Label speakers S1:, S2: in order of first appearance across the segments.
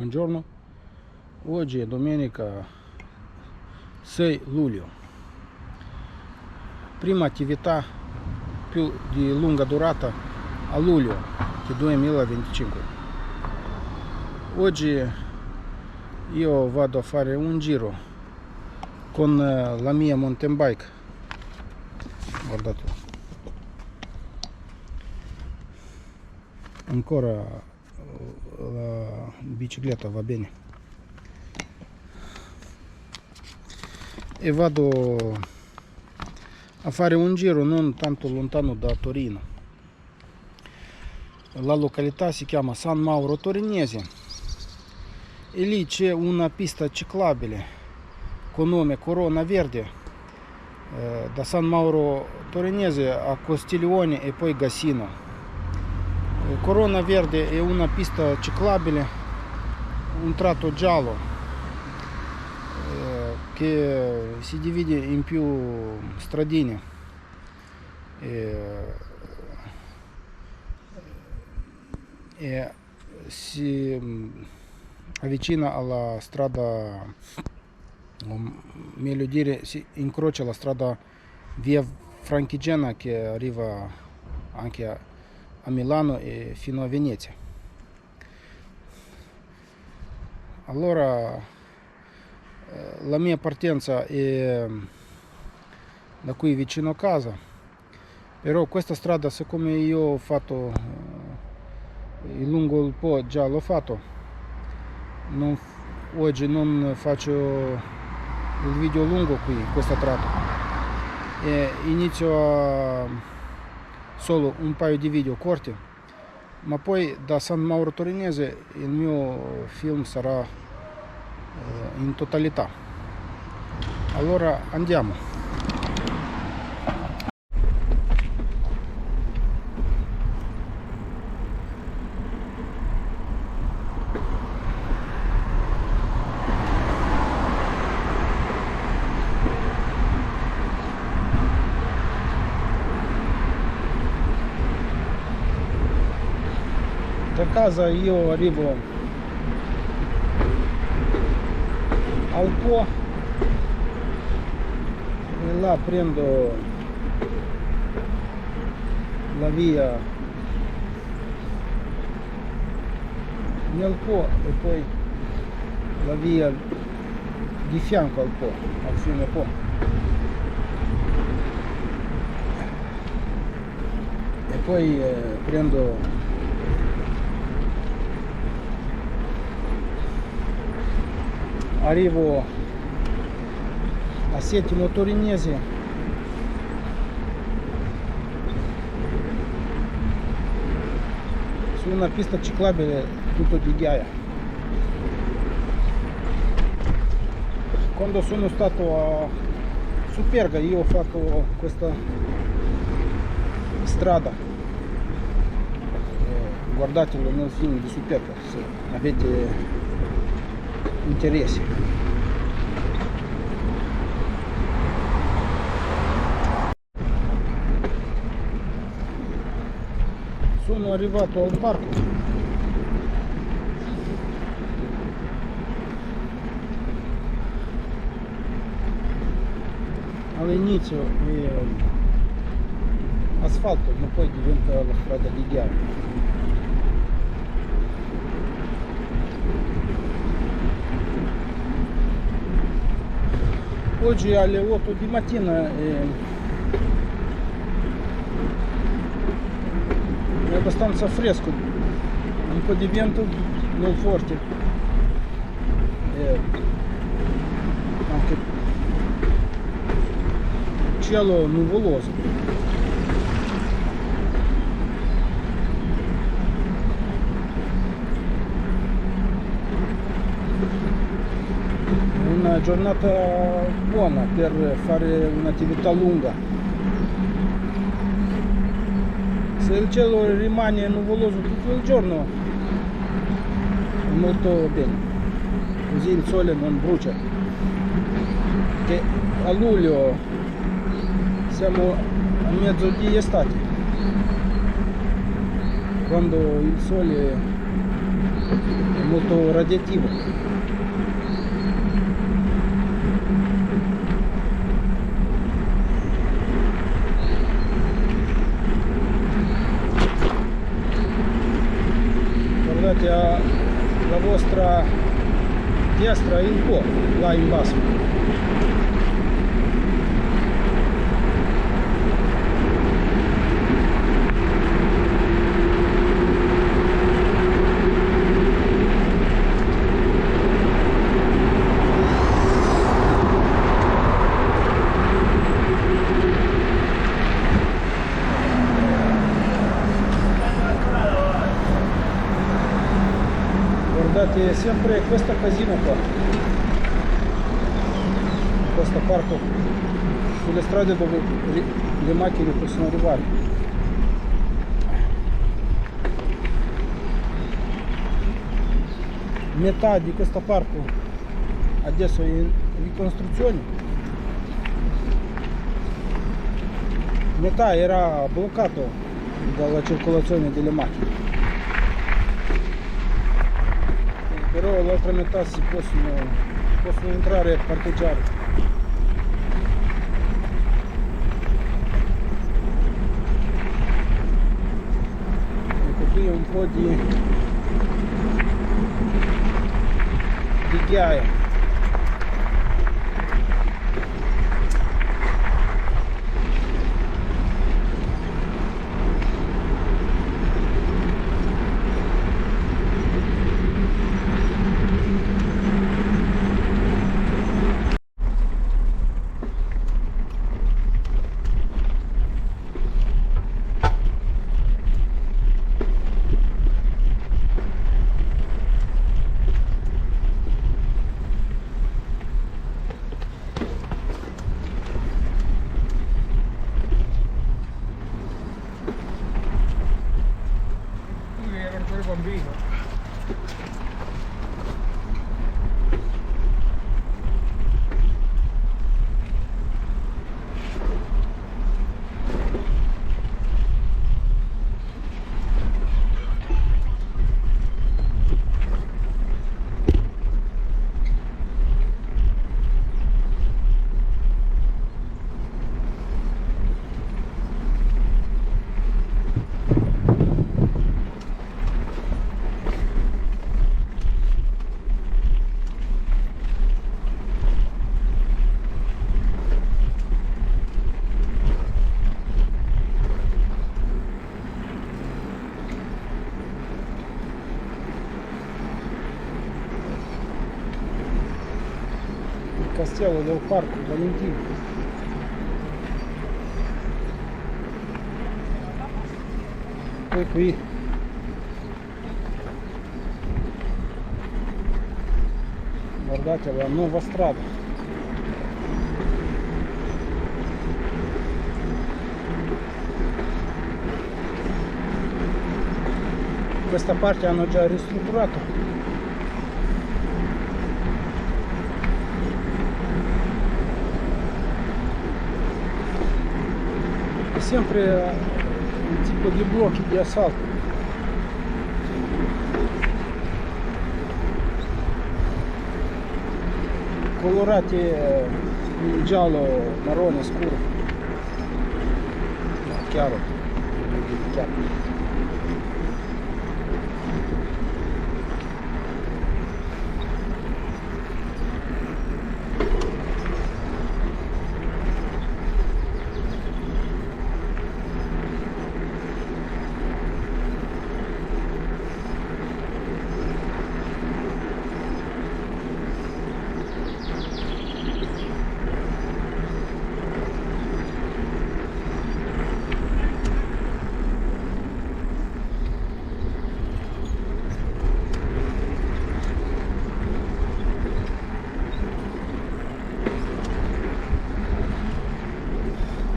S1: Buongiorno, oggi è domenica 6 luglio, prima attività più di lunga durata a luglio del 2025. Oggi io vado a fare un giro con la mia mountain bike. Guardate, ancora la bicicletta va bene, e vado a fare un giro non tanto lontano da Torino. La località si chiama San Mauro Torinese e lì c'è una pista ciclabile con nome Corona Verde, da San Mauro Torinese a Costiglione e poi Gassino. Corona Verde è una pista ciclabile, un tratto giallo che si divide in più stradine e si avvicina alla strada, o meglio dire si incrocia la strada via Francigena, che arriva anche a Milano e fino a Venezia. Allora la mia partenza è da qui vicino a casa, però questa strada, siccome io ho fatto lungo il Po, già l'ho fatto, oggi non faccio il video lungo qui, questa tratta, e inizio solo un paio di video corti, ma poi da San Mauro Torinese il mio film sarà in totalità. Allora andiamo. Da casa io arrivo al Po e là prendo la via nel Po e poi la via di fianco al Po, al fiume Po. E poi prendo arrivo a Settimo Torinese su una pista ciclabile tutto di ghiaia. Quando sono stato a Superga io ho fatto questa strada, guardatelo nel film di Superga se avete interesse. Sono arrivato al parco, all'inizio è asfalto, ma poi diventa la strada di ghiaia. Oggi alle 8 di mattina è abbastanza fresco, un po' di vento non forte e anche cielo nuvoloso. Una giornata buona per fare un'attività lunga. Se il cielo rimane nuvoloso tutto il giorno è molto bene, così il sole non brucia, che a luglio siamo a mezzo di estate, quando il sole è molto radioattivo. Guardate la vostra destra in po', là in basso. Guardate sempre questa casina qua, questo parco, sulle strade dove le macchine possono arrivare. Metà di questo parco adesso è in ricostruzione, metà era bloccato dalla circolazione delle macchine. Però l'altra metà si possono entrare e parcheggiare. Ecco qui un po' di ghiaia. Bambino. Castello del Parco Valentino. Poi qui guardate la nuova strada. Questa parte hanno già ristrutturato. Sempre un tipo di blocchi di asfalto colorati in giallo, marrone scuro, chiaro, chiaro.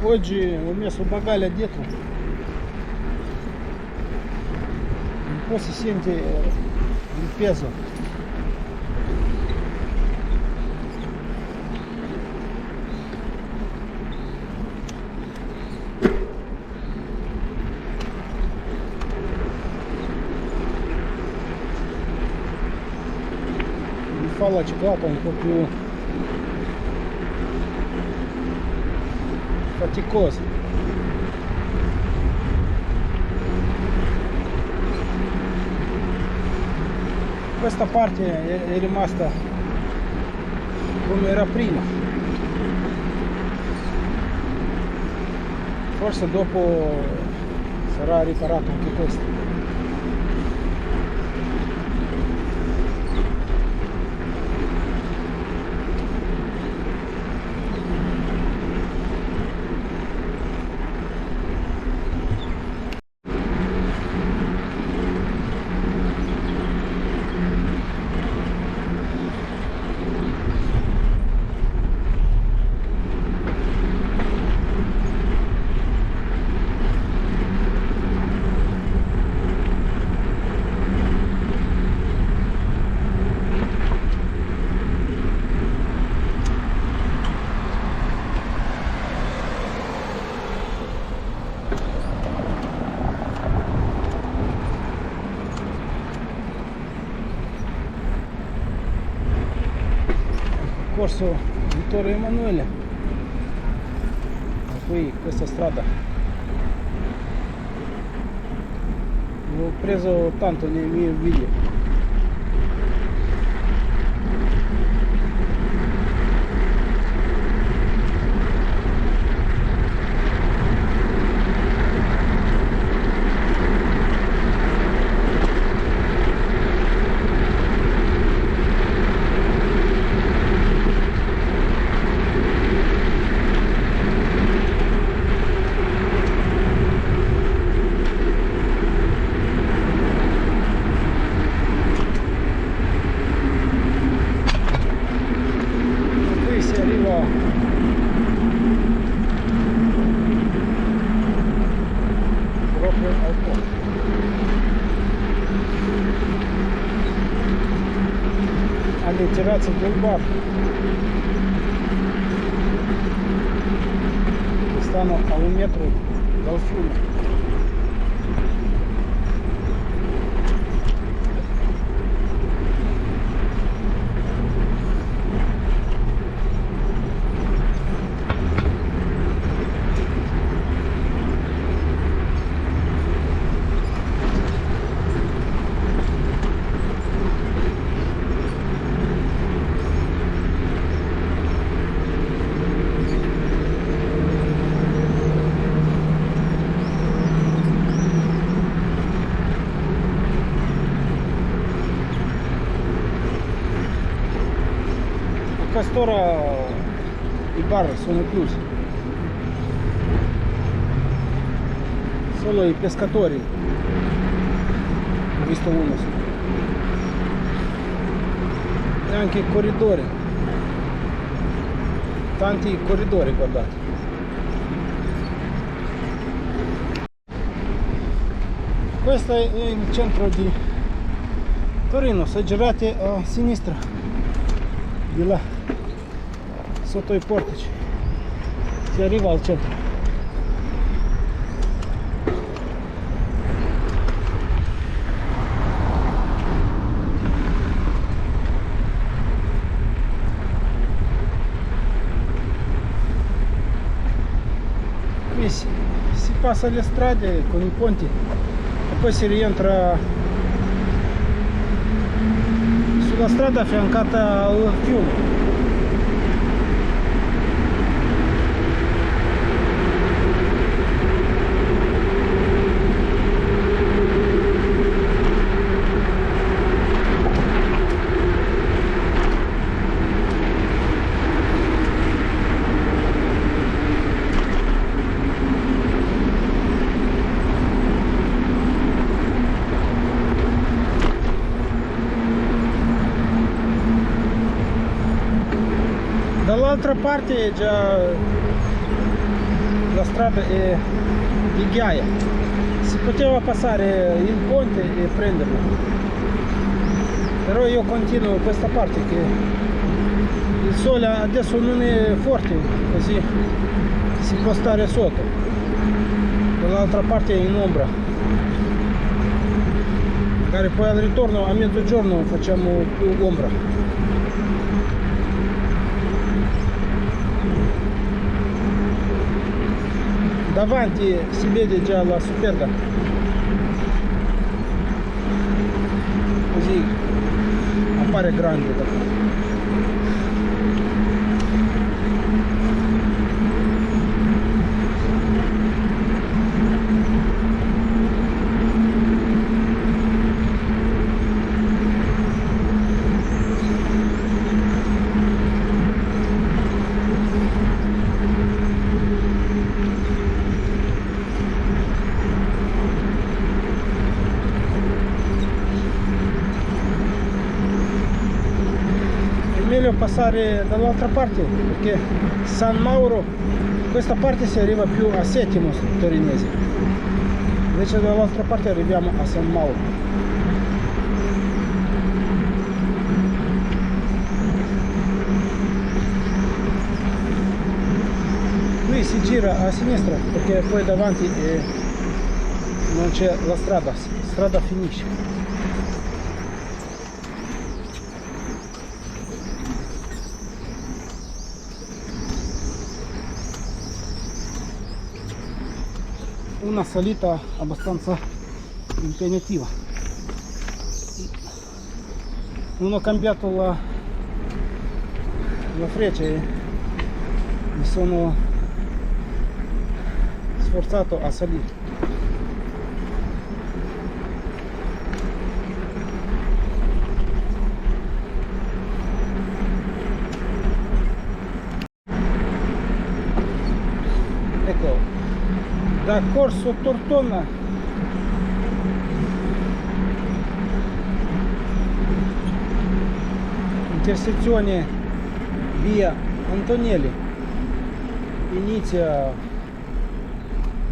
S1: Oggi ho messo il bagaglio dietro, un po' si sente il peso. fa la ciclata un po' più faticosa. Questa parte è rimasta come era prima, forse dopo sarà riparato anche questo. Corso Vittorio Emanuele, e qui questa strada l'ho preso tanto nei miei video. Alle terrazze del bar che stanno a 1 metro dal fiume. A quest'ora i bar sono chiusi, solo i pescatori, ho visto uno, e anche i corridori, tanti corridori, guardate. Questo è il centro di Torino, se girate a sinistra di là sotto i portici si arriva al centro. Qui si passa le strade con i ponti e poi si rientra sulla strada affiancata al fiume. Dall'altra parte già la strada è di ghiaia, si poteva passare il ponte e prenderlo, però io continuo questa parte che il sole adesso non è forte, così si può stare sotto, dall'altra parte è in ombra, magari poi al ritorno a mezzogiorno facciamo più ombra. Davanti si vede già la Superga, così appare grande da qua. Meglio passare dall'altra parte perché San Mauro, questa parte si arriva più a Settimo Torinese, invece dall'altra parte arriviamo a San Mauro. Qui si gira a sinistra perché poi davanti non c'è la strada finisce. Una salita abbastanza impegnativa. Non ho cambiato la freccia e mi sono sforzato a salire. Ecco, da Corso Tortona intersezione via Antonelli inizia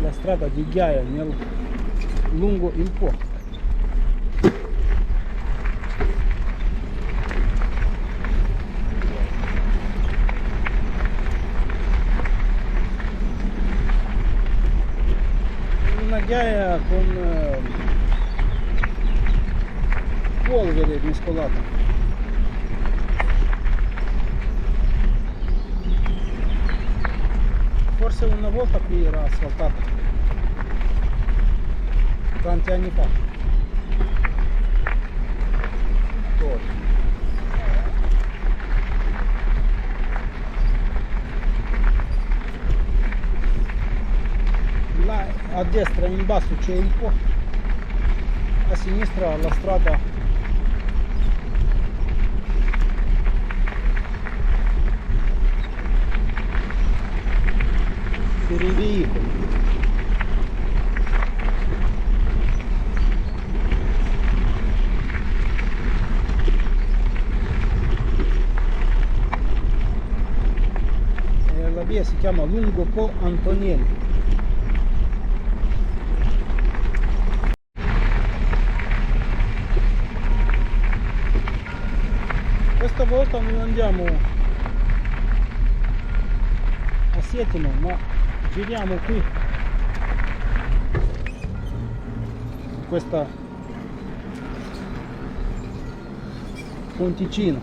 S1: la strada di Ghiaia nel lungo il Po. Una ghiaia con polvere mescolata. Forse una volta qui era asfaltata, tanti anni fa. Là a destra in basso c'è un po', a sinistra la strada per i veicoli. E la via si chiama Lungo Po Antonelli. Questa volta non andiamo a Settimo, ma giriamo qui in questa ponticina.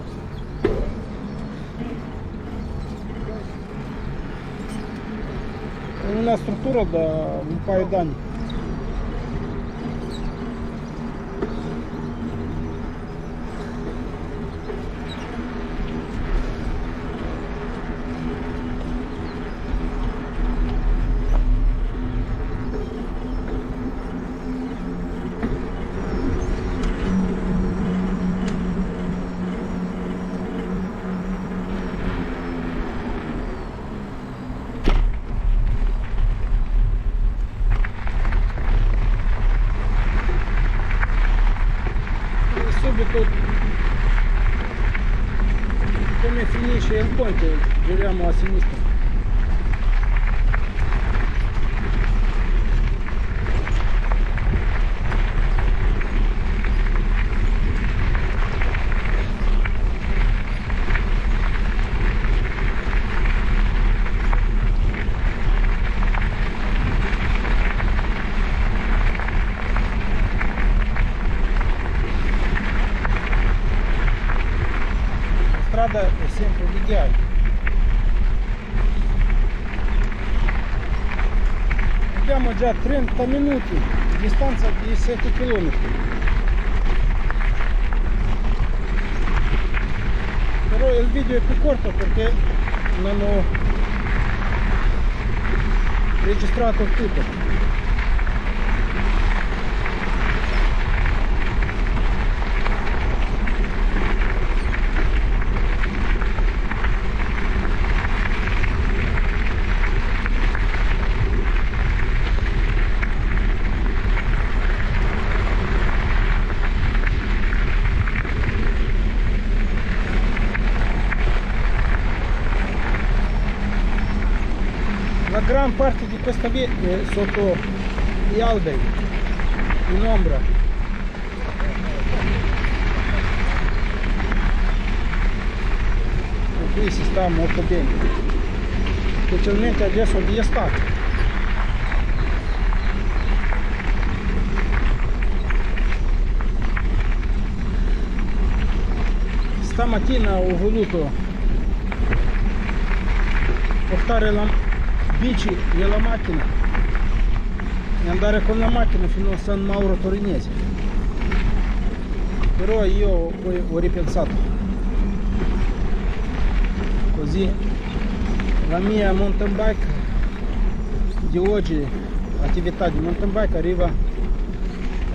S1: È una struttura da un paio d'anni. Subito come finisce il ponte giriamo a sinistra. strada è sempre di ghiaia. Abbiamo già 30 minuti di distanza di 7 km. Però il video è più corto perché non ho registrato tutto. La gran parte di questa via è sotto gli alberi, in ombra. E qui si sta molto bene, specialmente adesso di estate. Stamattina ho voluto portare la bici nella macchina e andare con la macchina fino a San Mauro Torinese, però io poi ho ripensato, così la mia mountain bike di oggi, attività di mountain bike, arriva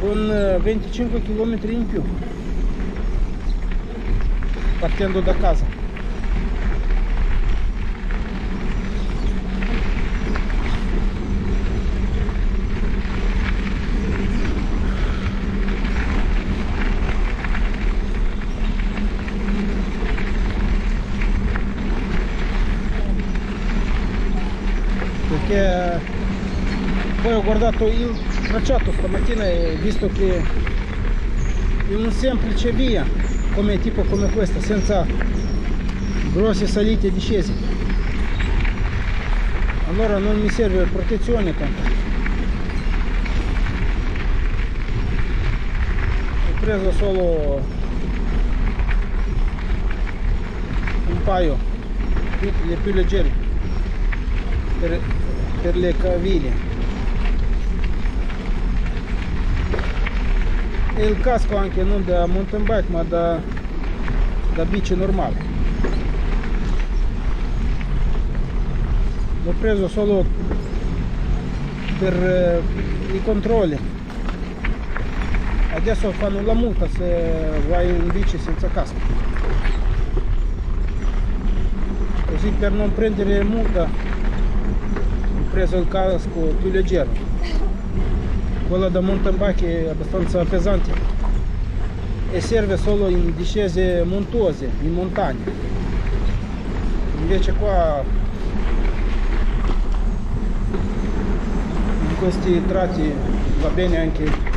S1: con 25 km in più partendo da casa. Perché poi ho guardato il tracciato stamattina e visto che in un semplice via come tipo come questa, senza grosse salite e discese, allora non mi serve protezione tanto. Ho preso solo un paio più leggeri per le caviglie e il casco anche non da mountain bike ma da bici normale. L'ho preso solo per i controlli. Adesso fanno la multa se vai in bici senza casco, così per non prendere multa ho preso il casco più leggero. Quello da mountain bike è abbastanza pesante e serve solo in discese montuose, in montagna. Invece qua in questi tratti va bene anche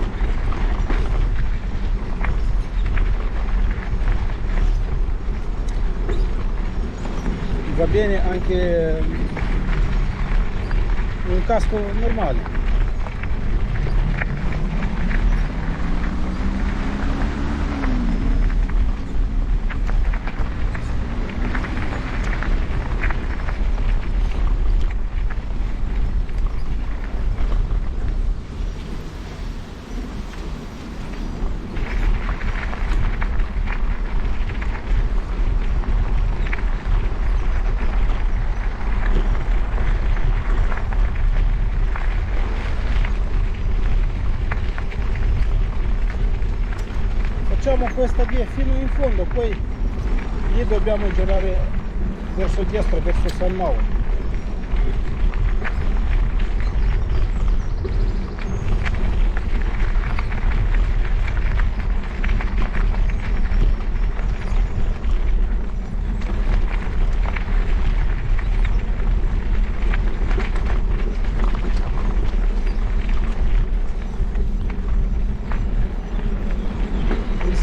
S1: un casco normale. Facciamo questa via fino in fondo, poi lì dobbiamo girare verso destra, verso San Mauro.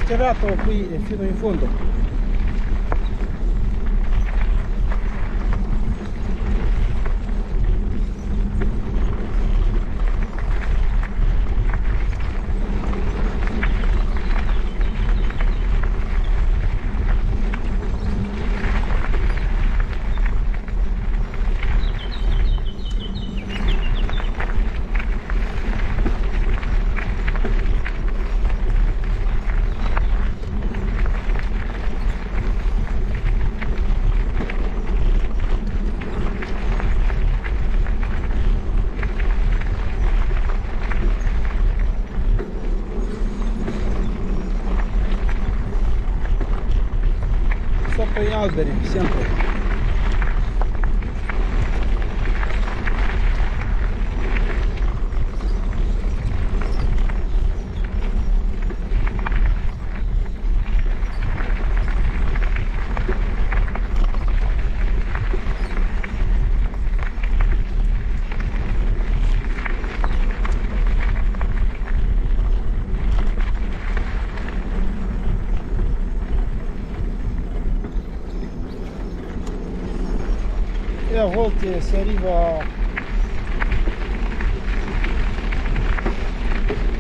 S1: Schierato qui fino in fondo. alberi sempre. E a volte si arriva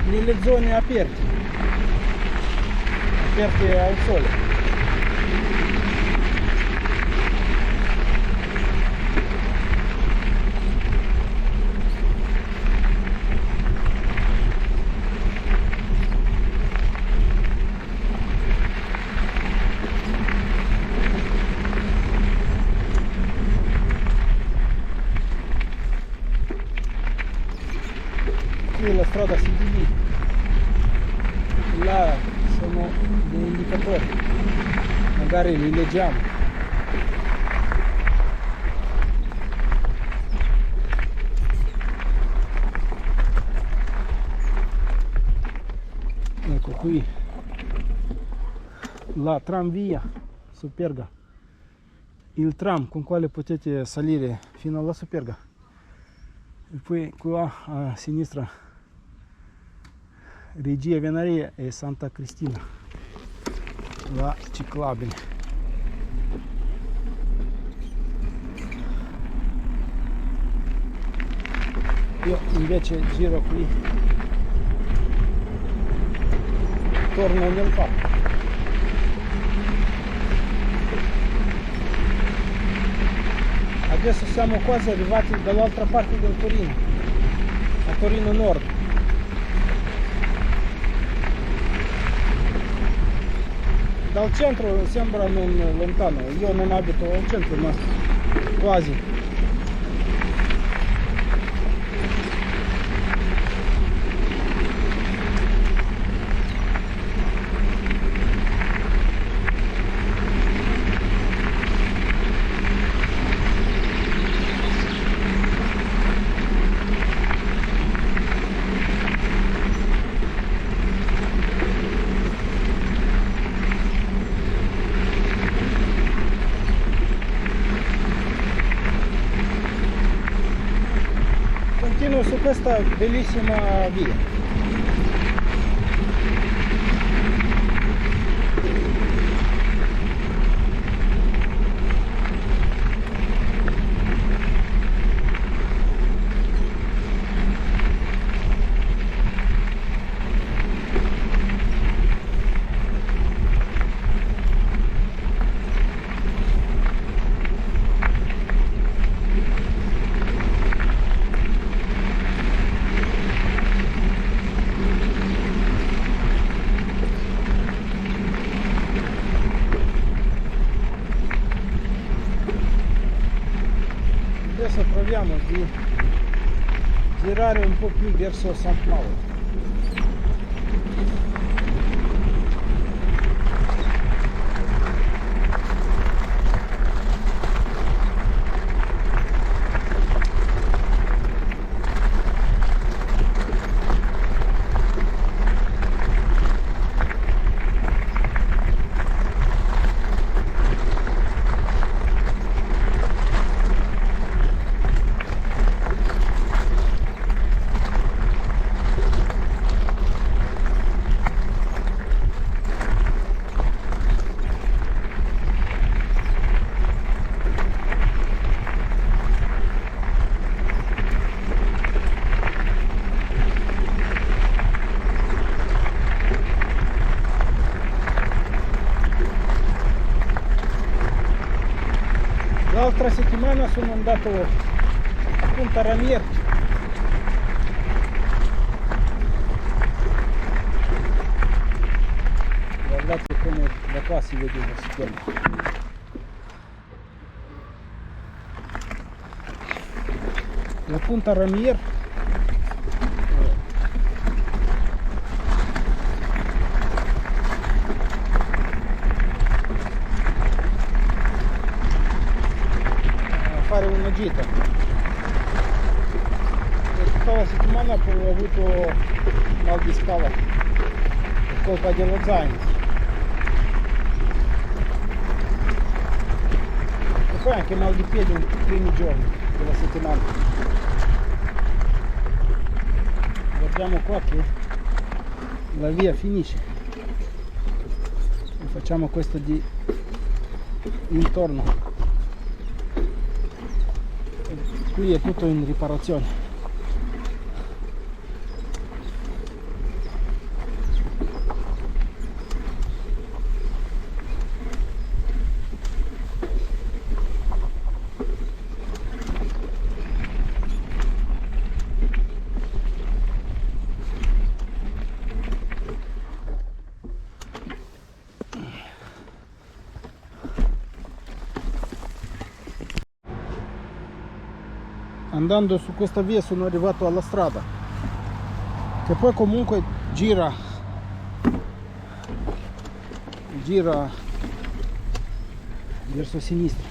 S1: nelle zone aperte al sole. Qui la strada si divide, là sono degli indicatori, magari li leggiamo. Ecco qui la tranvia Superga, il tram con quale potete salire fino alla Superga. E poi qua a sinistra Regia Venaria e Santa Cristina, la ciclabile. Io invece giro qui, torno nel parco. Adesso siamo quasi arrivati dall'altra parte del Torino, a Torino Nord. Dal centro sembra non lontano, io non abito al centro, ma quasi. Continuo su questa bellissima via. Adesso proviamo di girare un po' più verso San Paolo. L'altra settimana sono andato a Punta Ramier. Guardate come da qua si vede lo schermo. La Punta Ramier agita. E tutta la settimana poi ho avuto mal di spalla per colpa dello zaino. E poi anche mal di piedi nei primi giorni della settimana. Guardiamo qua che la via finisce. E facciamo questo di intorno. E qui è tutto in riparazione. Andando su questa via sono arrivato alla strada, che poi comunque gira verso sinistra.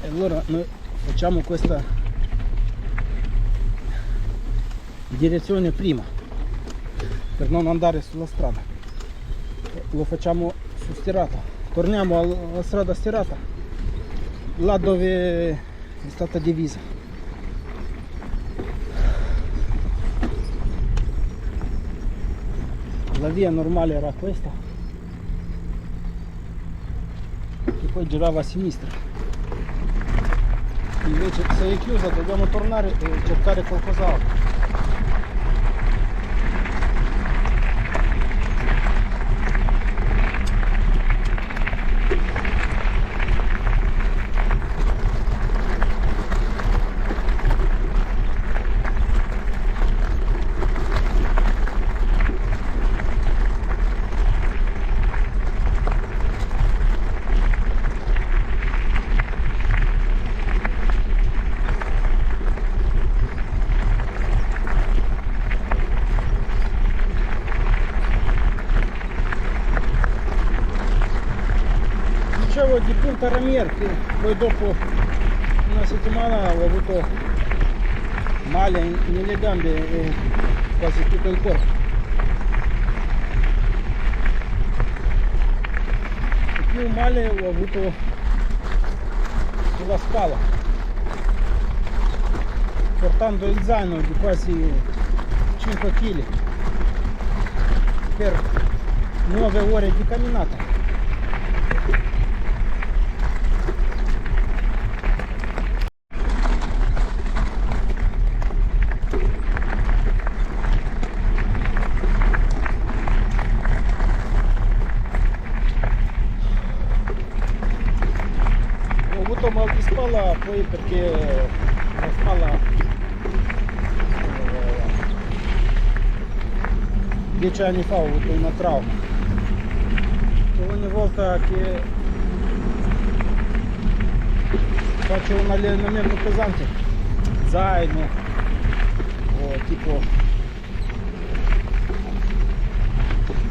S1: E allora noi facciamo questa direzione prima per non andare sulla strada. Lo facciamo su stirata. Torniamo alla strada stirata, là dove è stata divisa. La via normale era questa, che poi girava a sinistra. Invece se è chiusa dobbiamo tornare e cercare qualcos'altro. Di Punta Ramier, che poi dopo una settimana ho avuto male nelle gambe e quasi tutto il corpo. E più male ho avuto sulla spalla, portando il zaino di quasi 5 kg per 9 ore di camminata. Mal di spalla poi perché la spalla 10 anni fa ho avuto una trauma e ogni volta che faccio un allenamento pesante, zaino o tipo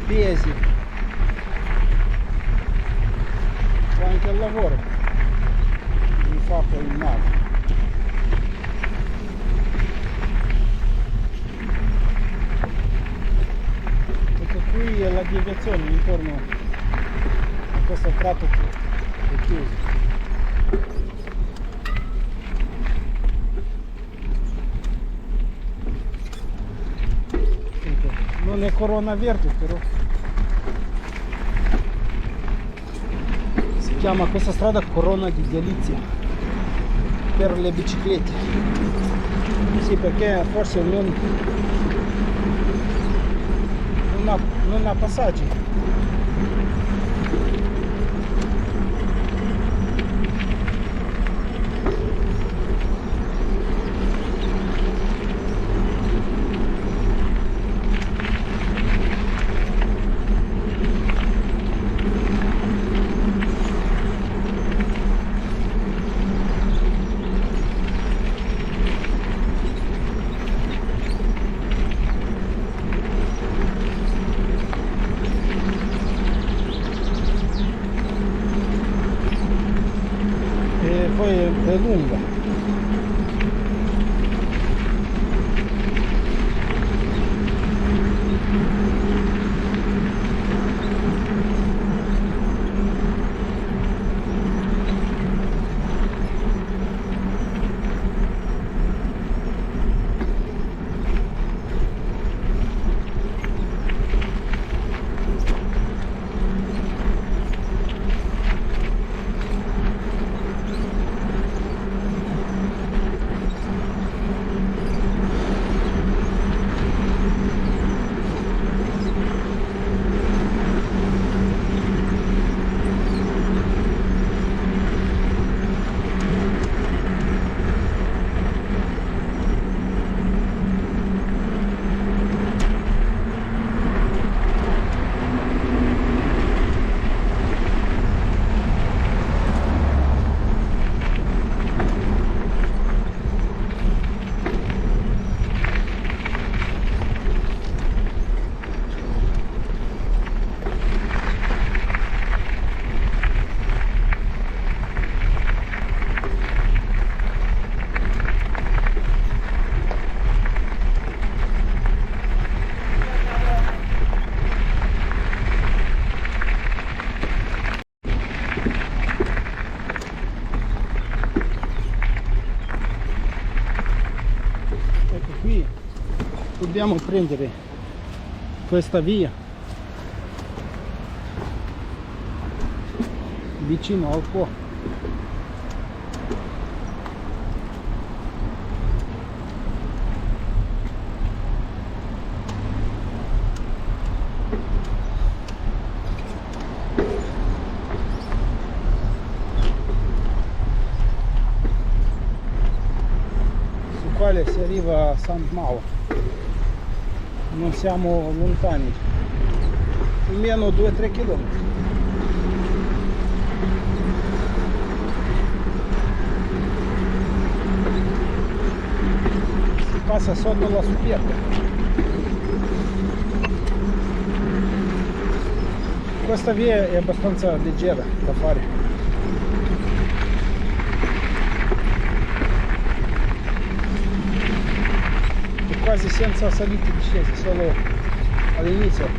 S1: pesi o anche al lavoro, fa poi male. Perché qui è la deviazione intorno a questo tratto che è chiuso. Ecco, non è Corona Verde, però si chiama questa strada Corona di Delizia per le biciclette. Sì, perché forse non ha passaggi. strada è lunga. Ecco qui dobbiamo prendere questa via vicino al po'. Su quale si arriva a San Mauro. Non siamo lontani, almeno 2-3 km. Si passa sotto la Superga. Questa via è abbastanza leggera da fare. Quasi senza salite e discese, solo all'inizio.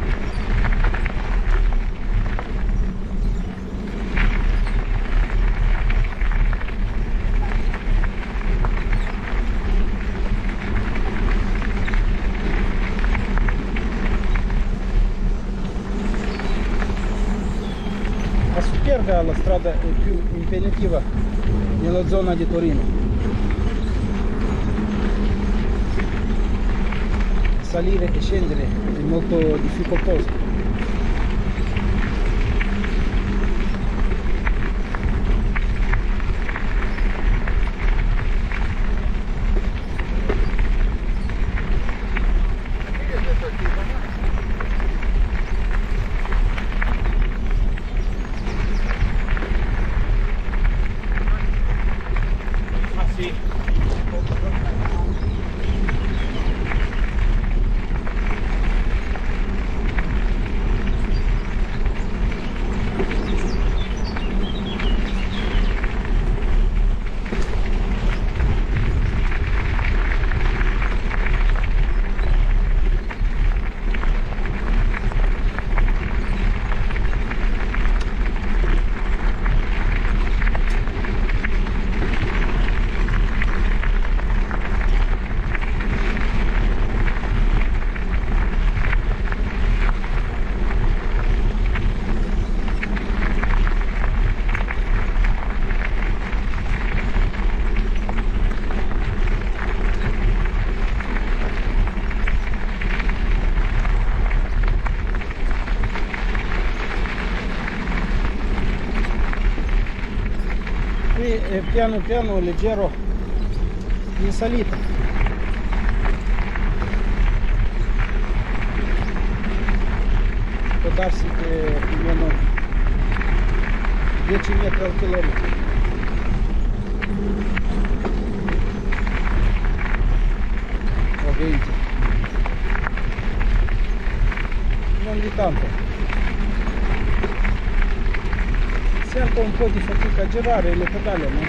S1: A Superga la strada è più impegnativa nella zona di Torino. Salire e scendere è molto difficoltoso. Ah sì. Qui è piano piano leggero in salita. Può darsi che più o meno 10 metri al chilometro. O 20. Non di tanto. Sento un po' di fatica a girare le pedale, ma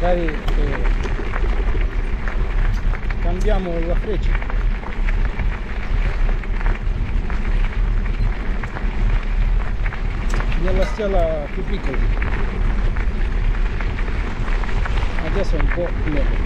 S1: magari cambiamo la freccia. Nella stella più piccola, adesso è un po' meglio.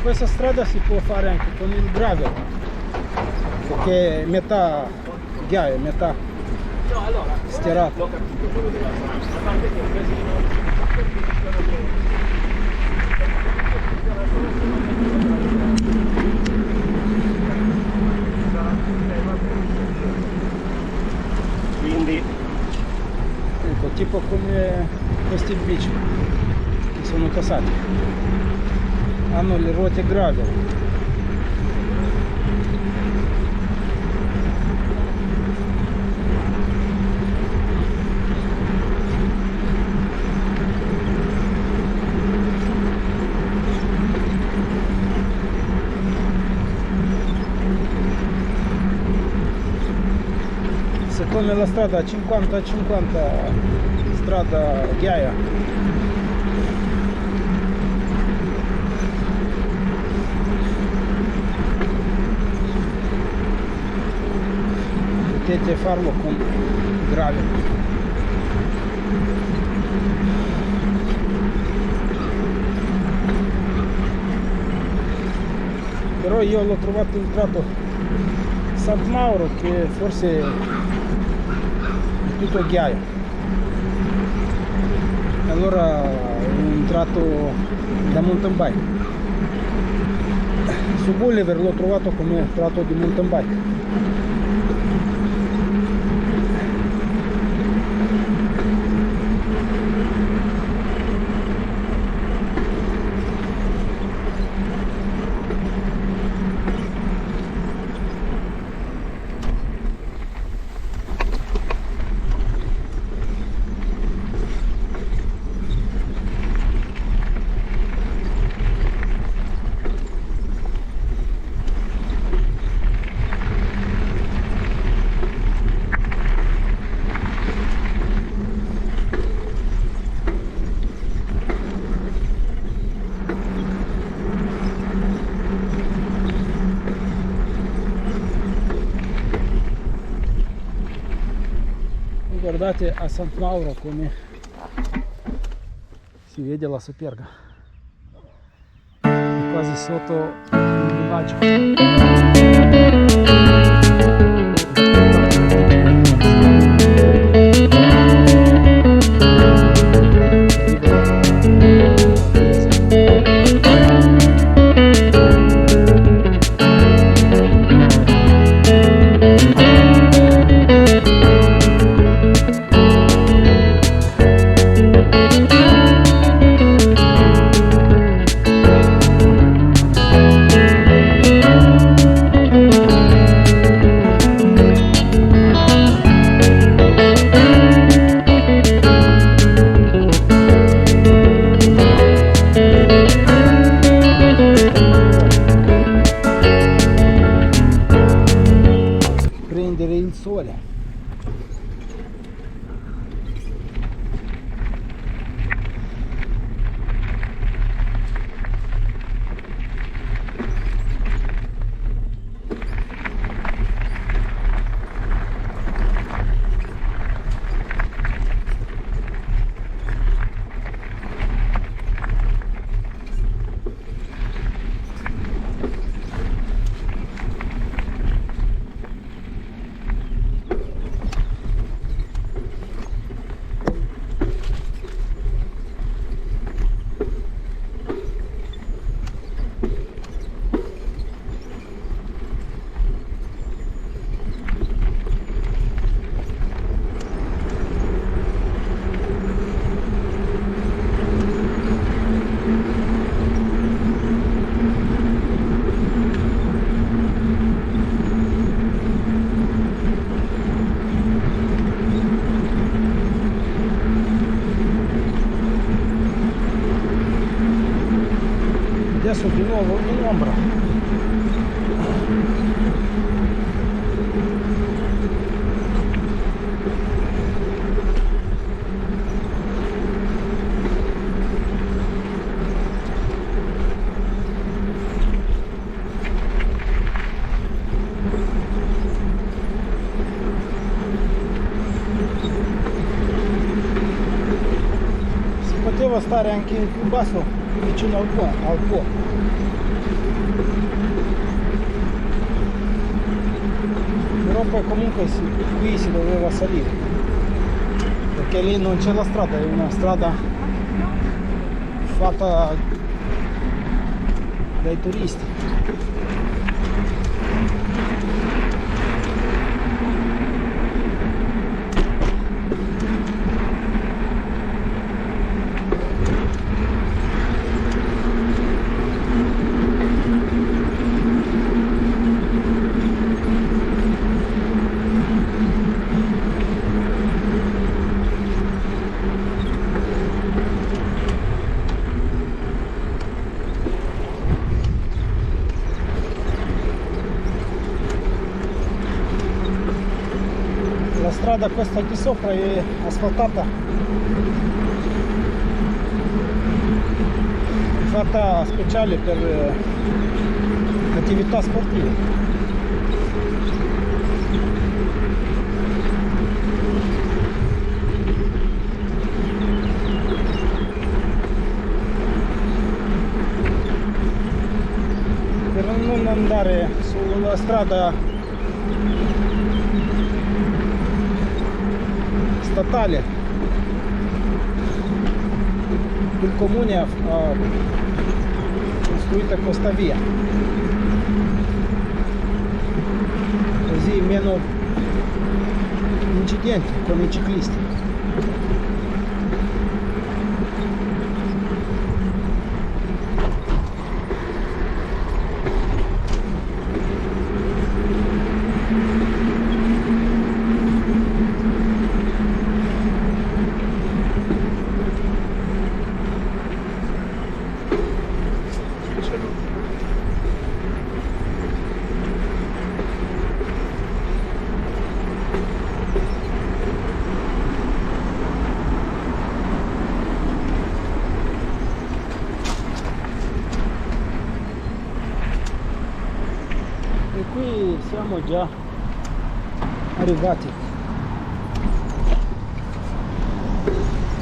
S1: Questa strada si può fare anche con il gravel, perché è metà ghiaia, metà stirato.
S2: Quindi
S1: Ecco, tipo come questi bici che sono tassati, hanno le ruote gravel. Siccome la strada 50-50, strada ghiaia, potete farlo con gravel. Però io l'ho trovato il tratto Sant Mauro che forse è tutto ghiaia, allora è un tratto da mountain bike. Su Gulliver l'ho trovato come tratto di mountain bike. Guardate a Sant Mauro come si vede la Superga, è quasi sotto il villaggio. Prendere il sole. potevo stare anche più basso, vicino al po'. Però poi comunque qui si doveva salire, perché lì non c'è la strada, è una strada fatta dai turisti. La strada questa di sopra è asfaltata, è fatta speciale per attività sportive. Per non andare sulla strada statale, il comune ha costruito questa via, così meno incidenti con i ciclisti. E qui siamo già arrivati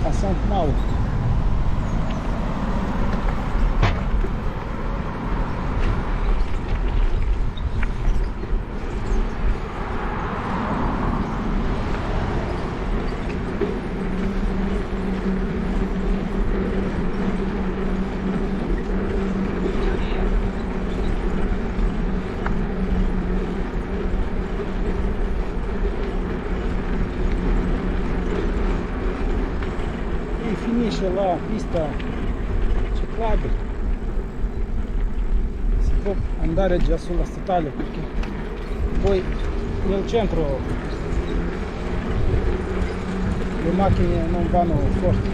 S1: a Sant Mauro. Finisce la pista ciclabile, si può andare già sulla statale, perché poi nel centro le macchine non vanno forti.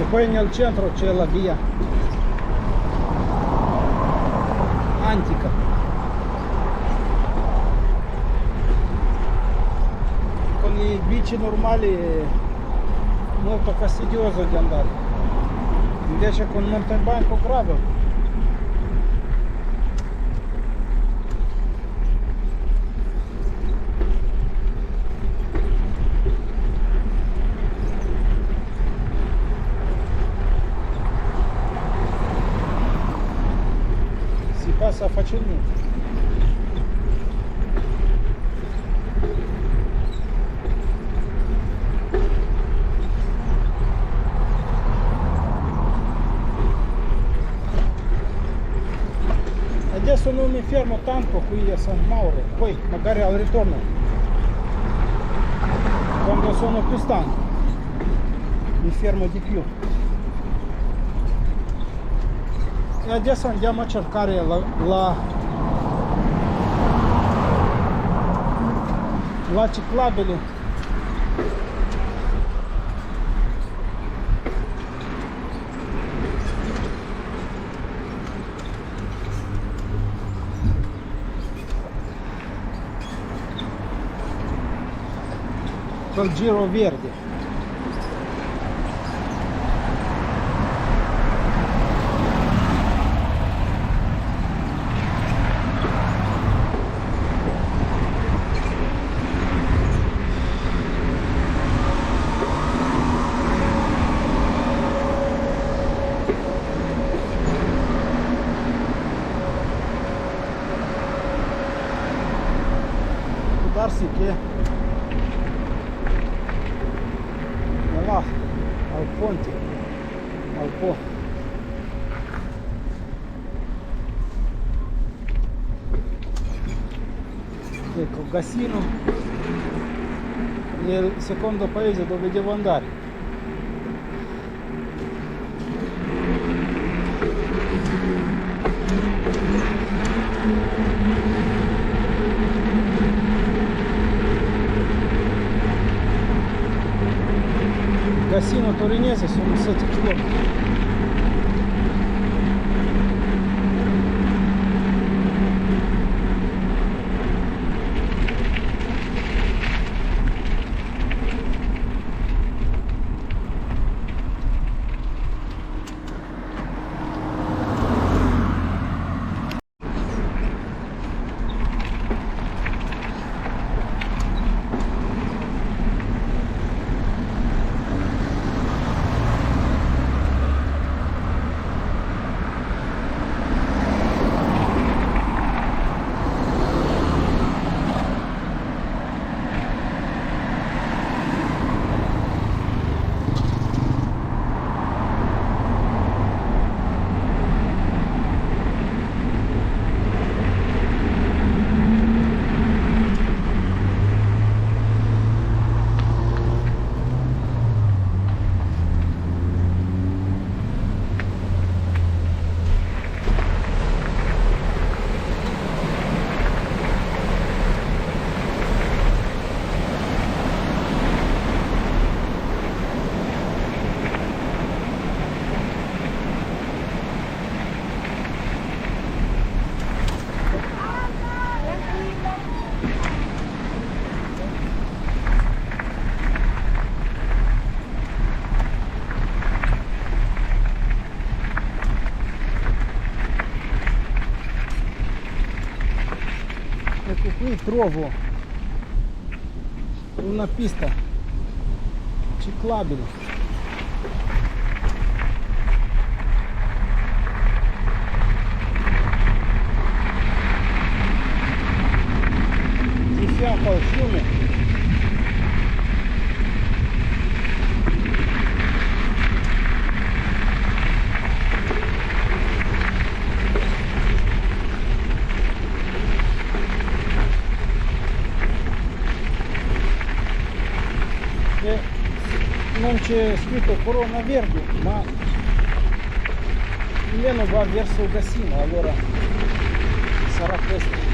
S1: Poi nel centro c'è la via antica, con i bici normali è molto fastidioso di andare, invece con mountain bike o gravel passa facilmente. Adesso non mi fermo tanto qui a Sant Mauro, poi magari al ritorno, quando sono più stanco, mi fermo di più. E adesso andiamo a cercare la ciclabile. Quel giro verde. Darsi che è là al ponte, al po'. Ecco, Gassino è il secondo paese dove devo andare. Gassino Torinese sono 7 km. Ecco, qui trovo una pista ciclabile. Di fianco al fiume. E non c'è scritto Corona Verde, ma almeno va verso Gassino, allora sarà questo.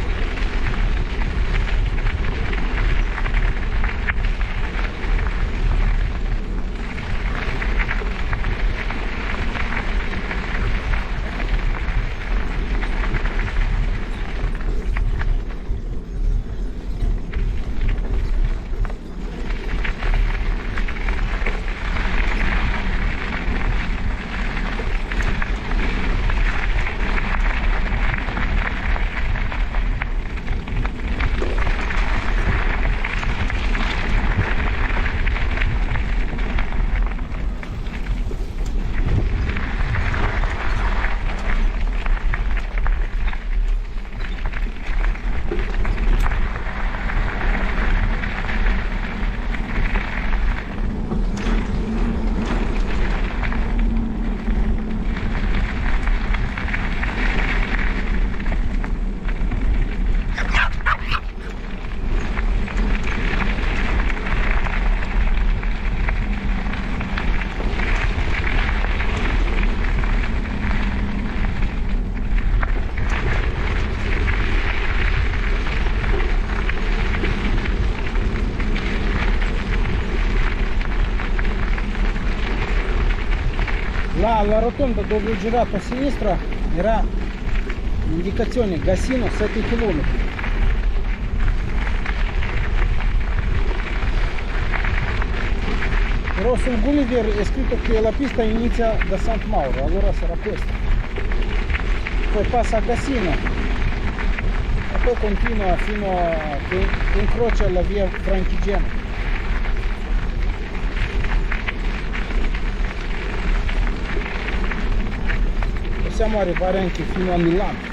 S1: Là alla rotonda dove ho girato a sinistra era indicazione Gassino 7 km. Però sul Gulliver è scritto che la pista inizia da Sant Mauro, allora sarà questa. Poi passa a Gassino e poi continua fino a che incrocia la via Francigena. Possiamo arrivare anche fino a Milano.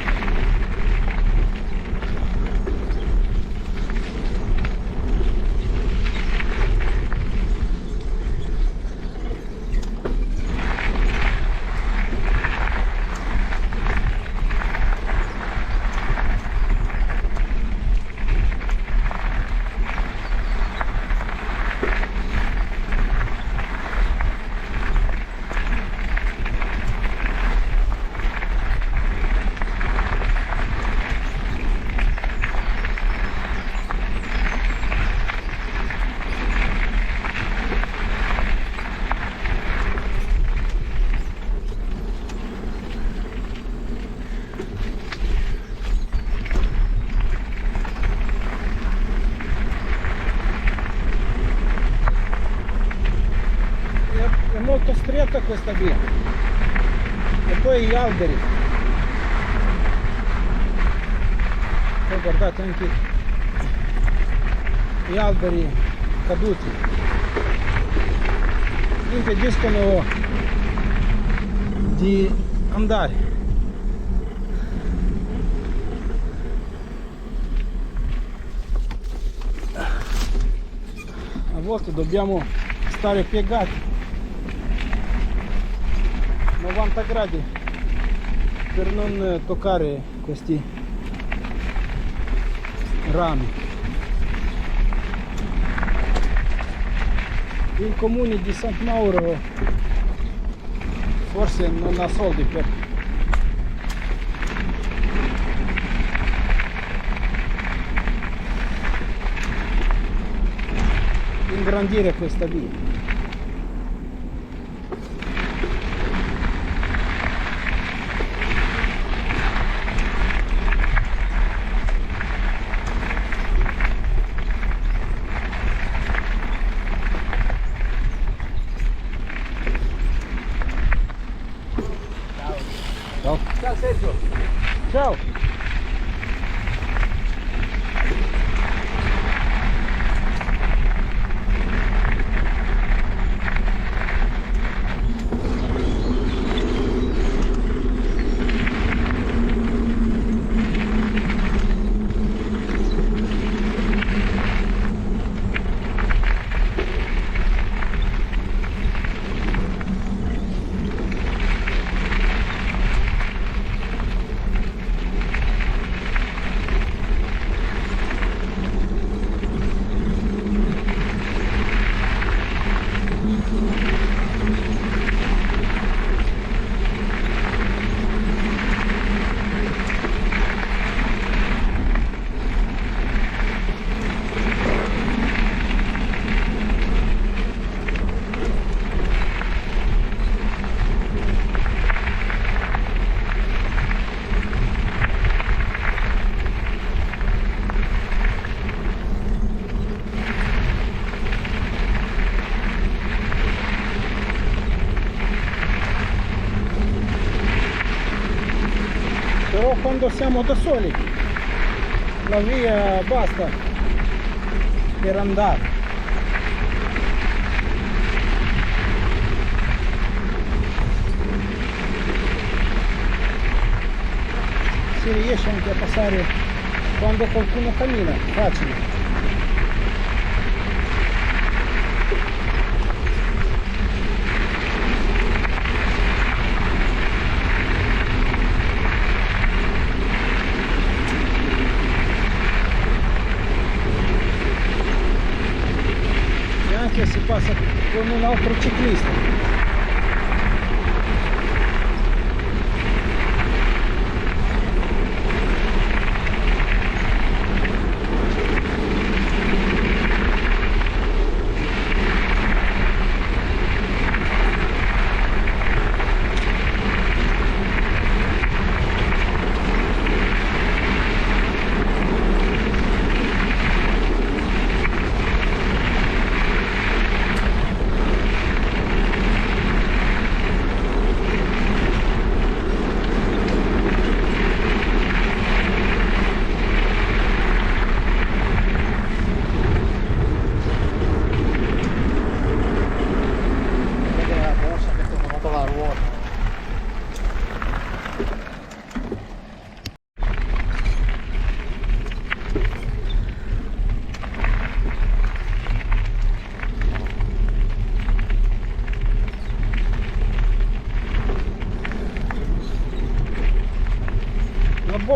S1: È molto stretta questa via e poi gli alberi, poi guardate anche gli alberi caduti impediscono di andare. A volte dobbiamo stare piegati 90 gradi per non toccare questi rami. Il comune di Sant Mauro forse non ha soldi per ingrandire questa via. Ciao.
S2: Ciao Sergio.
S1: Ciao. Però quando siamo da soli la via basta per andare. Si riesce anche a passare quando qualcuno cammina, facile. Che si passa con un altro ciclista.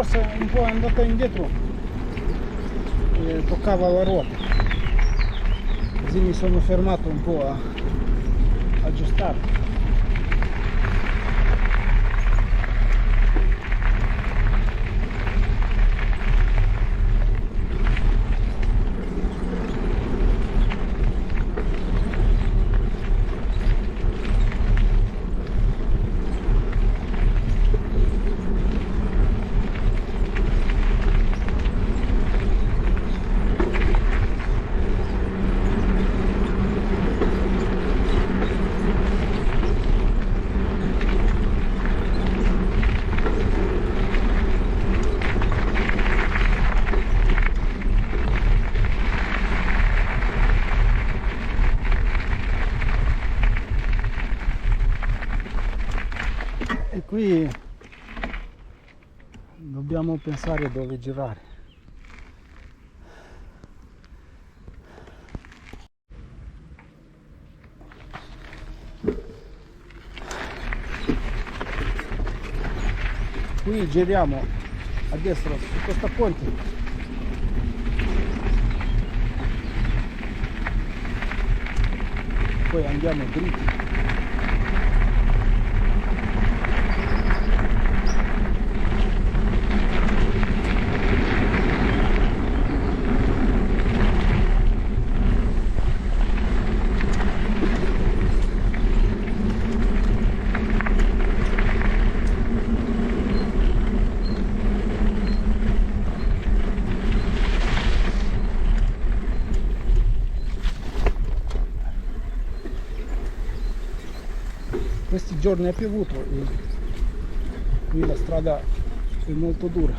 S1: forse un po' è andata indietro e toccava la ruota, così mi sono fermato un po' a aggiustare. E qui dobbiamo pensare dove girare. Qui giriamo a destra su questa ponte, poi andiamo dritti. Questi giorni è piovuto e qui la strada è molto dura,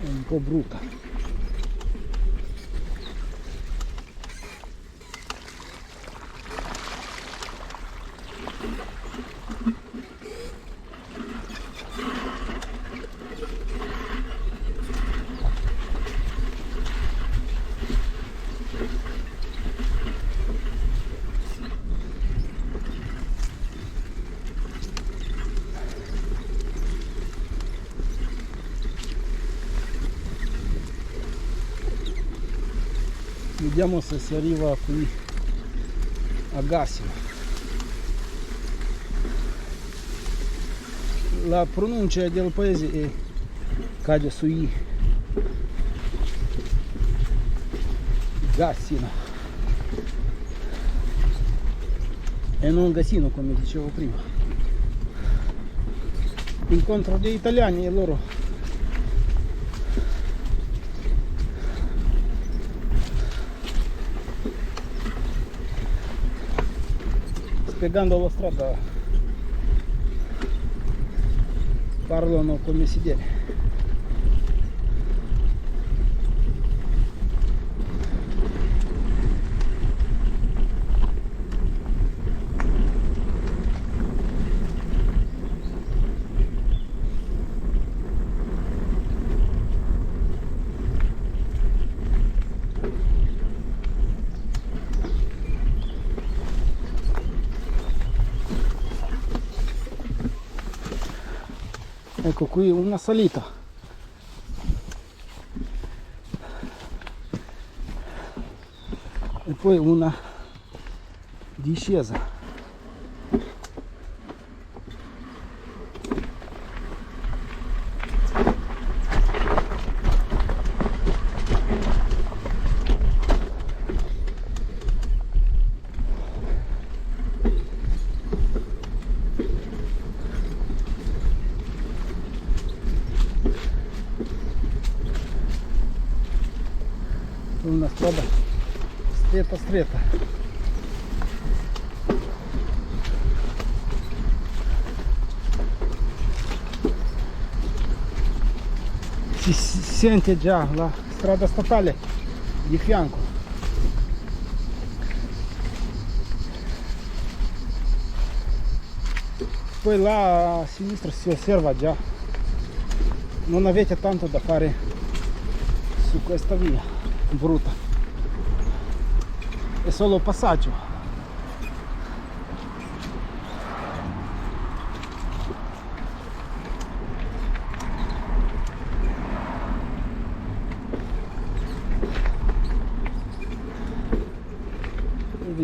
S1: è un po' brutta. Vediamo se si arriva qui a Gassino. La pronuncia del paese cade su I. Gassino e non Gassino, come dicevo prima. Incontro degli italiani e loro spiegando la strada parlano come si deve. Ecco qui una salita, e poi una discesa. Una strada stretta. Si sente già la strada statale di fianco. Poi là a sinistra si osserva già, non avete tanto da fare su questa via brutta, è solo passaggio.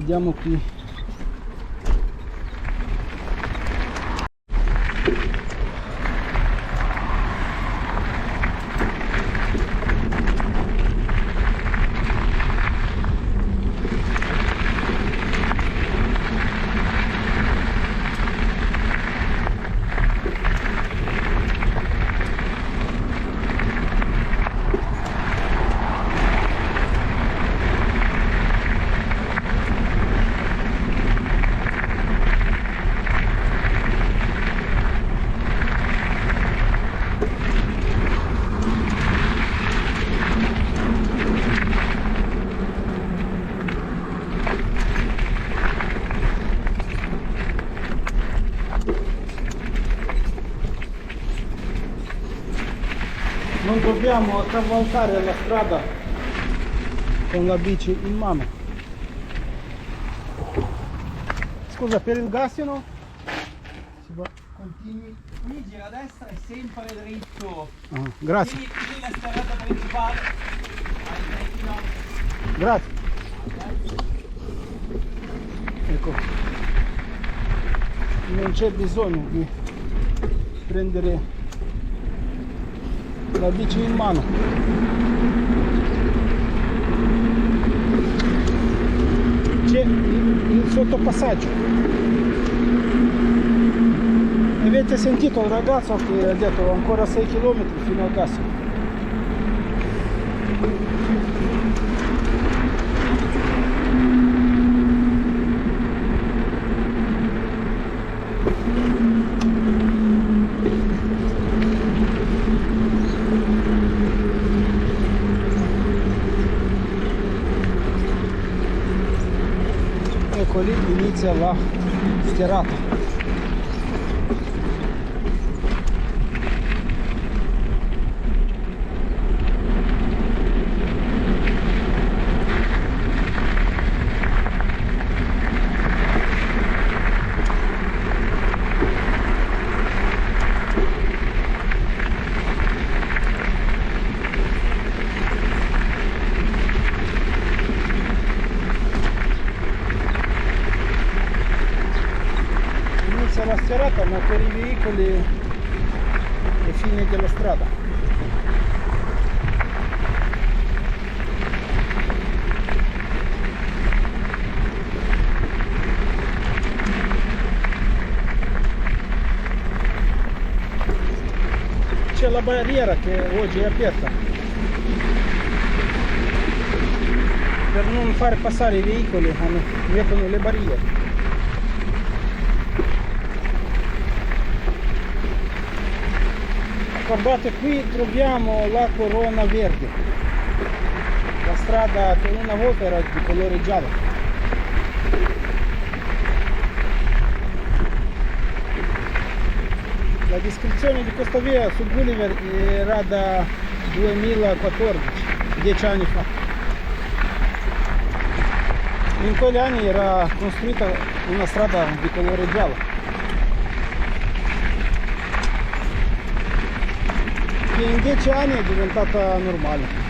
S1: vediamo qui. Non dobbiamo cavalcare la strada con la bici in mano. Scusa, per il gassino? Si va.
S2: Continui, qui gira a destra e sempre dritto.
S1: Ah, grazie.
S2: Qui la strada principale.
S1: Grazie. Ecco. Non c'è bisogno di prendere la bici in mano. C'è il sottopassaggio. Avete sentito il ragazzo che ha detto ancora 6 km fino al gas. Ecco lì inizia la stirata. La stirata, ma per i veicoli è fine della strada. C'è la barriera che oggi è aperta per non far passare i veicoli, mettono le barriere. Guardate, qui troviamo la corona verde, la strada che una volta era di colore giallo. La descrizione di questa via su Gulliver era da 2014, 10 anni fa. In quegli anni era costruita una strada di colore giallo. Che in 10 anni è diventata normale.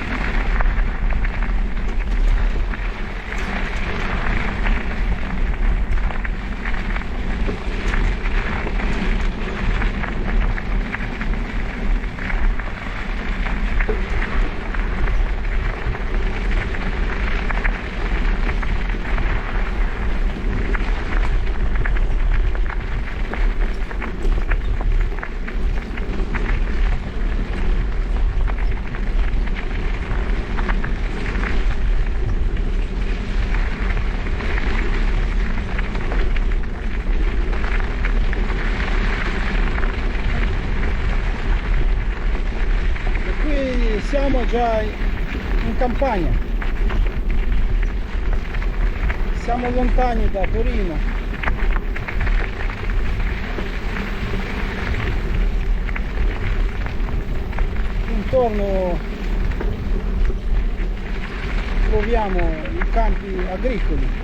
S1: Siamo già in campagna, siamo lontani da Torino. Intorno troviamo i campi agricoli.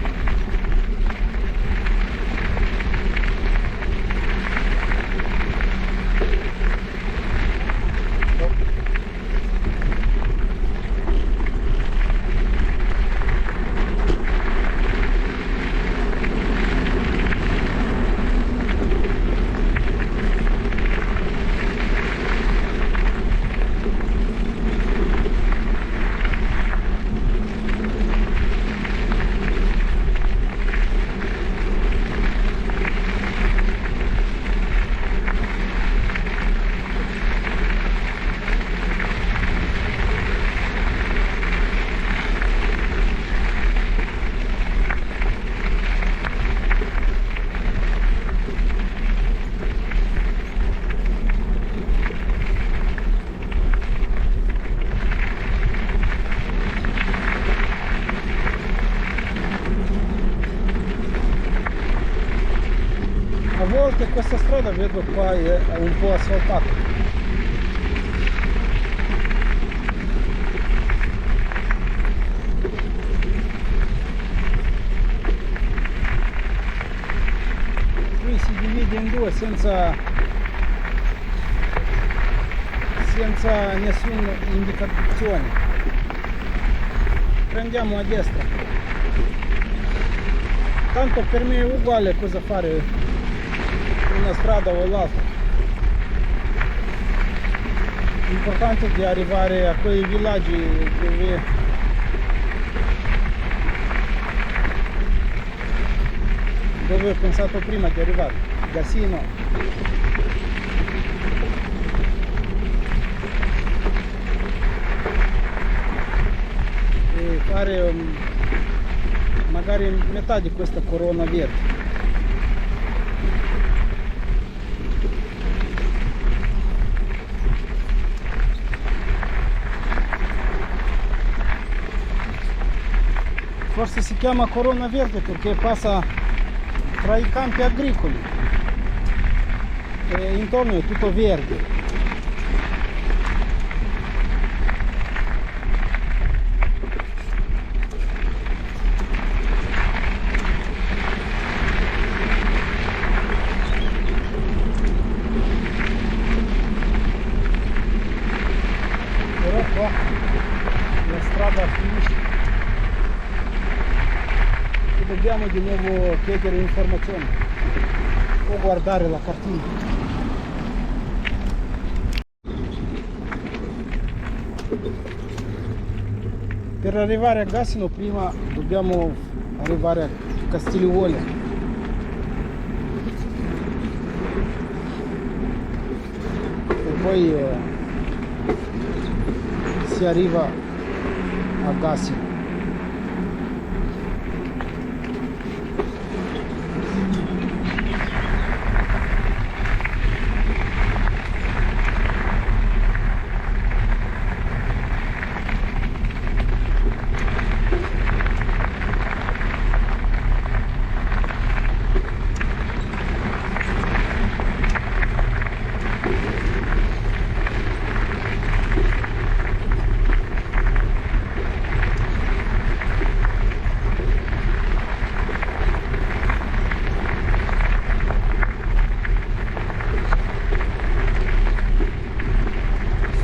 S1: A volte questa strada vedo qua è un po' asfaltata. Qui si divide in due senza nessuna indicazione. Prendiamo a destra. Tanto per me è uguale cosa fare, una strada o l'altra. L'importante è di arrivare a quei villaggi dove ho pensato prima di arrivare. Gasino. E fare magari metà di questa corona verde. Forse si chiama corona verde perché passa tra i campi agricoli e intorno è tutto verde. Però qua la strada finisce. Dobbiamo di nuovo chiedere informazioni o guardare la cartina. Per arrivare a Gassino prima dobbiamo arrivare a Castigliuole e poi si arriva a Gassino.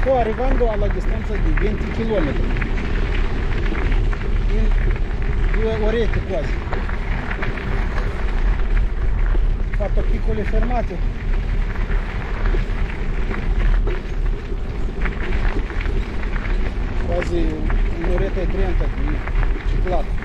S1: Sto arrivando alla distanza di 20 km in 2 orette quasi. Ho fatto piccole fermate. Quasi un'oretta e 30 di ciclato.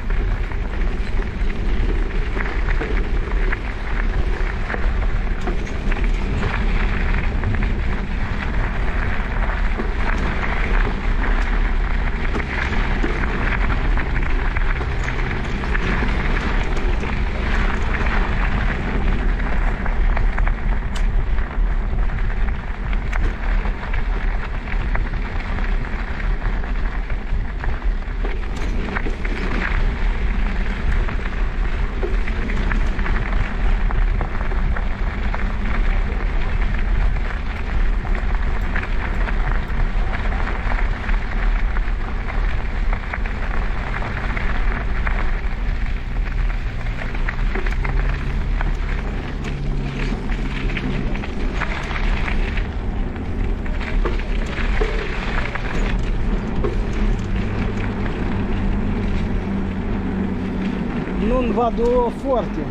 S1: Non vado forte,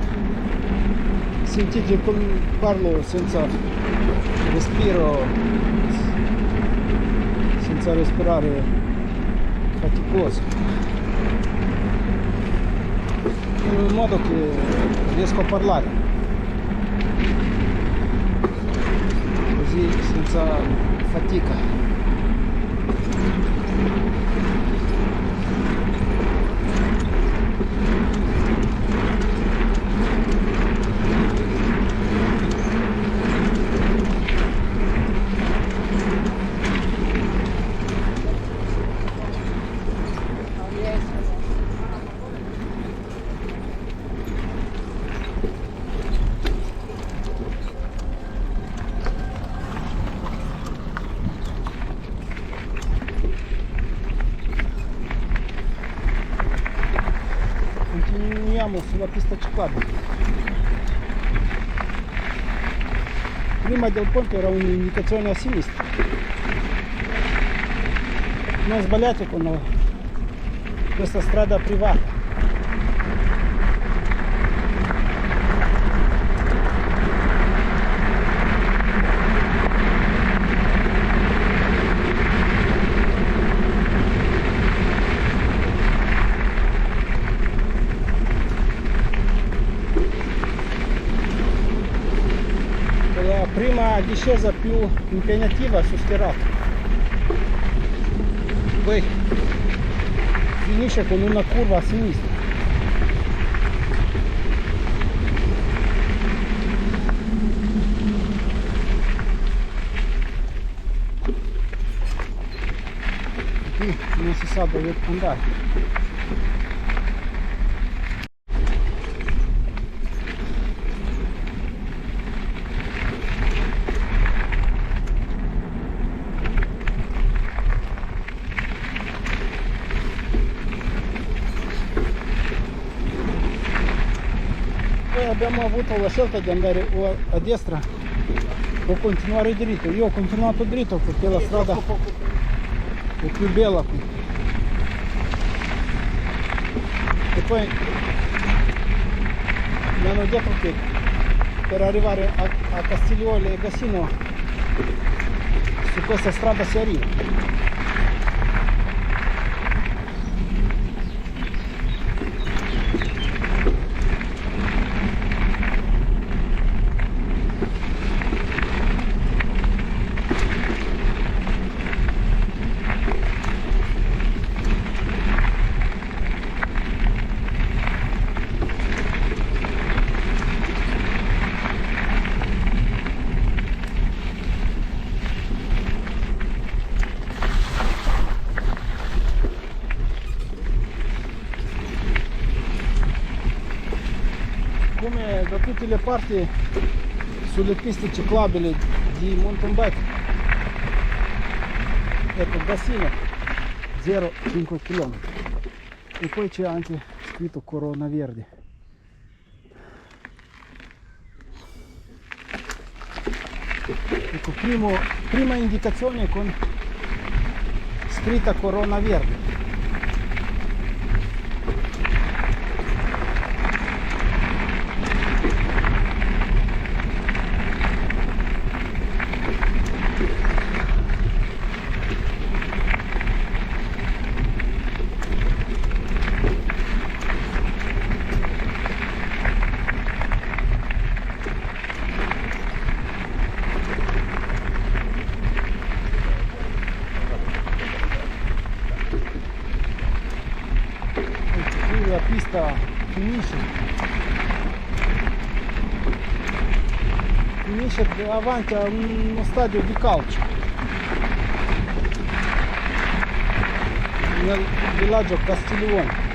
S1: sentite come parlo senza respiro, senza respirare faticoso, in modo che riesco a parlare così senza fatica. sulla pista ciclabile. Prima del ponte era un'indicazione a sinistra. Non sbagliate con questa strada privata. La prima discesa più impegnativa su Sterrato, poi finisce con una curva a sinistra. Qui non si sa dove andare. Abbiamo avuto la scelta di andare o a destra o continuare dritto. Io ho continuato dritto perché la strada è più bella qui. E poi mi hanno detto che per arrivare a Castigliole e Gassino su questa strada si arriva. Come da tutte le parti sulle piste ciclabili di mountain bike, ecco Gassino 0,5 km e poi c'è anche scritto Corona Verde. Ecco, prima indicazione con scritta Corona Verde. La pista finisce davanti a uno stadio di calcio nel villaggio Castiglione.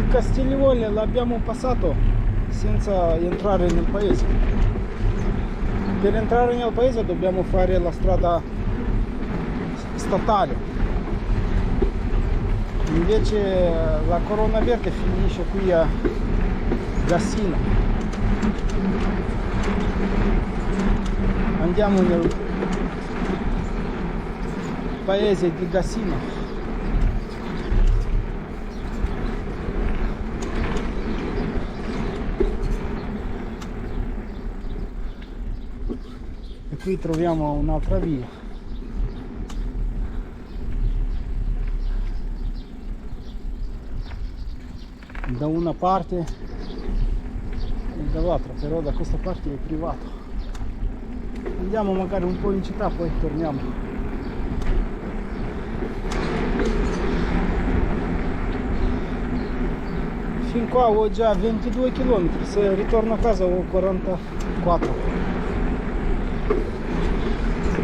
S1: Castiglione l'abbiamo passato senza entrare nel paese. Per entrare nel paese dobbiamo fare la strada statale, invece la Corona Verde finisce qui a Gassino. Andiamo nel paese di Gassino. E qui troviamo un'altra via. Da una parte e dall'altra, però da questa parte è privato. Andiamo magari un po' in città, poi torniamo fin qua ho già 22 km, se ritorno a casa ho 44.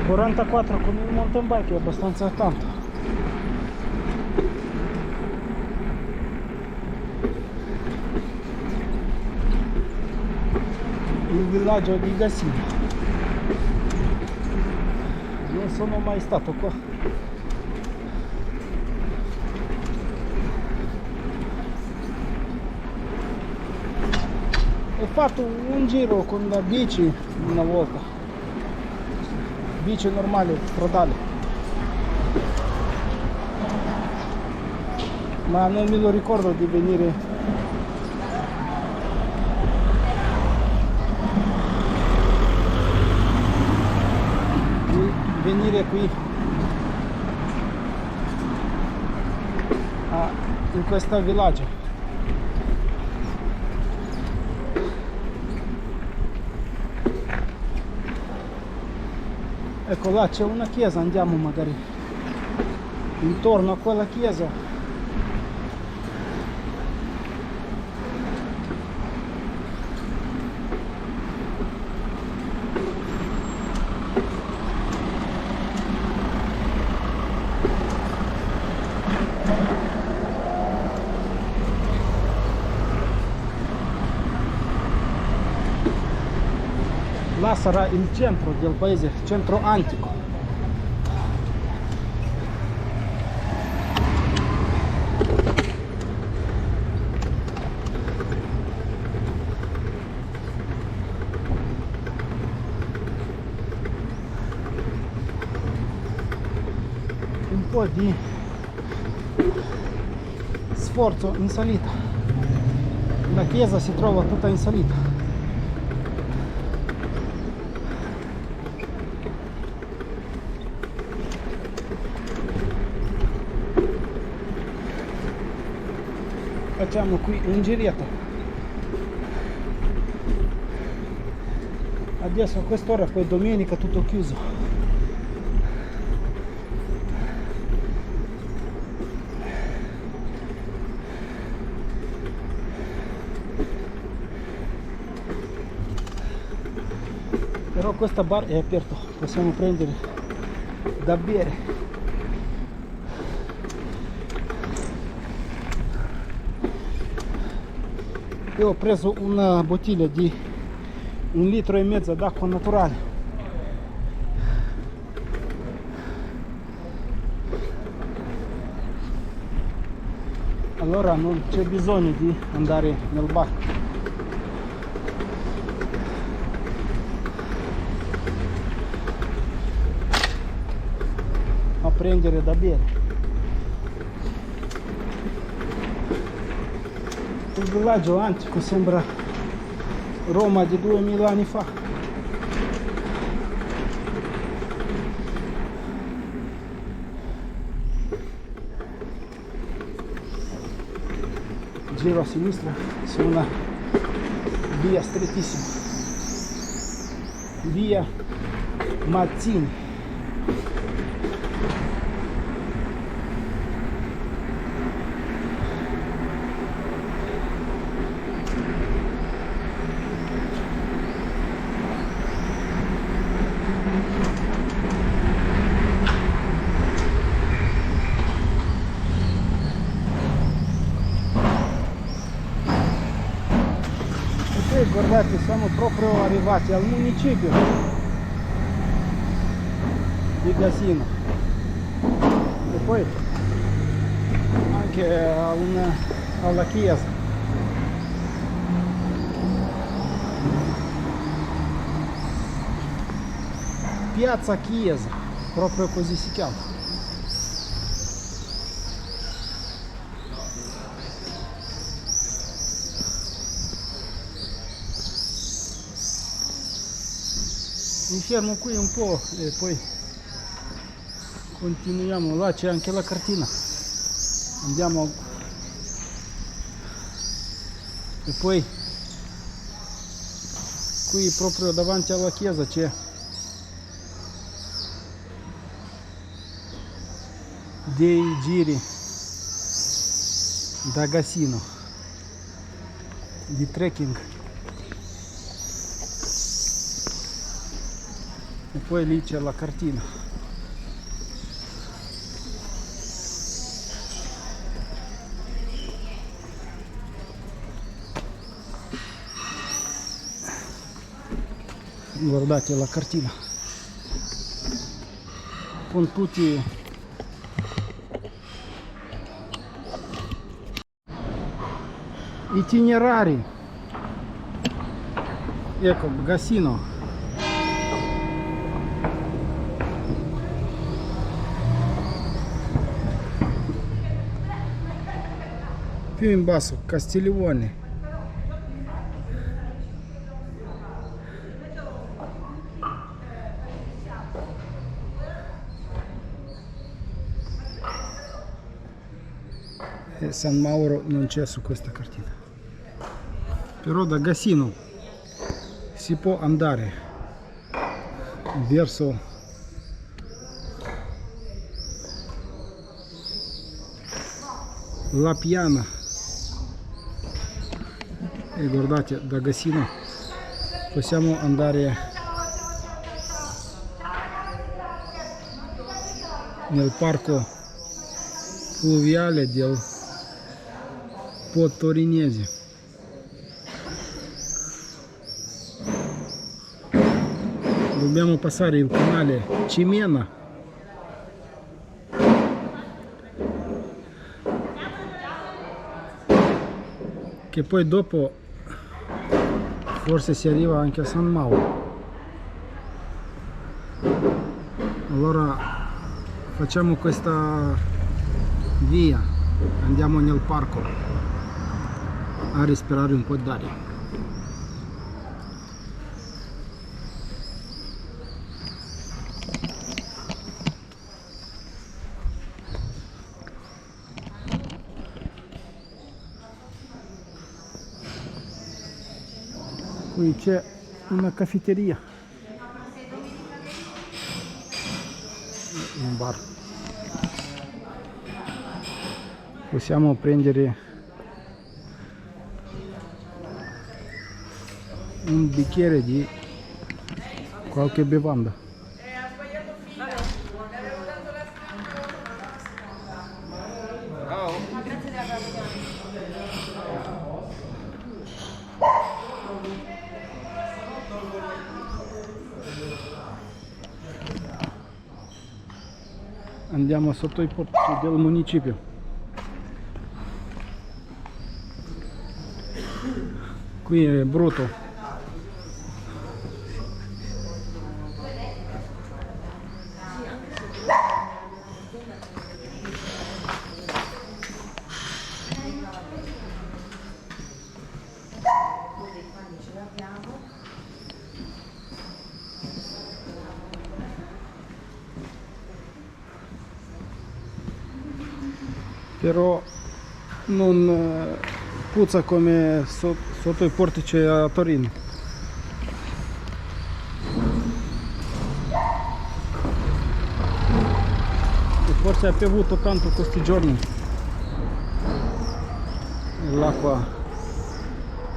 S1: 44 con il mountain bike è abbastanza tanto. Il villaggio di Gasino. Non sono mai stato qua. Ho fatto un giro con la bici una volta, bici normale, stradale, ma non me lo ricordo di venire qui in questo villaggio. Ecco, là c'è una chiesa, andiamo magari intorno a quella chiesa. Là sarà il centro del paese, centro antico. Un po' di sforzo in salita. La chiesa si trova tutta in salita. Facciamo qui un giretto. Adesso a quest'ora, poi domenica tutto chiuso. Però questa bar è aperto, possiamo prendere da bere. Io ho preso una bottiglia di 1,5 litri d'acqua naturale. Allora non c'è bisogno di andare nel bar. A prendere da bere. Il villaggio antico sembra Roma di 2000 anni fa. Giro a sinistra su una via strettissima, via Mazzini. Guardate, siamo proprio arrivati al municipio di Gasino e poi anche alla chiesa. Piazza Chiesa, proprio così si chiama. Mi fermo qui un po' e poi continuiamo. Là c'è anche la cartina, andiamo e poi qui proprio davanti alla chiesa c'è dei giri da Gasino. di trekking. E poi lì c'è la cartina. Guardate la cartina con tutti itinerari. Ecco, Gassino. Più in basso, Castiglione. E San Mauro non c'è su questa cartina. Però da Gassino si può andare verso La Piana. E guardate, da Gassino possiamo andare nel parco fluviale del Po Torinese. Dobbiamo passare il canale Cimena che poi dopo forse si arriva anche a San Mauro. Allora facciamo questa via, andiamo nel parco a respirare un po' d'aria. Qui c'è una caffetteria, un bar. Possiamo prendere un bicchiere di qualche bevanda. Andiamo sotto i portici del municipio. Qui è brutto. Però non puzza come sotto i portici a Torino. E forse ha piovuto tanto questi giorni e l'acqua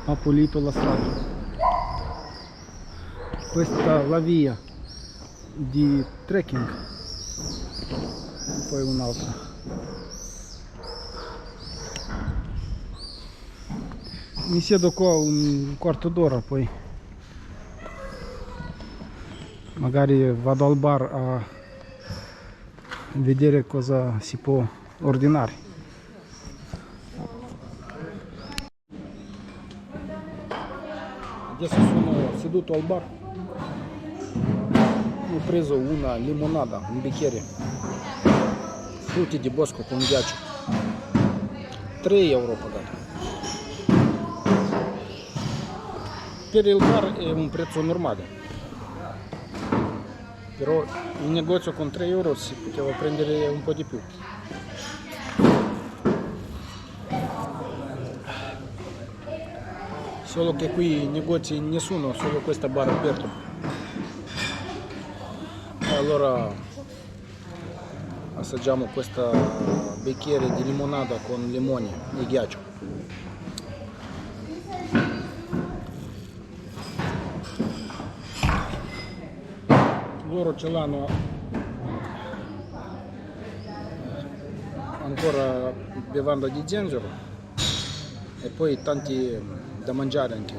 S1: ha pulito la strada. Questa è la via di trekking e poi un'altra. Mi siedo qua un quarto d'ora, poi magari vado al bar a vedere cosa si può ordinare. Adesso sono seduto al bar, ho preso una limonata, un bicchiere, frutti di bosco con ghiaccio, 3 euro pagato. Per il bar è un prezzo normale, però in negozio con 3 euro si poteva prendere un po' di più. Solo che qui in negozi nessuno, solo questo bar aperto. Allora assaggiamo questo bicchiere di limonata con limone e ghiaccio. loro ce l'hanno ancora bevanda di zenzero e poi tanti da mangiare anche,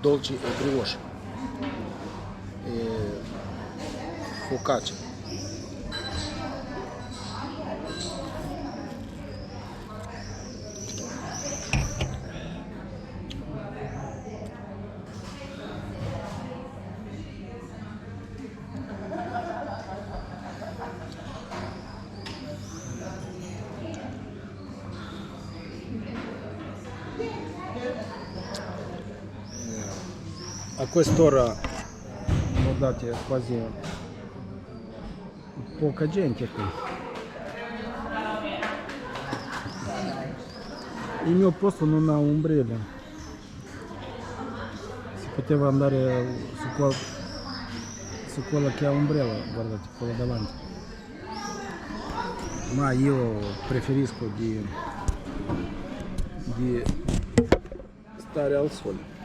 S1: dolci e brioche e focaccia. A quest'ora, guardate, è quasi poca gente qui. Il mio posto non ha ombrella. Si poteva andare su quella che ha ombrella, guardate, quella davanti. Ma io preferisco di stare al sole.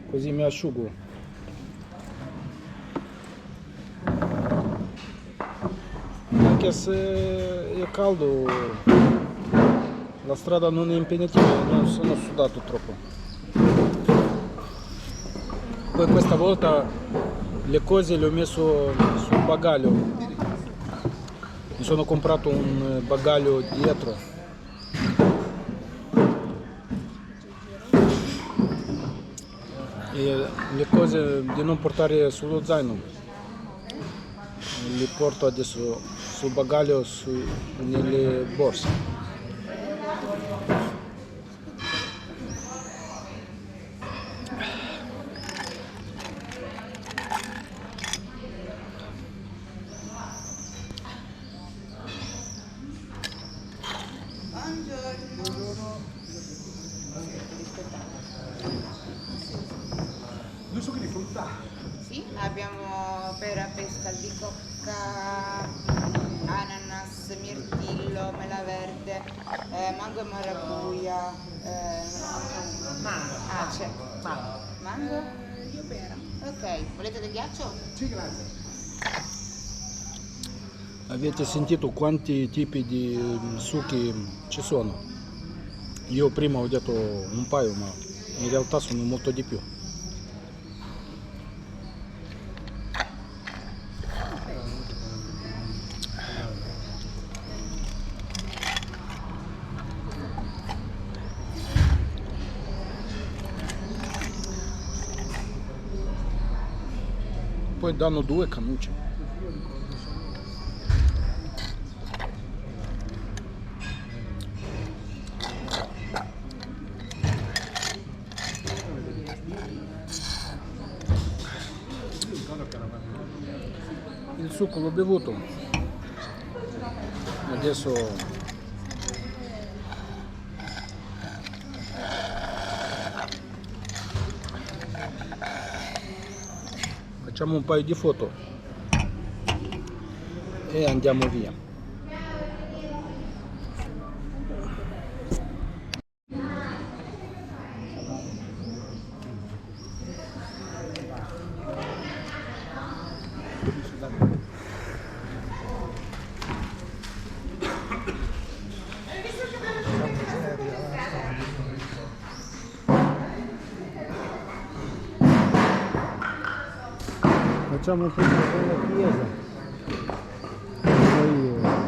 S1: Così mi asciugo. Anche se è caldo, la strada non è impegnativa, non sono sudato troppo. Poi questa volta le cose le ho messo sul bagaglio. Mi sono comprato un bagaglio dietro. E le cose di non portare sullo zaino le porto adesso sul bagaglio, nelle borse.
S2: Due succhi di frutta.
S3: Sì, abbiamo pera, pesca, albicocca, ananas, mirtillo, mela verde, mango e maracuja,
S2: Mango.
S3: ah c'è,
S2: Mango.
S3: mango?
S2: Io pera.
S3: Ok, volete del ghiaccio?
S2: Sì, grazie.
S1: Avete sentito quanti tipi di succhi ci sono? Io prima ho detto un paio, ma in realtà sono molto di più. Poi danno 2 cannucce. Il succo l'ho bevuto, adesso facciamo un paio di foto e andiamo via. Facciamo un film con la chiesa. Poi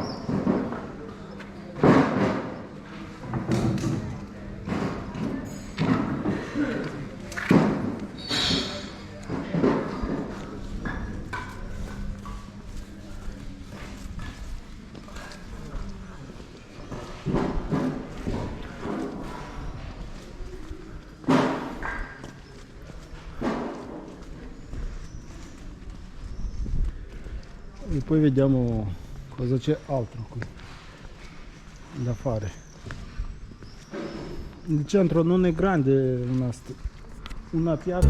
S1: e poi vediamo cosa c'è altro qui da fare. Il centro non è grande, una piazza.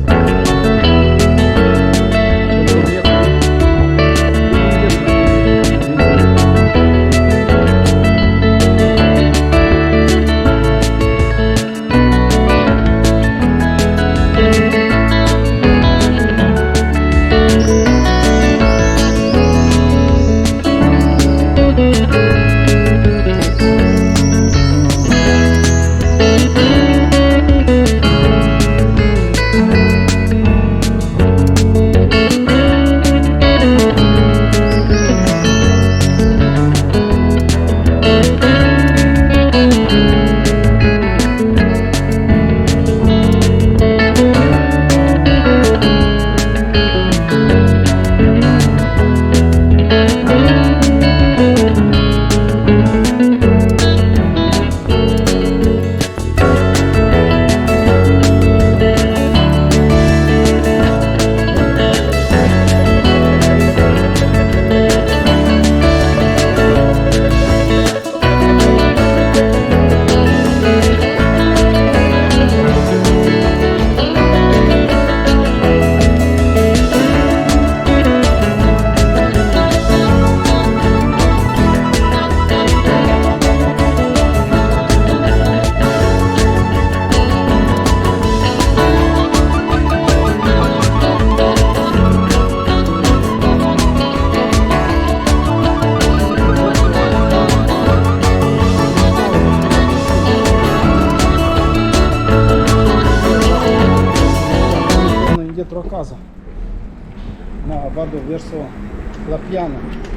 S1: a casa. No, vado verso la piana.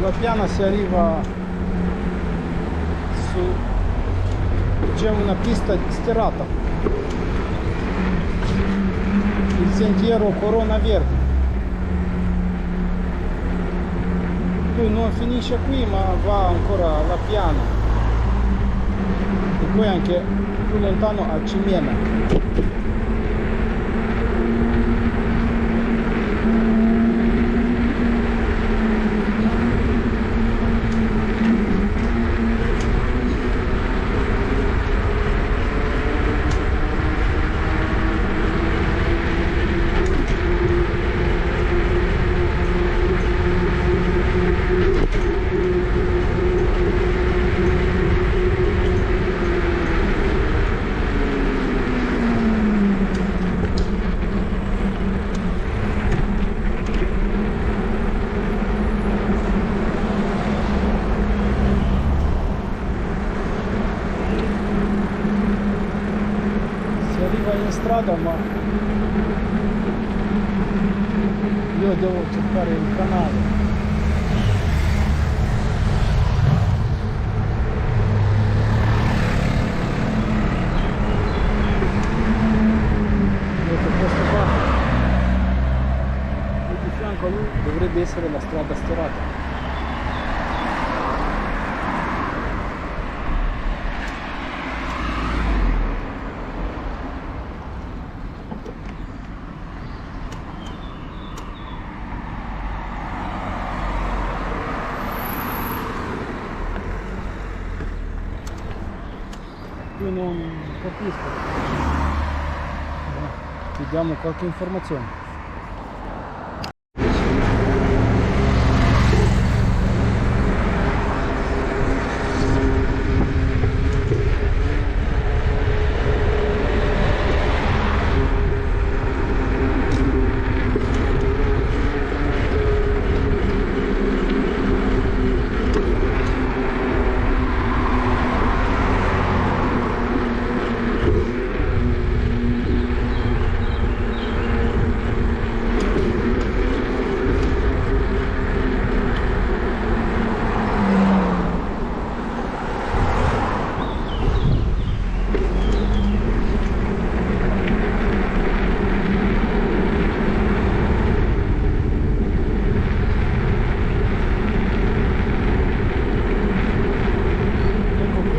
S1: La piana si arriva su, c'è una pista sterrata, il sentiero Corona Verde. Lui non finisce qui ma va ancora alla piana e poi anche più lontano a Cimiena. In strada, ma io devo cercare il canale. Vedete questo qua e di fianco a lui dovrebbe essere la strada sterrata. Qui non capisco. Ti diamo qualche informazione.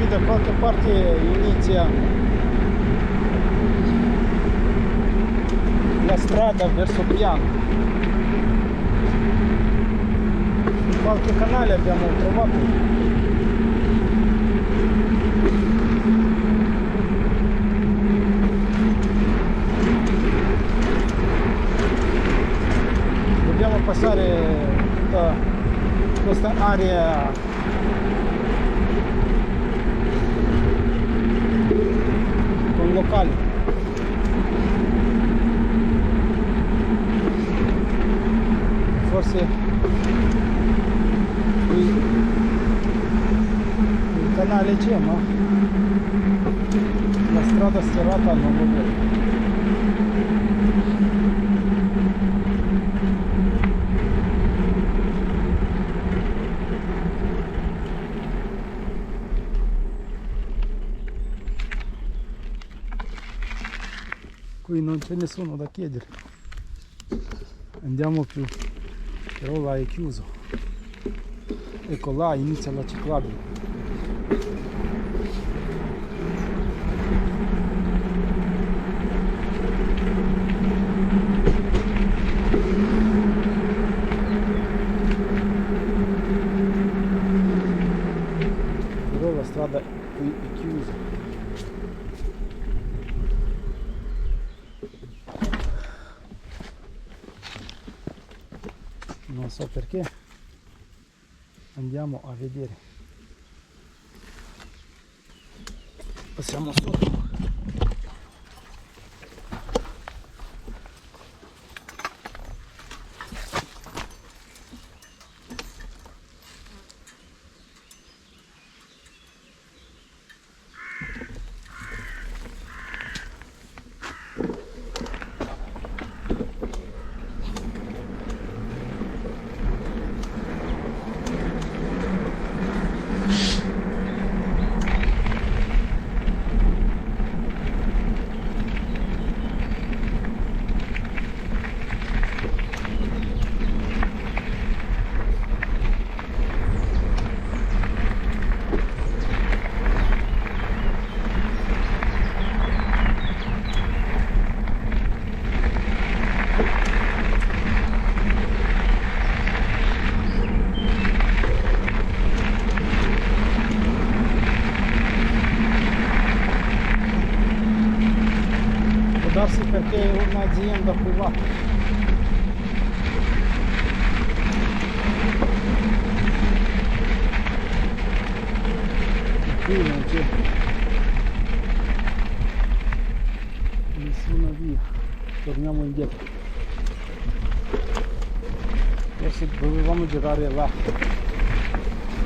S1: Da qualche parte inizia la strada verso piano. Qualche canale abbiamo trovato. Dobbiamo passare tutta questa area locali. Forse il canale c'è, ma la strada sterrata non lo vedo. Qui non c'è nessuno da chiedere, andiamo più, però là è chiuso. Ecco, là inizia la ciclabile. Però la strada qui è chiusa. Non so perché. Andiamo a vedere. Passiamo sotto. Perché è un'azienda privata. Qui non c'è nessuna via. Torniamo indietro. Forse dovevamo girare là,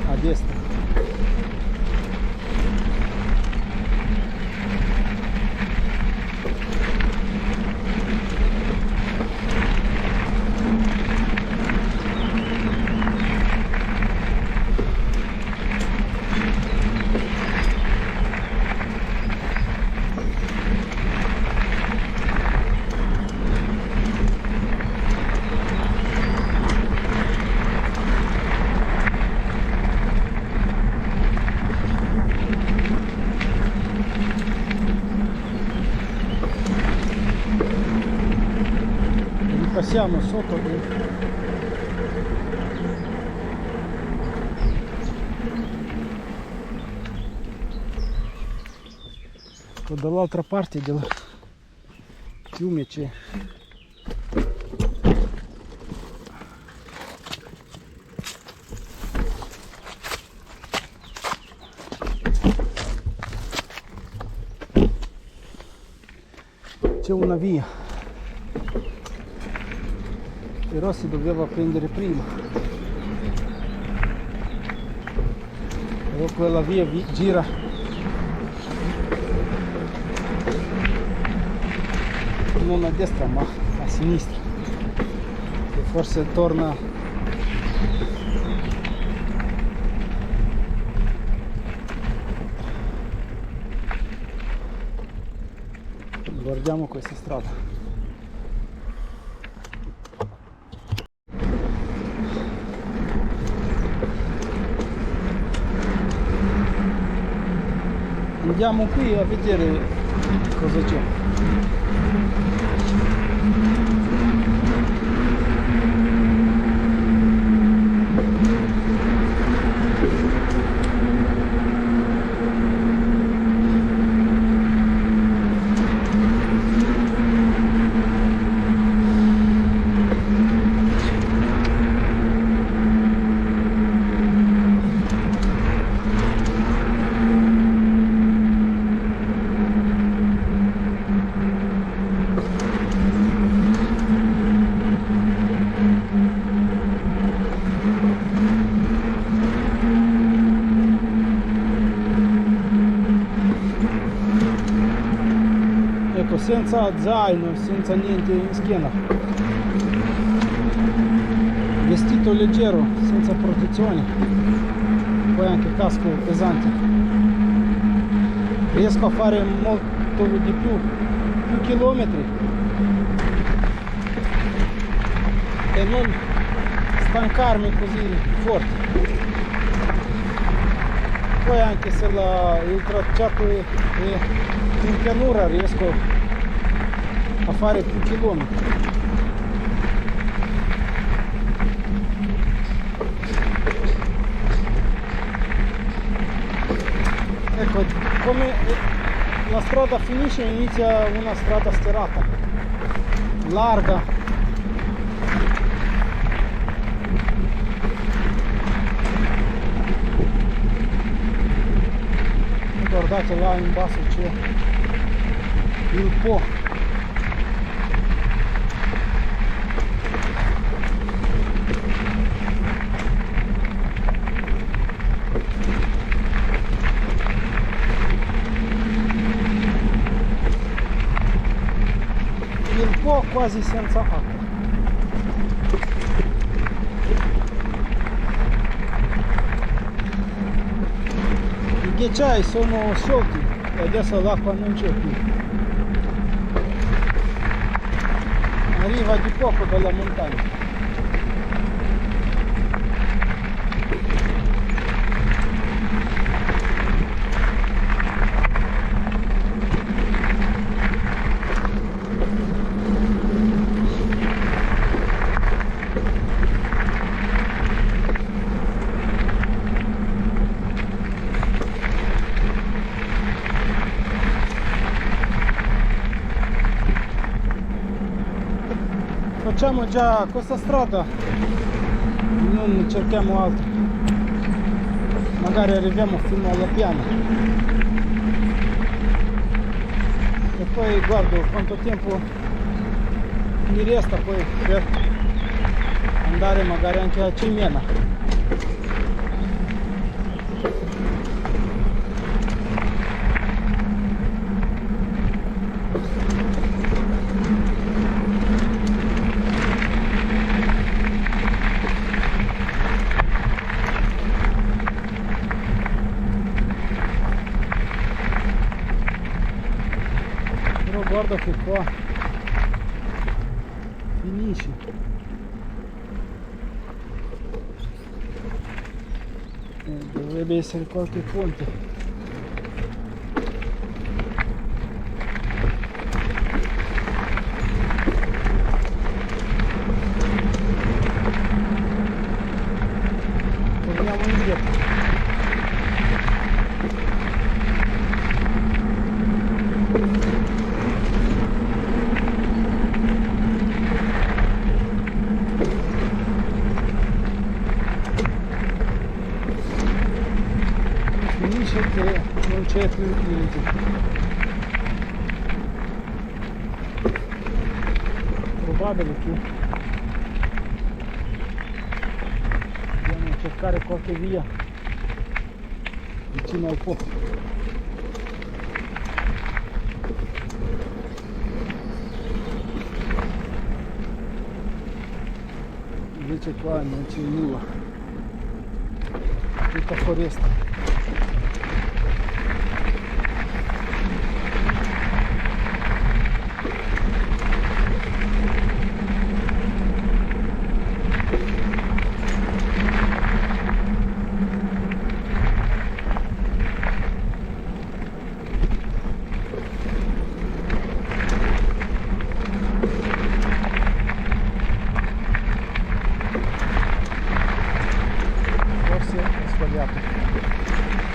S1: a destra. Passiamo sotto dall'altra parte del fiume c'è una via, però si doveva prendere prima, però quella via gira non a destra ma a sinistra, e forse torna guardiamo questa strada. Andiamo qui a vedere cosa c'è. Senza zaino, senza niente in schiena, vestito leggero, senza protezione, poi anche casco pesante. Riesco a fare molto di più chilometri e non stancarmi così forte. Poi anche se il tracciato è in pianura riesco a fare più chilometri. Ecco, come la strada finisce inizia una strada sterrata, larga, Guardate là in basso c'è il Po. Il Po quasi senza acqua. I ghiacciai sono sciolti e adesso l'acqua non c'è più. Arriva di poco dalla montagna. Facciamo già questa strada, non cerchiamo altro, magari arriviamo fino alla piana e poi guardo quanto tempo mi resta poi per andare magari anche a Cimena. Guarda che qua finisce. Dovrebbe essere qualche ponte. Torniamo indietro. Che non c'è più niente. Probabile che dobbiamo cercare qualche via vicino al Po. Invece qua non c'è nulla, tutta foresta.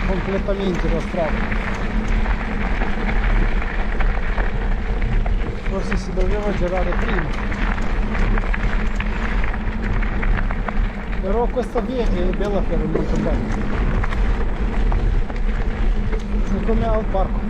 S1: Completamente la strada, forse si doveva girare prima, però questa via è bella per il motorbike, è come al parco.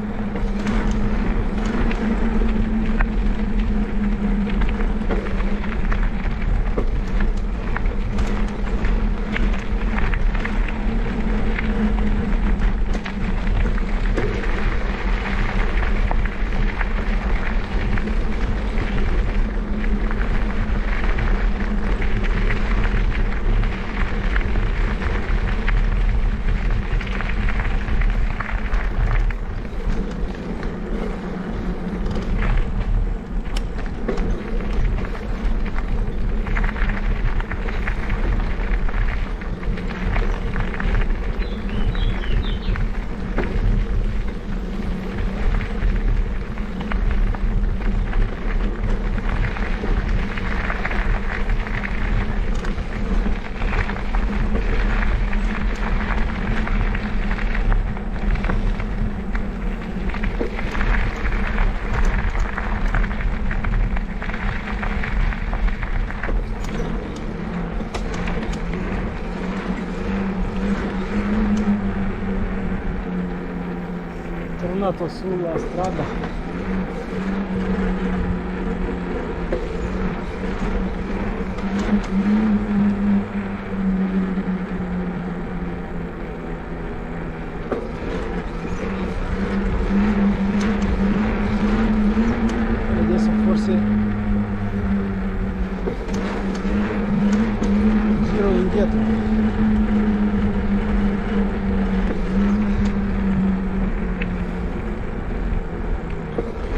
S1: entrato sulla strada. Adesso forse giro indietro.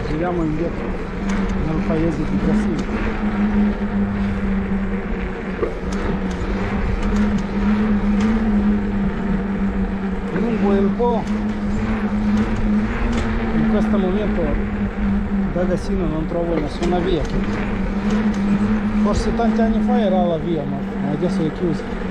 S1: Giriamo indietro nel paese di Brasile. Lungo un po', in questo momento da Gassino non trovo nessuna via. Forse tanti anni fa era la via, ma adesso è chiusa.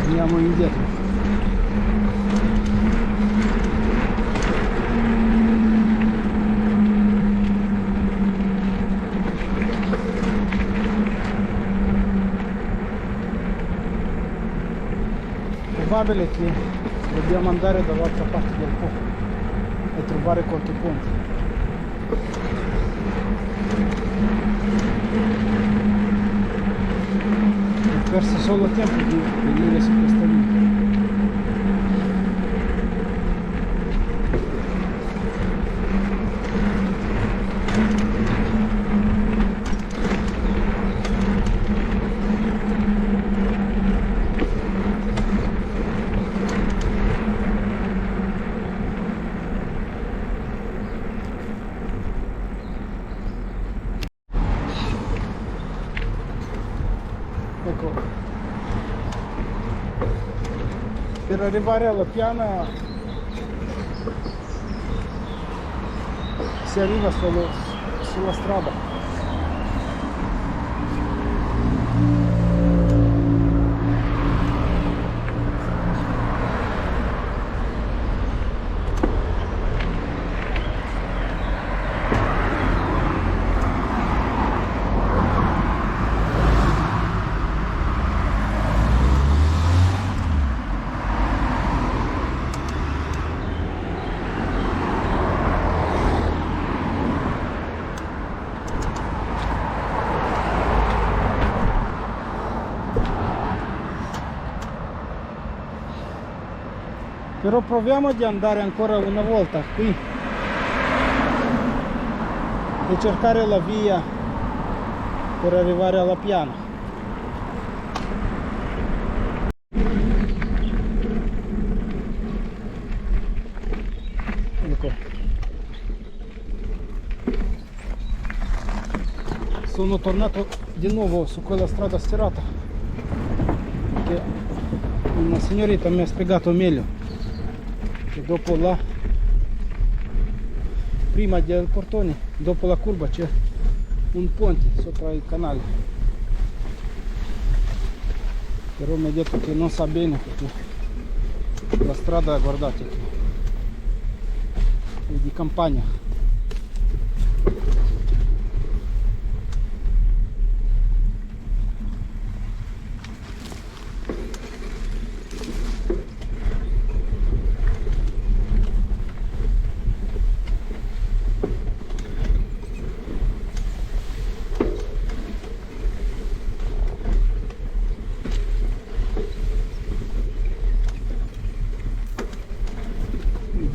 S1: Andiamo indietro. Probabile che dobbiamo andare dall'altra parte del Po e trovare qualche ponte. Ho perso solo tempo di venire su questa via. Ecco, per arrivare alla piana si arriva solo sulla strada. Però proviamo di andare ancora una volta qui e cercare la via per arrivare alla piana. Ecco. Sono tornato di nuovo su quella strada sterrata che una signorina mi ha spiegato meglio. Che dopo là, prima del portone, dopo la curva c'è un ponte sopra il canale, però mi ha detto che non sa bene perché la strada, guardate, è di campagna.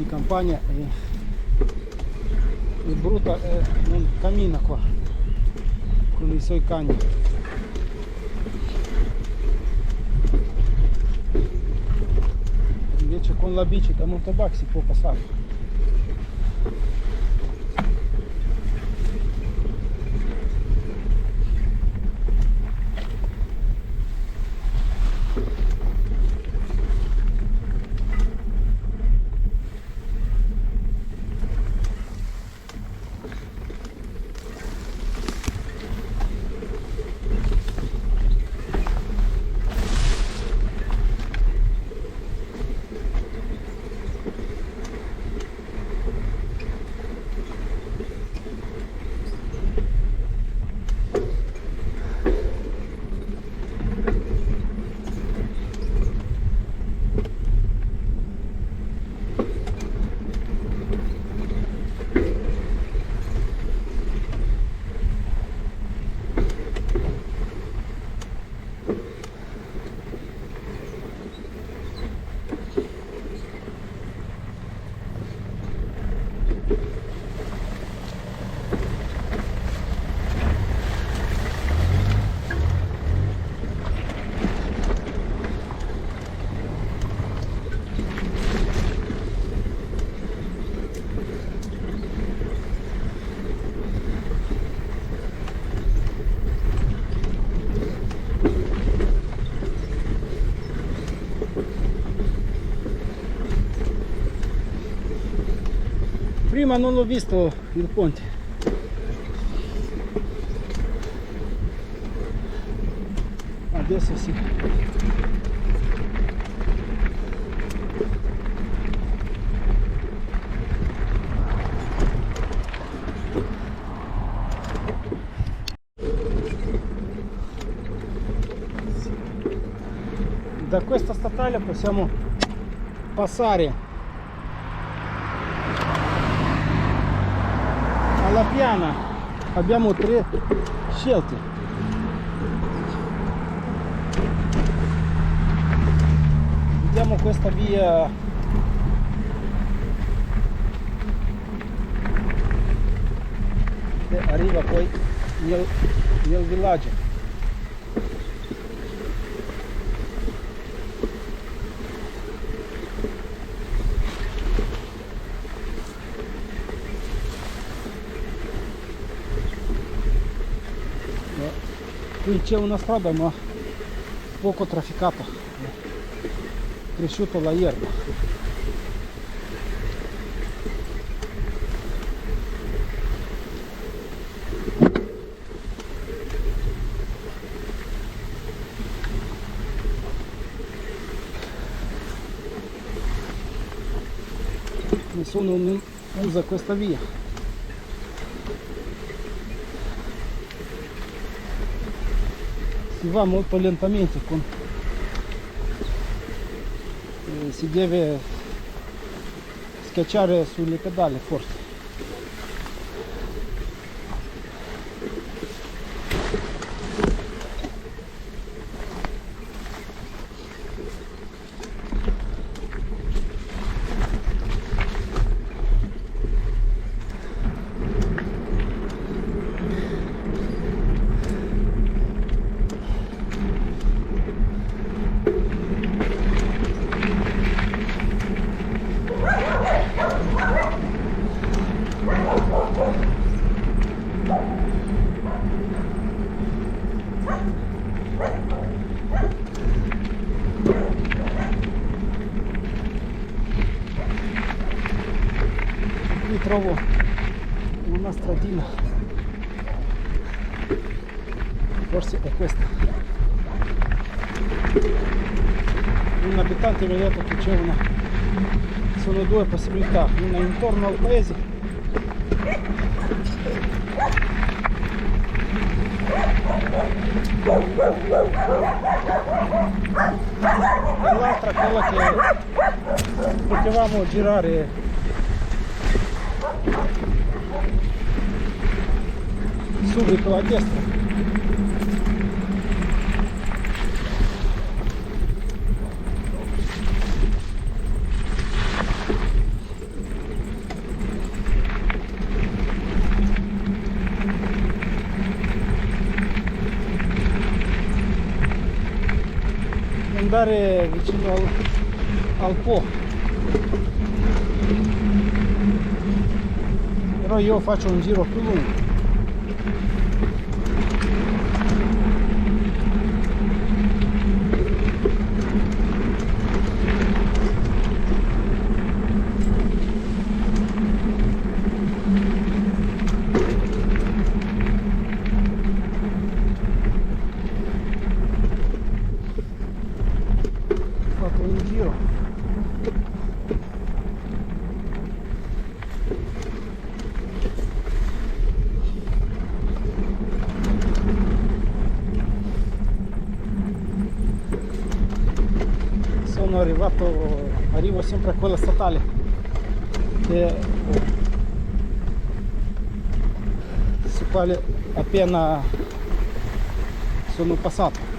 S1: Campagna è brutta, non cammina qua con i suoi cani. Invece con la bici da motorbike si può passare. Prima non l'ho visto il ponte. Adesso sì. Da questa statale possiamo passare alla piana. Abbiamo 3 scelte. Vediamo questa via che arriva poi nel villaggio. Qui c'è una strada ma poco trafficata, è cresciuta la erba. Nessuno non usa questa via. Si va molto lentamente, si deve schiacciare sulle pedali forse. Qui trovo una stradina, forse è questa. Un abitante mi ha detto che c'è sono 2 possibilità, una intorno al paese e l'altra quella che potevamo girare subito a destra. Andare vicino al Po, però io faccio un giro più lungo. Arrivo sempre a quella statale su quale appena sono passato.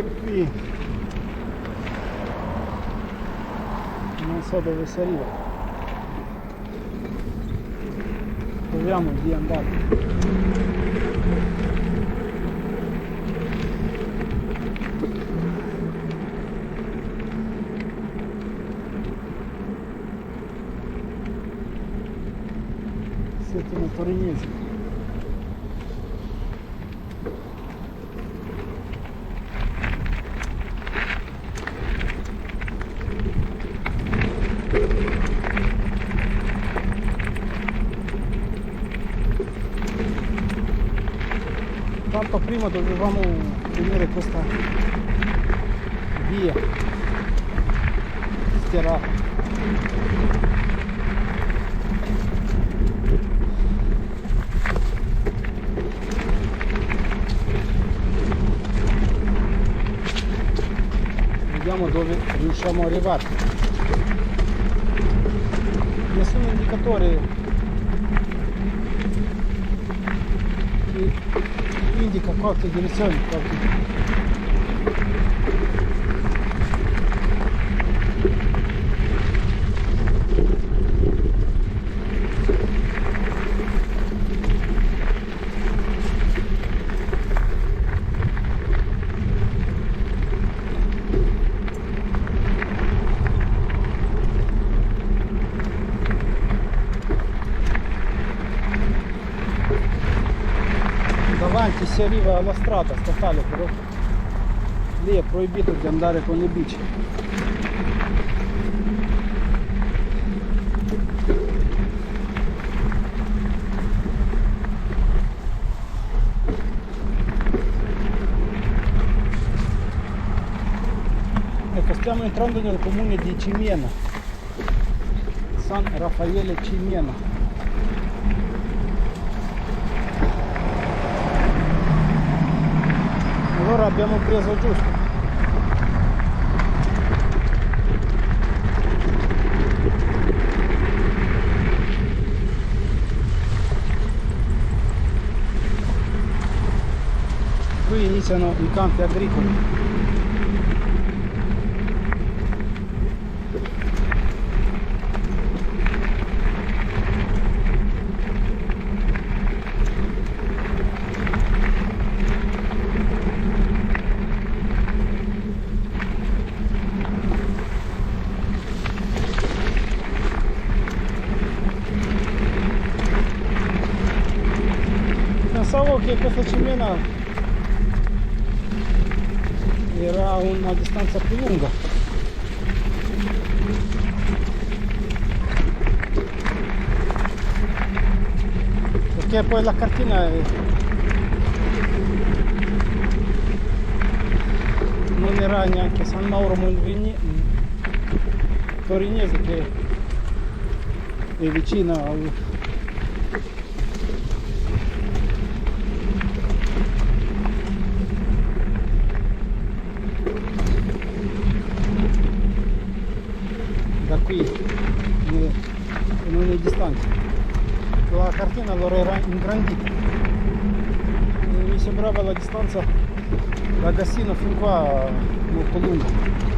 S1: Qui non so dove si arriva, proviamo di andare. Siete torinesi. Tanto prima dovevamo tenere questa via schierata. Vediamo dove riusciamo ad arrivare. Nessun indicatore che indica qualche direzione, davanti si arriva alla strada statale, però lì è proibito di andare con le bici. Ecco, stiamo entrando nel comune di Cimiena, San Raffaele Cimiena. Allora abbiamo preso giusto. Qui iniziano i campi agricoli. Pensavo che questa Cimiena era una distanza più lunga, perché poi la cartina non era neanche San Mauro Torinese, che è vicino da qui, non è distante. La cartina allora era ingrandita e mi sembrava la distanza da Gassino fin qua molto lunga.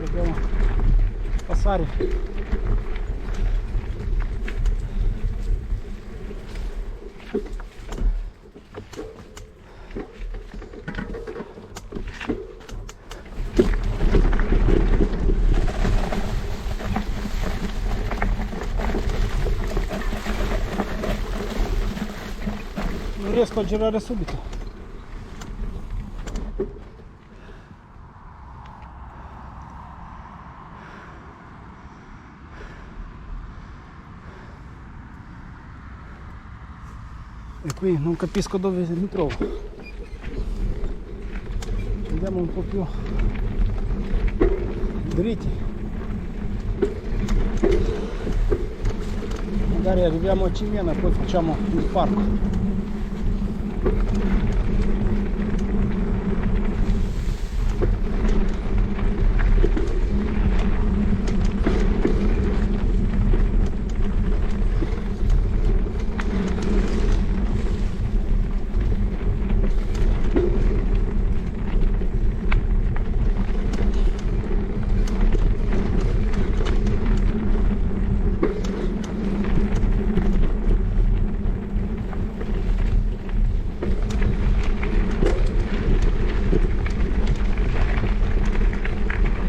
S1: Dobbiamo passare. Non riesco a girare subito. e qui non capisco dove mi trovo. Andiamo un po' più dritti, magari arriviamo a Cimiena e poi facciamo il parco.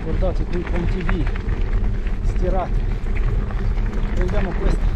S1: Guardate qui con TV stirate, prendiamo questa.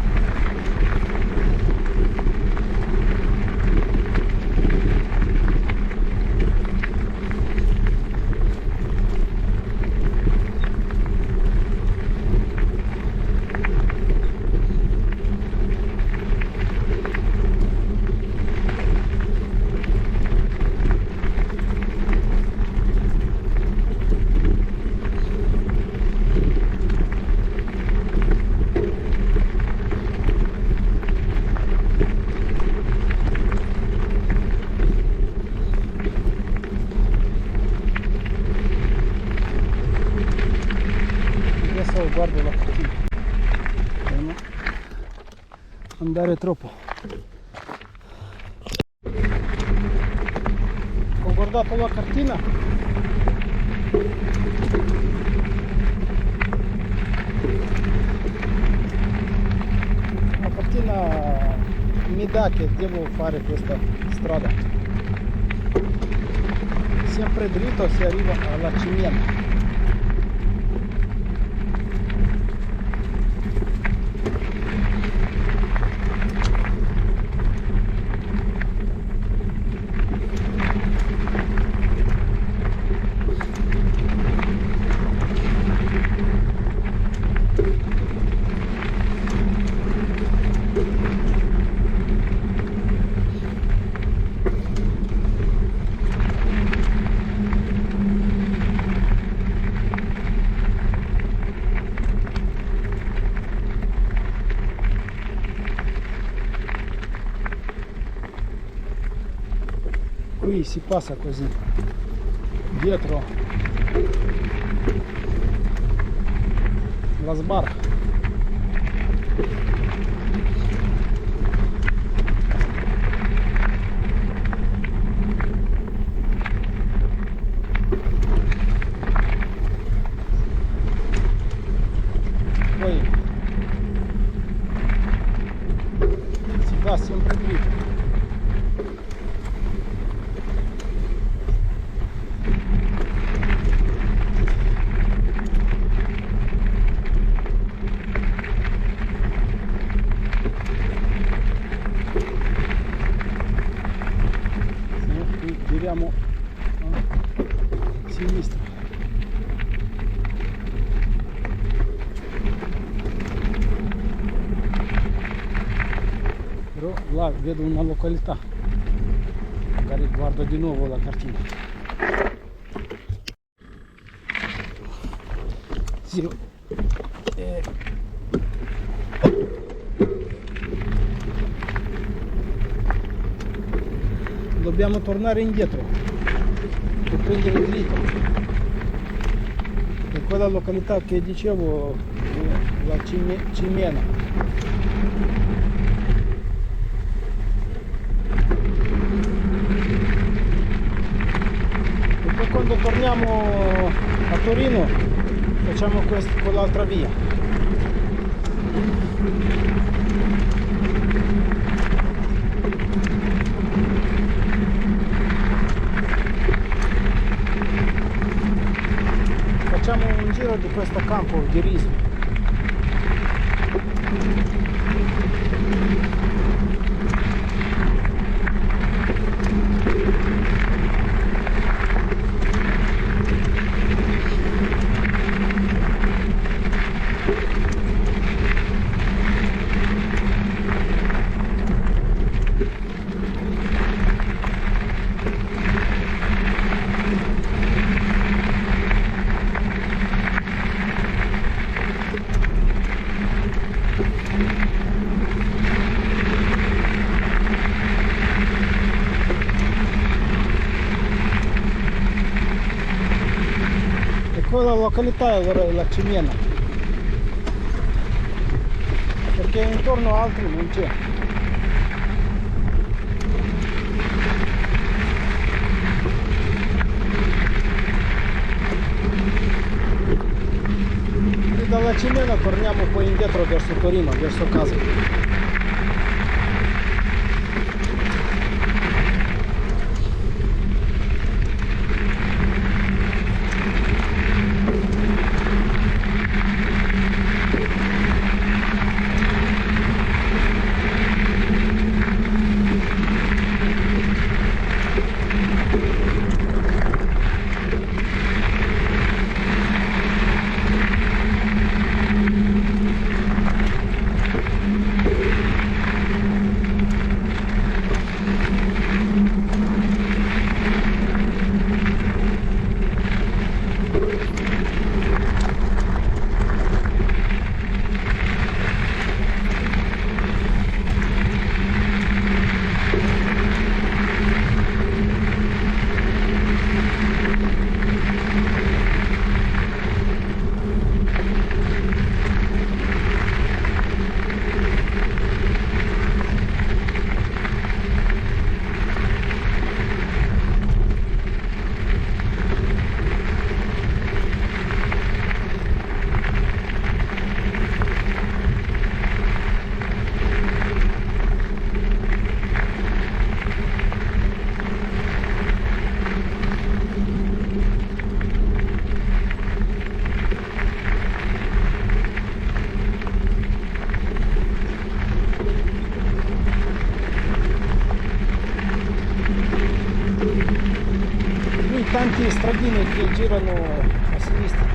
S1: Adesso guardo la cartina per non andare troppo. Ho guardato la cartina, la cartina mi dà che devo fare questa strada sempre dritto, si arriva alla Cimiena. Qui si passa così dietro la sbarra. Poi si va sempre dritto. Giriamo a sinistra. Però là vedo una località, magari guardo di nuovo la cartina. Sì. Dobbiamo tornare indietro per prendere il dritto, e quella località che dicevo è la Cimiena. E poi quando torniamo a Torino facciamo quell'altra via. Facciamo un giro di questo campo di riso. località la Cimiena, perché intorno altri non c'è. E dalla Cimiena torniamo poi indietro verso Torino, verso casa. Tanti stradini che girano a sinistra.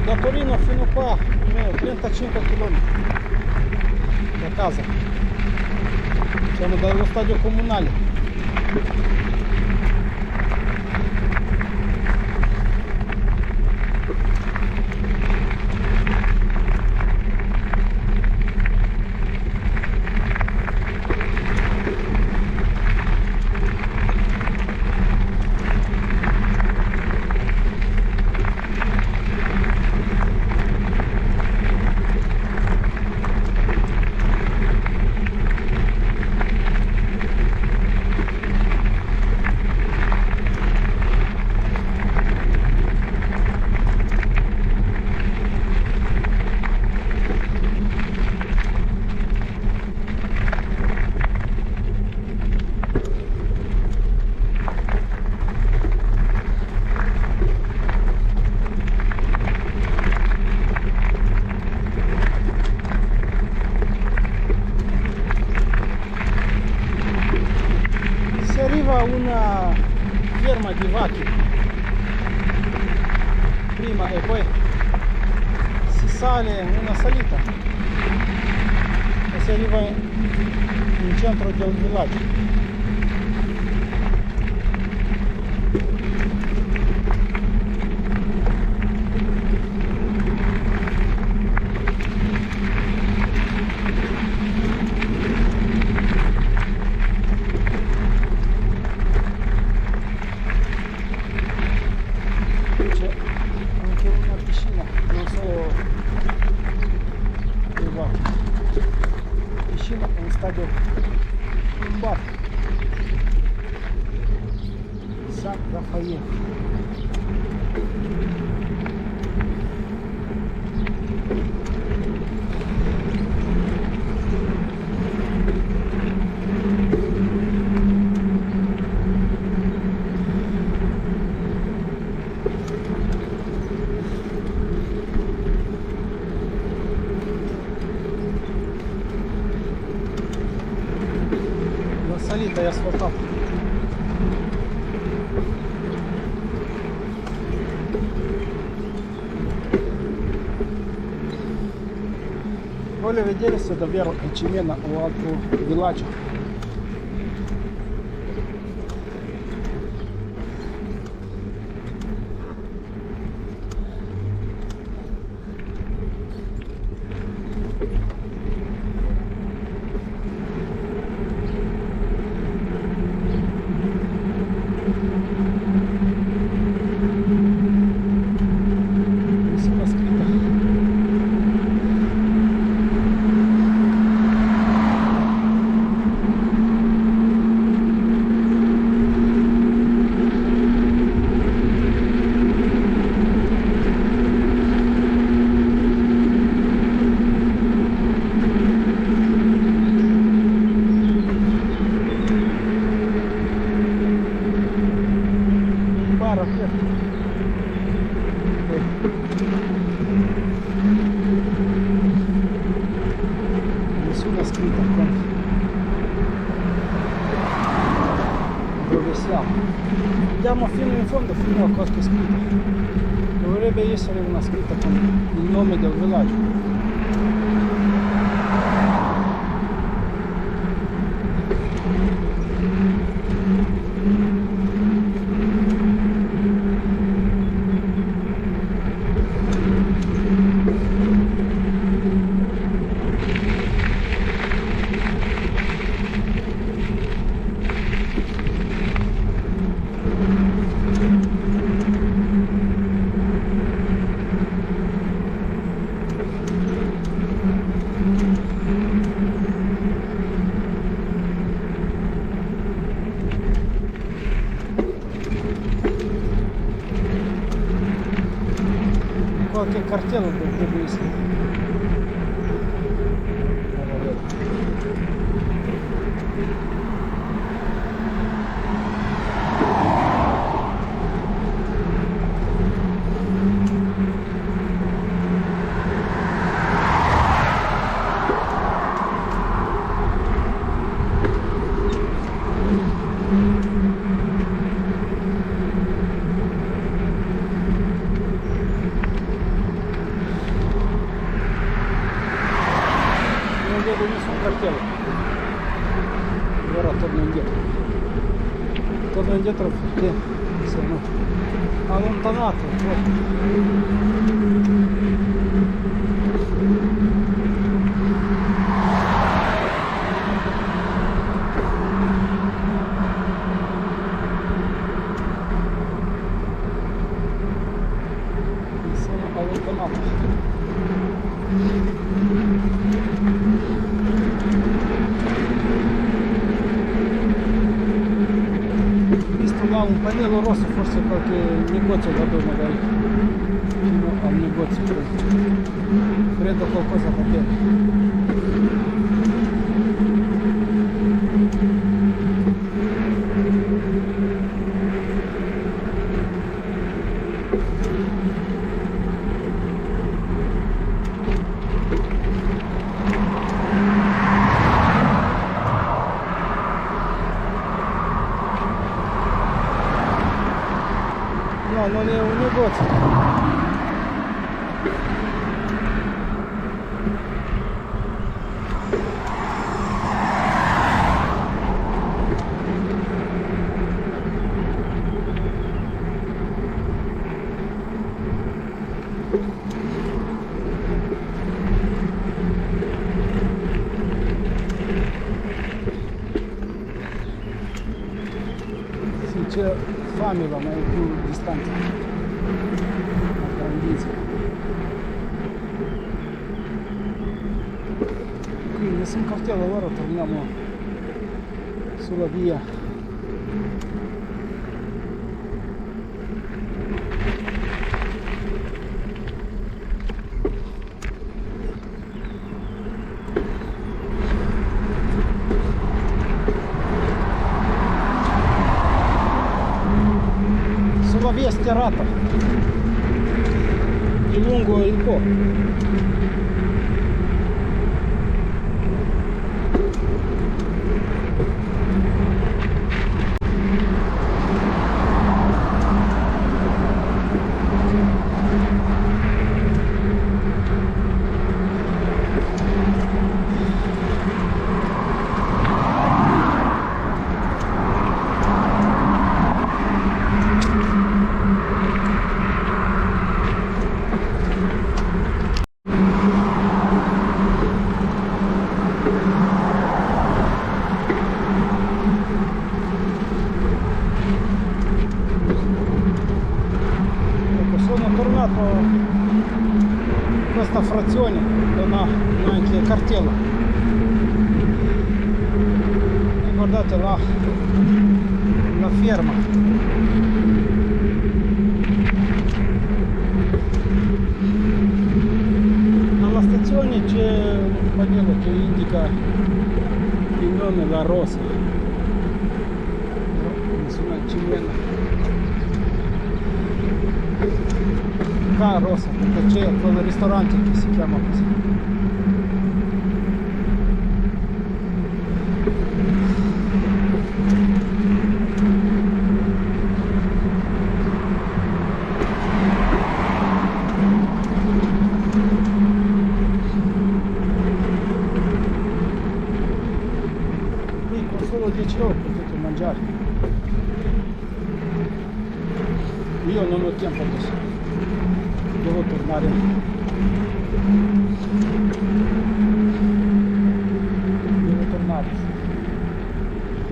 S1: Da Torino fino qua 35 km da casa, siamo dallo stadio comunale. Una ferma di vacche prima e poi si sale una salita e si arriva in centro del villaggio. Stadio un bar San Raffaele. scritta e asfaltata. Voglio vedere se davvero è Cimena o altro villaggio. Nessuna scritta. Un bar aperto. Nessuna scritta qua. Dove siamo? Andiamo fino in fondo, fino a qualche scritta. Dovrebbe essere una scritta con il nome del villaggio. Qualche cartello dovrebbe essere. Non vedo nessun cartello. Allora torno indietro. Torno indietro perché sono allontanato sono allontanato. Visto là un pannello rosso, forse qualche negozio vado magari fino al negozio, credo qualcosa va bene. No, non è un negozio. Sì, c'è Famila, ma è più distante. La grandissima. Quindi nessun cartello, allora torniamo sulla via. Sulla via sterrata di lungo il po'. frazione, non ha neanche cartella. E guardate là, la ferma. Alla stazione c'è un pannello che indica il nome La Rosa. Però nessuna cimena. Qua Rosa, perché c'è quel ristorante che si chiama così. Qui con solo 10 euro potete mangiare. Io non ho tempo adesso. Devo tornare. Devo tornare.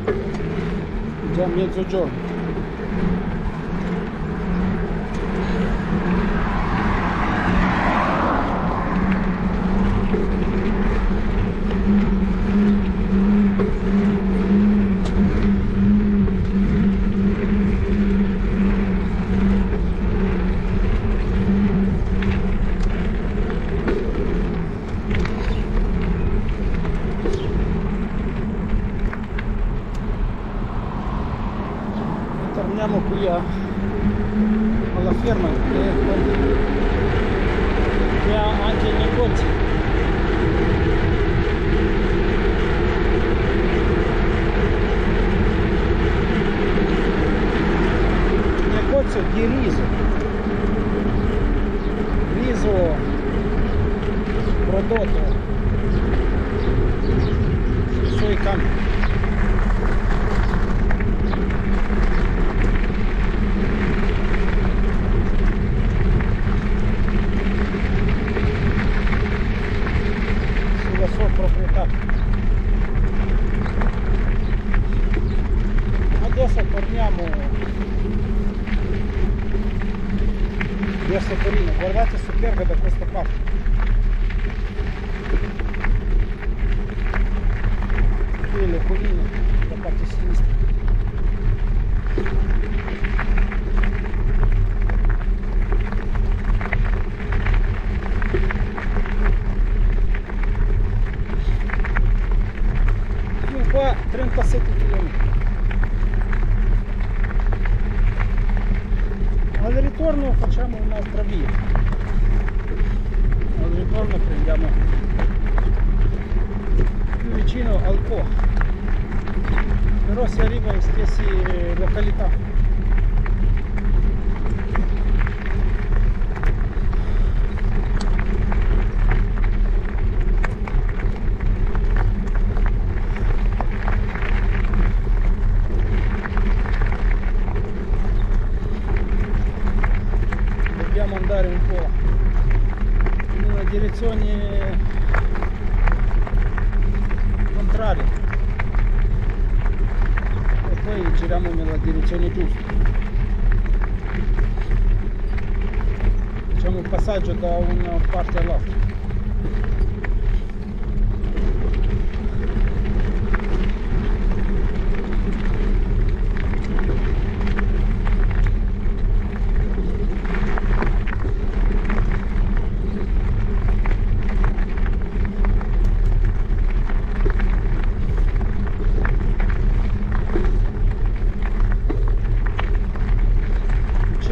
S1: È già mezzogiorno. Torniamo qui alla ferma che ha anche i negozi. Il negozio di riso prodotto sui suoi campi. Proprietà. Adesso torniamo verso Torino. Guardate su Perga da questa parte. Qui le colline da parte sinistra. Qua 37 km. Al ritorno facciamo un'altra via. Al ritorno prendiamo più vicino al Po, però si arriva in stesse località. Andare un po' in una direzione contraria e poi giriamo nella direzione giusta. Facciamo un passaggio da una parte all'altra.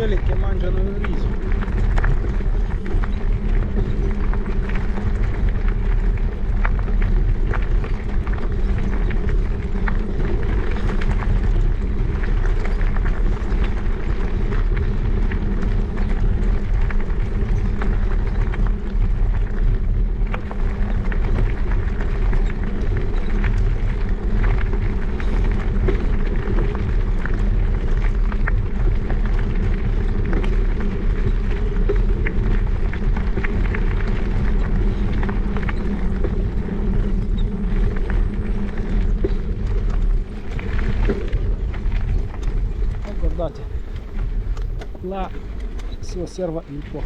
S1: Che mangiano il riso. Guardate, là si osserva il Po.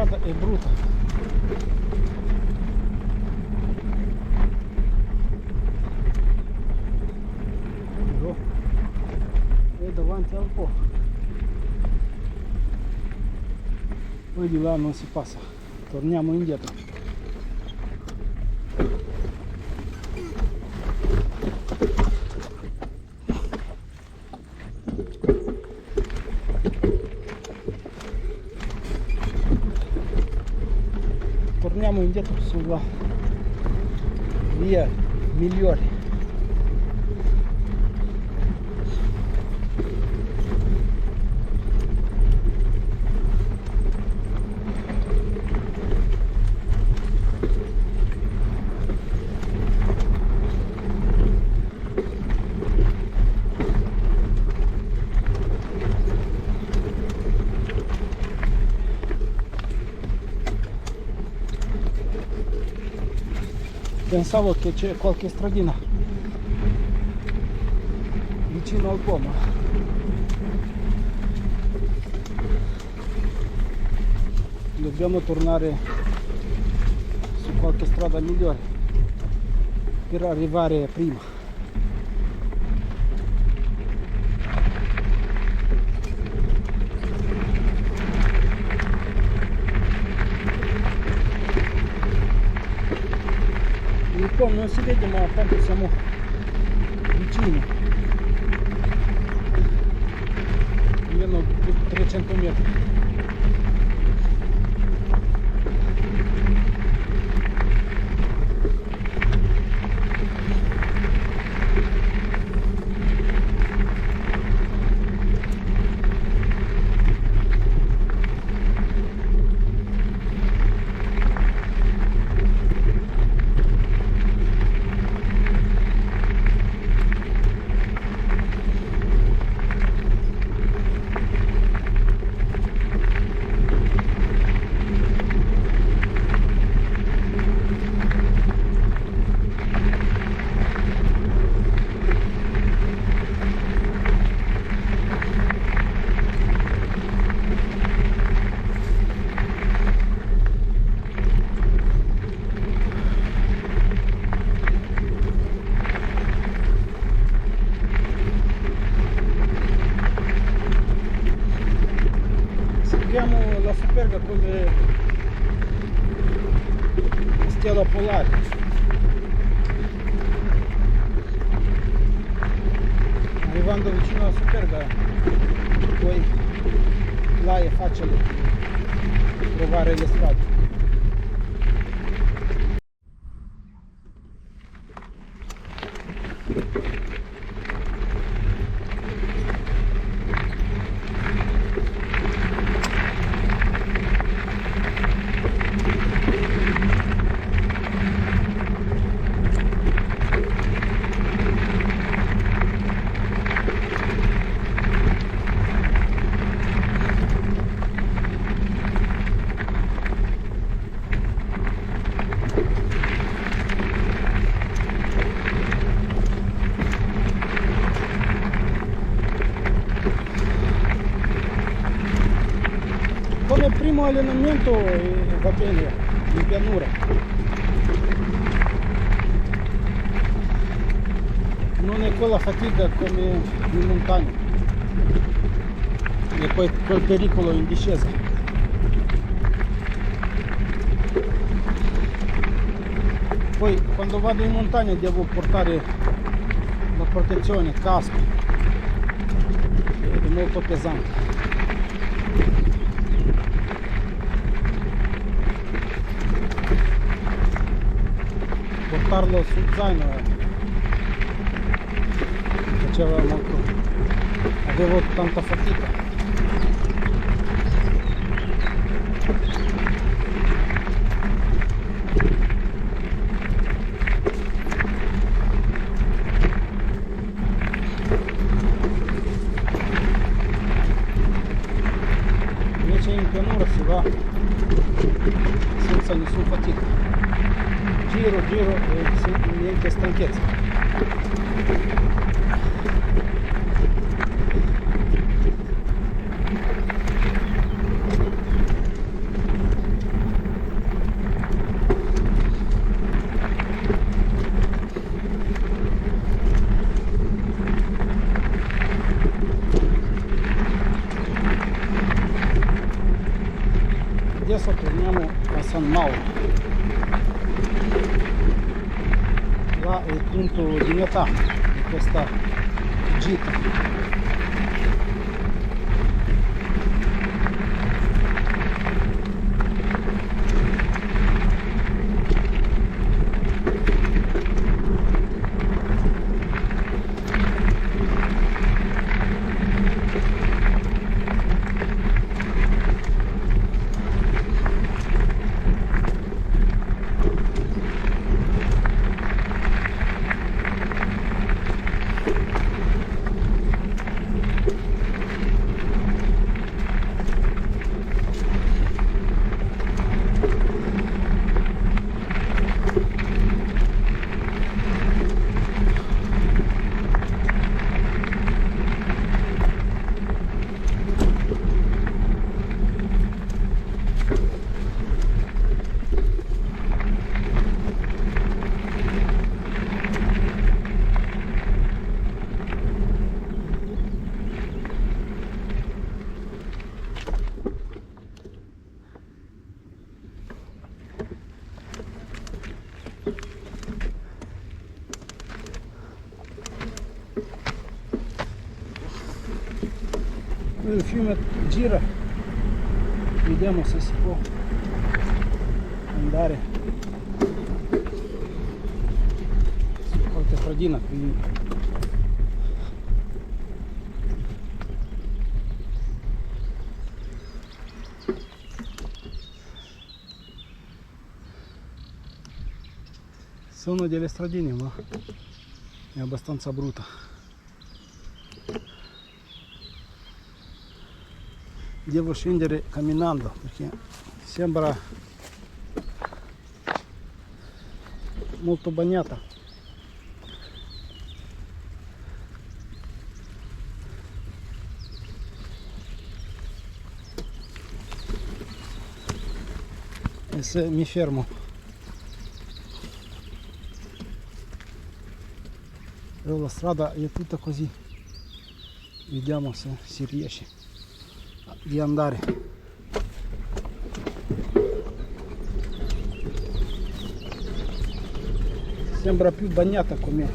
S1: strada è brutta. E davanti al po'. Poi di là non si passa. Torniamo indietro. Torniamo indietro sulla via migliore. Pensavo che c'è qualche stradina vicino al po', ma dobbiamo tornare su qualche strada migliore per arrivare prima. Il po' non si vede, ma tanto siamo vicini, almeno 300 metri. Seguiamo la Superga come stella polare. Arrivando vicino alla Superga, poi là è facile trovare le strade. Come primo allenamento va bene in pianura, non è quella fatica come in montagna e poi quel pericolo in discesa. Poi quando vado in montagna devo portare la protezione, casco, è molto pesante. Portarlo sul zaino faceva molto, avevo tanta fatica. Invece in pianura si va senza nessuna fatica. Giro e niente stanchezza. adesso torniamo a San Mauro. Là è il punto di metà di questa gita. Il fiume gira, vediamo se si può andare su qualche stradina qui. Sono delle stradine, ma è abbastanza brutta. Devo scendere camminando perché sembra molto bagnata. E se mi fermo e la strada è tutta così, vediamo se si riesce di andare. Sembra più bagnata come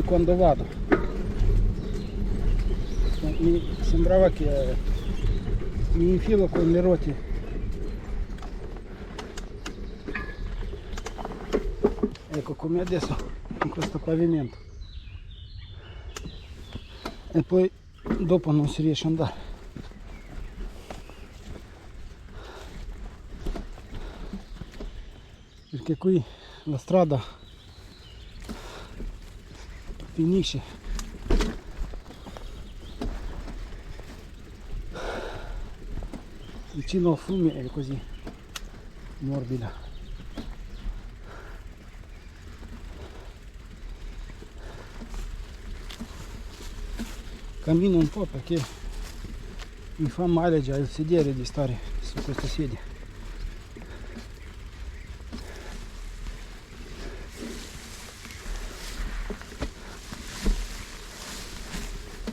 S1: quando vado. Mi sembrava che mi infilo con le ruote ecco come adesso in questo pavimento e poi dopo non si riesce ad andare perché qui la strada finisce vicino al fiume, è così morbida. Cammino un po' perché mi fa male già il sedere di stare su questa sedia.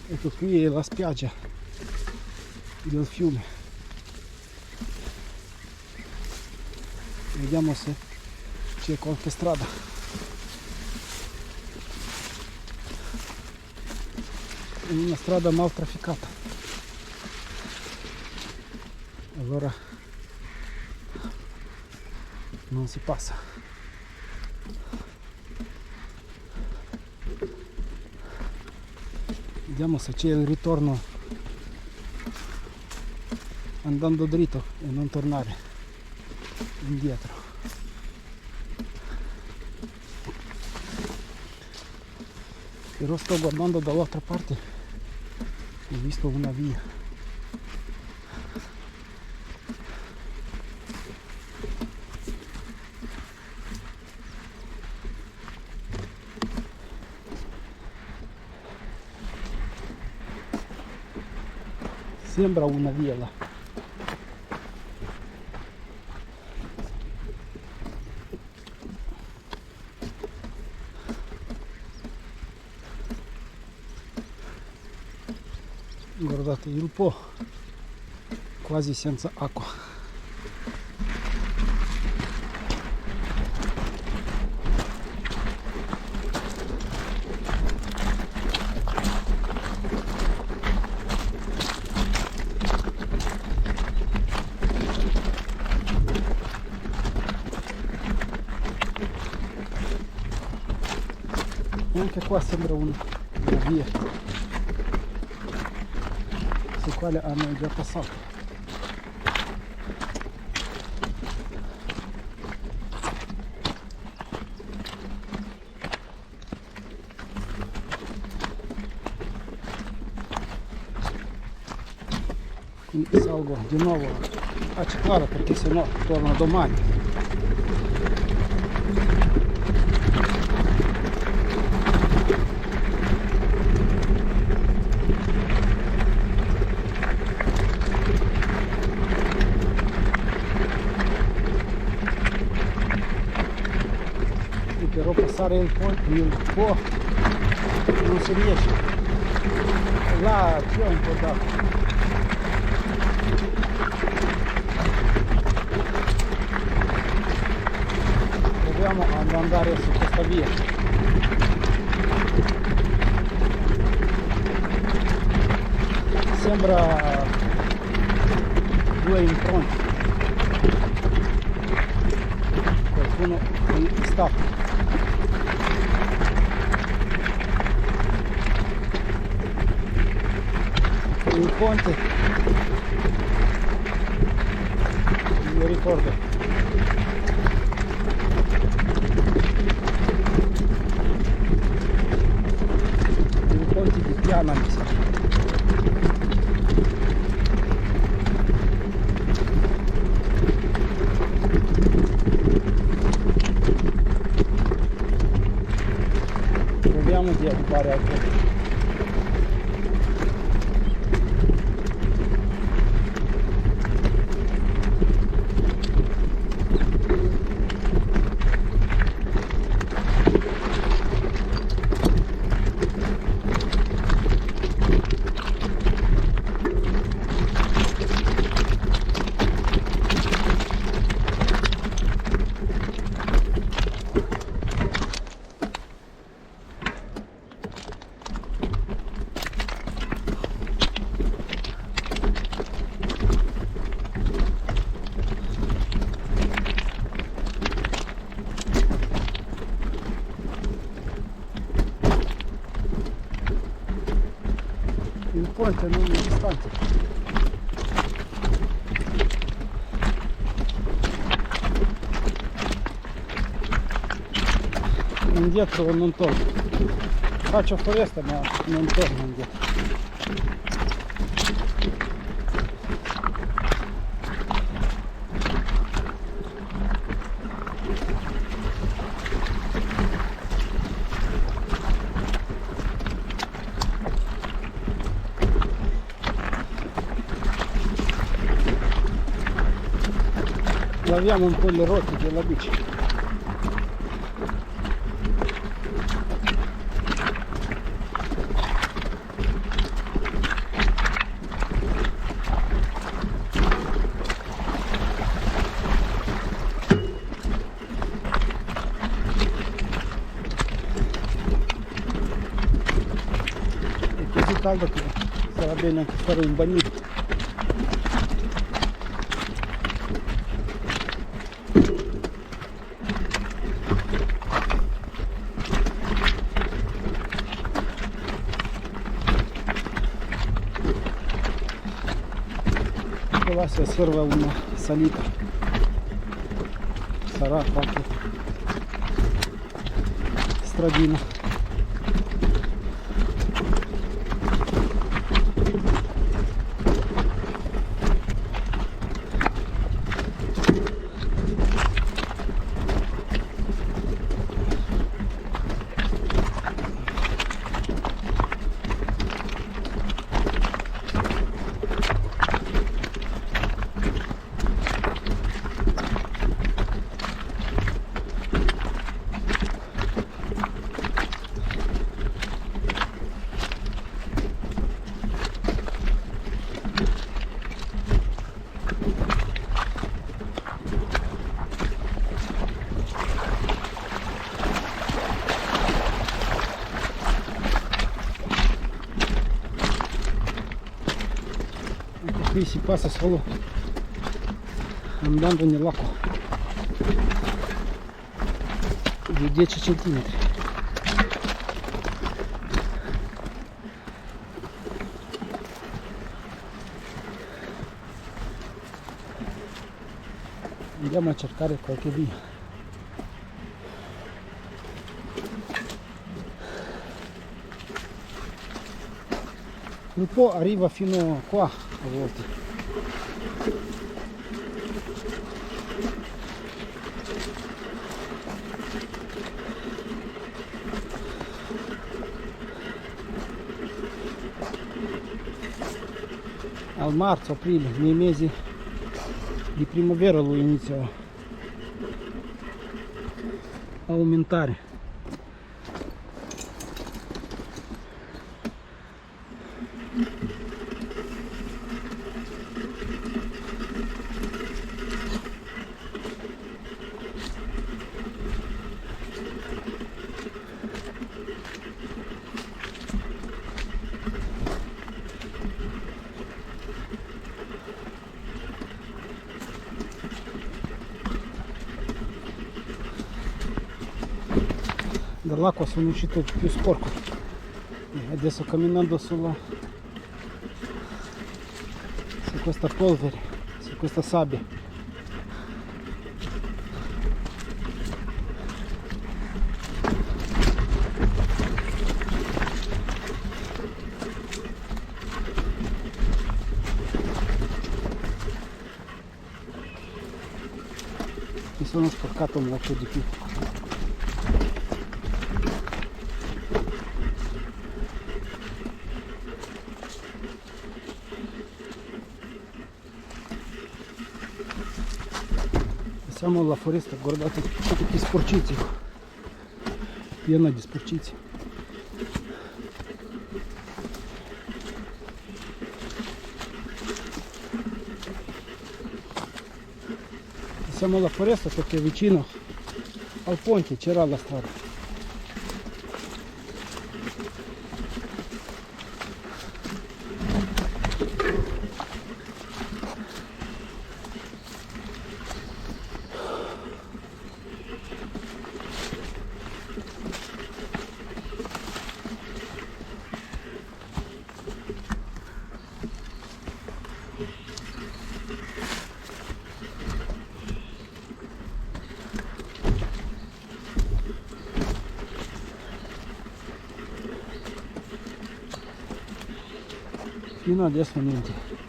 S1: Ecco, qui è la spiaggia del fiume. Vediamo se c'è qualche strada. È una strada mal trafficata, allora non si passa. Vediamo se c'è il ritorno andando dritto e non tornare indietro. Però sto guardando dall'altra parte, ho visto una via. Sembra una via là. Guardate il po' quasi senza acqua. E anche qua sembra una via su quale hanno già passato. Quindi salgo di nuovo a Ciclaro perché sennò torno domani. Però passare il po' non si riesce, là c'è un po' d'acqua. Proviamo ad andare su questa via. Sembra due impronte, qualcuno è stato. Il ponte, non mi ricordo, il ponte di Piana mi sa. Proviamo di arrivare al ponte. Il ponte non è distante. Indietro non torno. Faccio foresta ma non torno indietro. Laviamo un po' le rotte della bici. È così caldo che sarà bene anche fare un bagnino. Là si osserva una salita, sarà qualche stradina. qui si passa solo andando nell'acqua di 10 centimetri. Andiamo a cercare qualche via. Un po' arriva fino qua a volte. Al marzo, aprile, nei mesi di primavera lui inizia a aumentare. Dall'acqua sono uscito più sporco e adesso camminando su questa polvere, su questa sabbia, mi sono sporcato molto di più. Siamo alla foresta, guardate tutti che sporcizie, piena di sporcizie. Siamo alla foresta perché vicino al ponte c'era la strada. Fino adesso niente.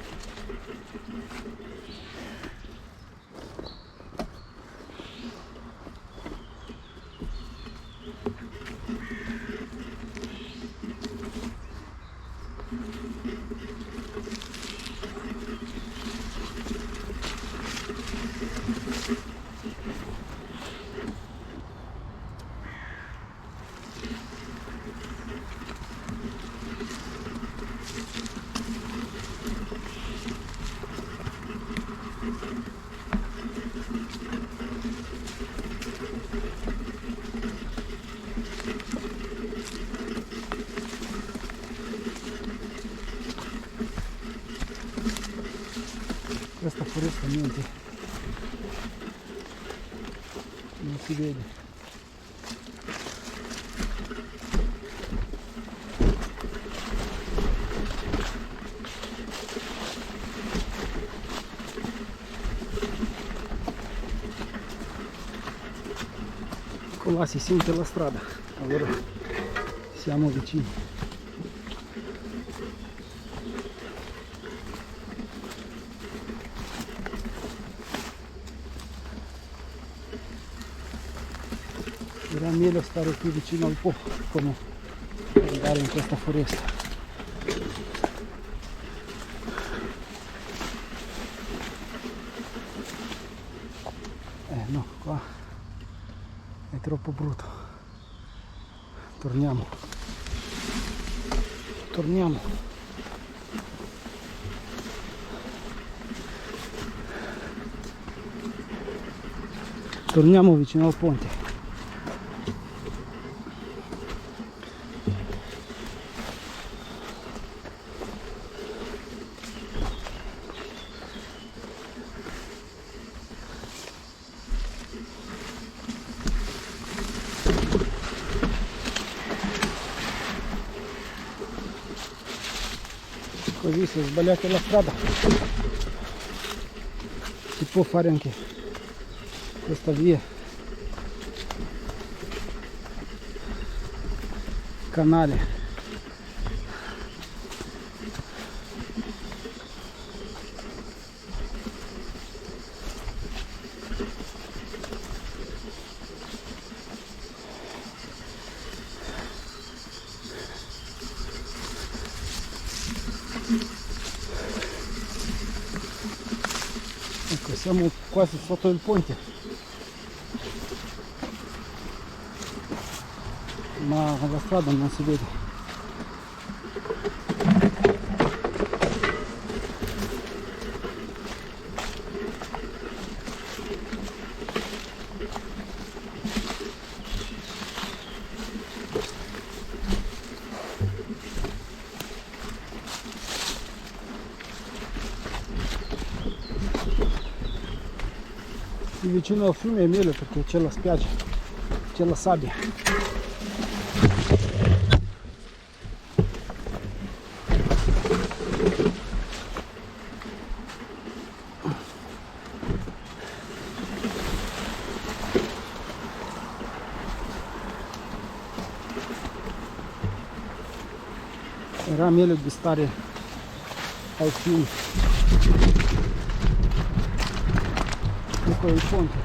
S1: Questa foresta niente, non si vede. Ecco là si sente la strada, allora siamo vicini. Era meglio stare qui vicino al Po, come andare in questa foresta. No, qua è troppo brutto. Torniamo. Torniamo vicino al ponte. visto sbagliato la strada, si può fare anche questa via, canale. Ecco, siamo quasi sotto il ponte, ma la strada non si vede. Vicino al fiume è meglio perché c'è la spiaggia, c'è la sabbia. Era meglio di stare al fiume. Ecco il ponte.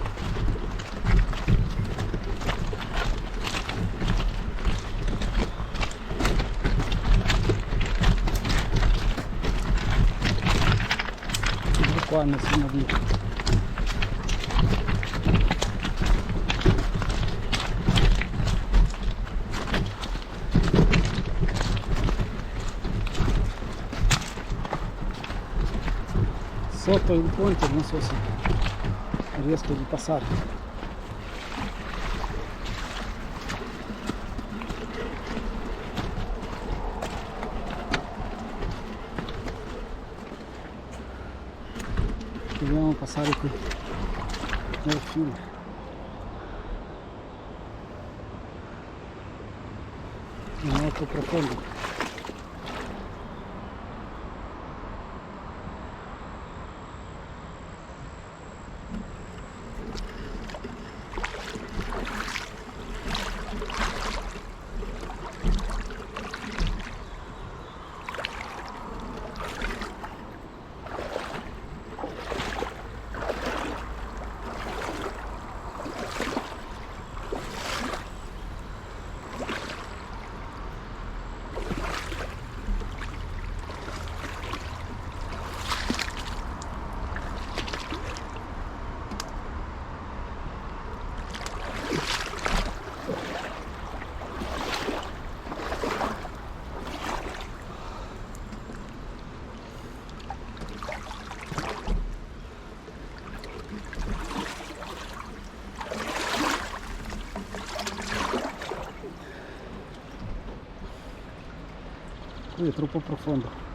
S1: Da qua nessuna via. Sotto il ponte non so se riesco di passare. Dobbiamo passare qui nel fiume. È molto profondo. Qui è troppo profondo.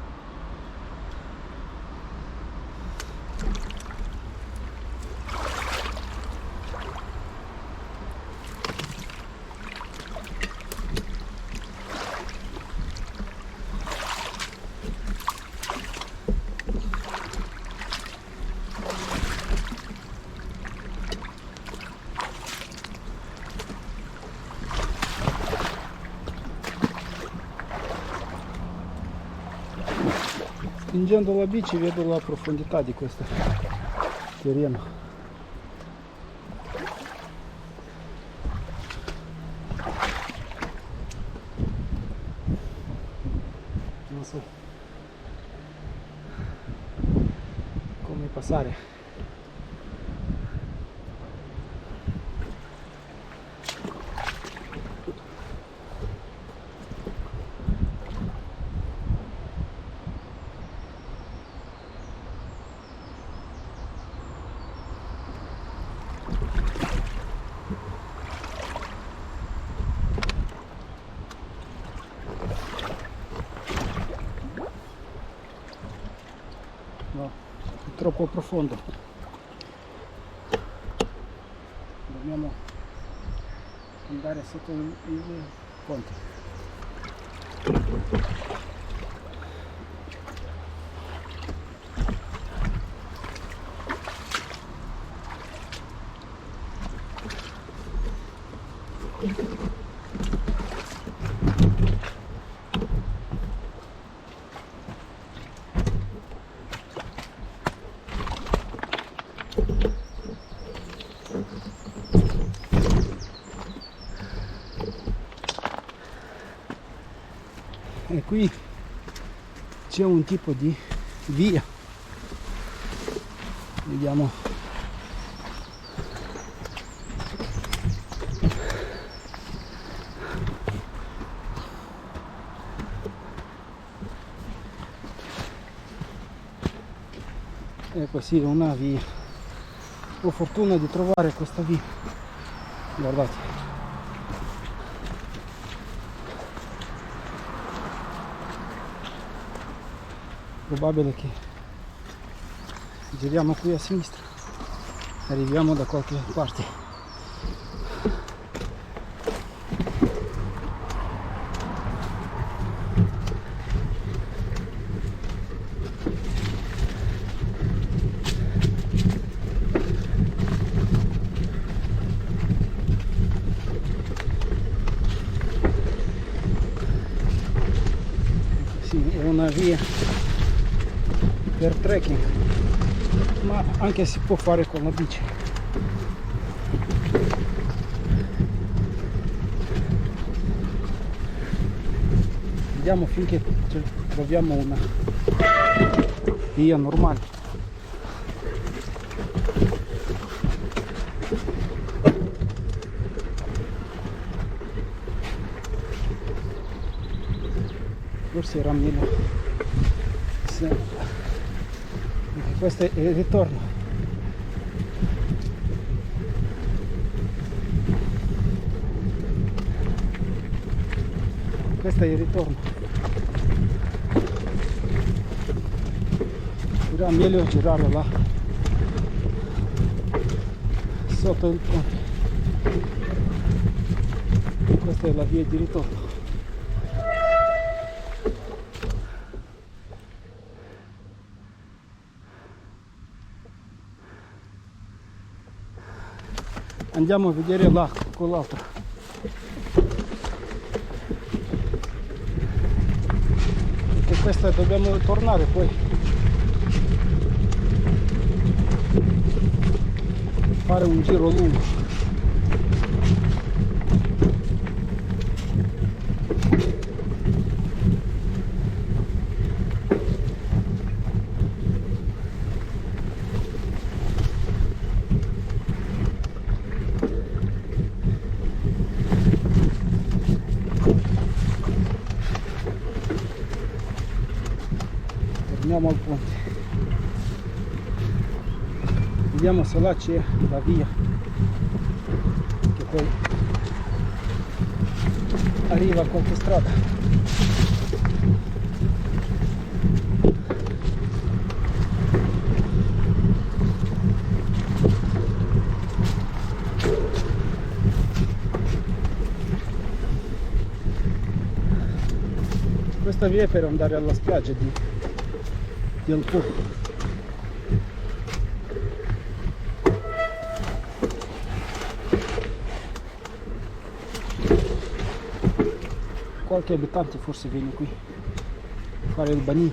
S1: Spingendo la bici vedo la profondità di questo terreno. Non so come passare. No, è troppo profondo. Dobbiamo andare sotto il ponte. E qui c'è un tipo di via, vediamo. Ecco, sì, una via. Ho fortuna di trovare questa via, guardate. Probabile che giriamo qui a sinistra, arriviamo da qualche parte. Sì, è una via per trekking, ma anche si può fare con la bici. Vediamo finché troviamo una via normale. Forse era meglio se... perché questo è il ritorno. Questo è il ritorno. Era meglio girare là sotto il ponte. Questa è la via di ritorno. Andiamo a vedere là con l'altra. Perché questa dobbiamo tornare poi. Fare un giro lungo. Torniamo al ponte, vediamo se là c'è la via che poi arriva a qualche strada. Questa via è per andare alla spiaggia di Alpò. Qualche abitante forse viene qui a fare il bagnino.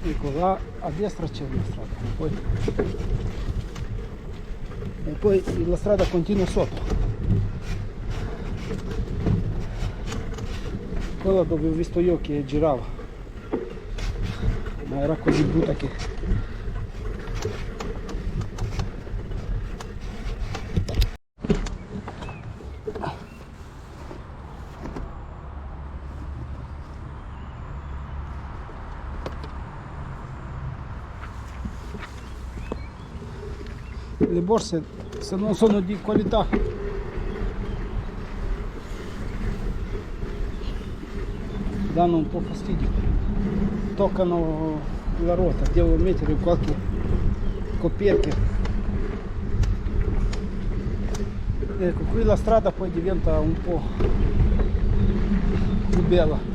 S1: Ecco, là a destra c'è una strada e poi la strada continua sotto. Quella dove ho visto io che girava, ma era così brutta che le borse, se non sono di qualità, danno un po' fastidio, toccano la ruota, devo mettere qualche copierchio. Ecco, qui la strada poi diventa un po' più bella.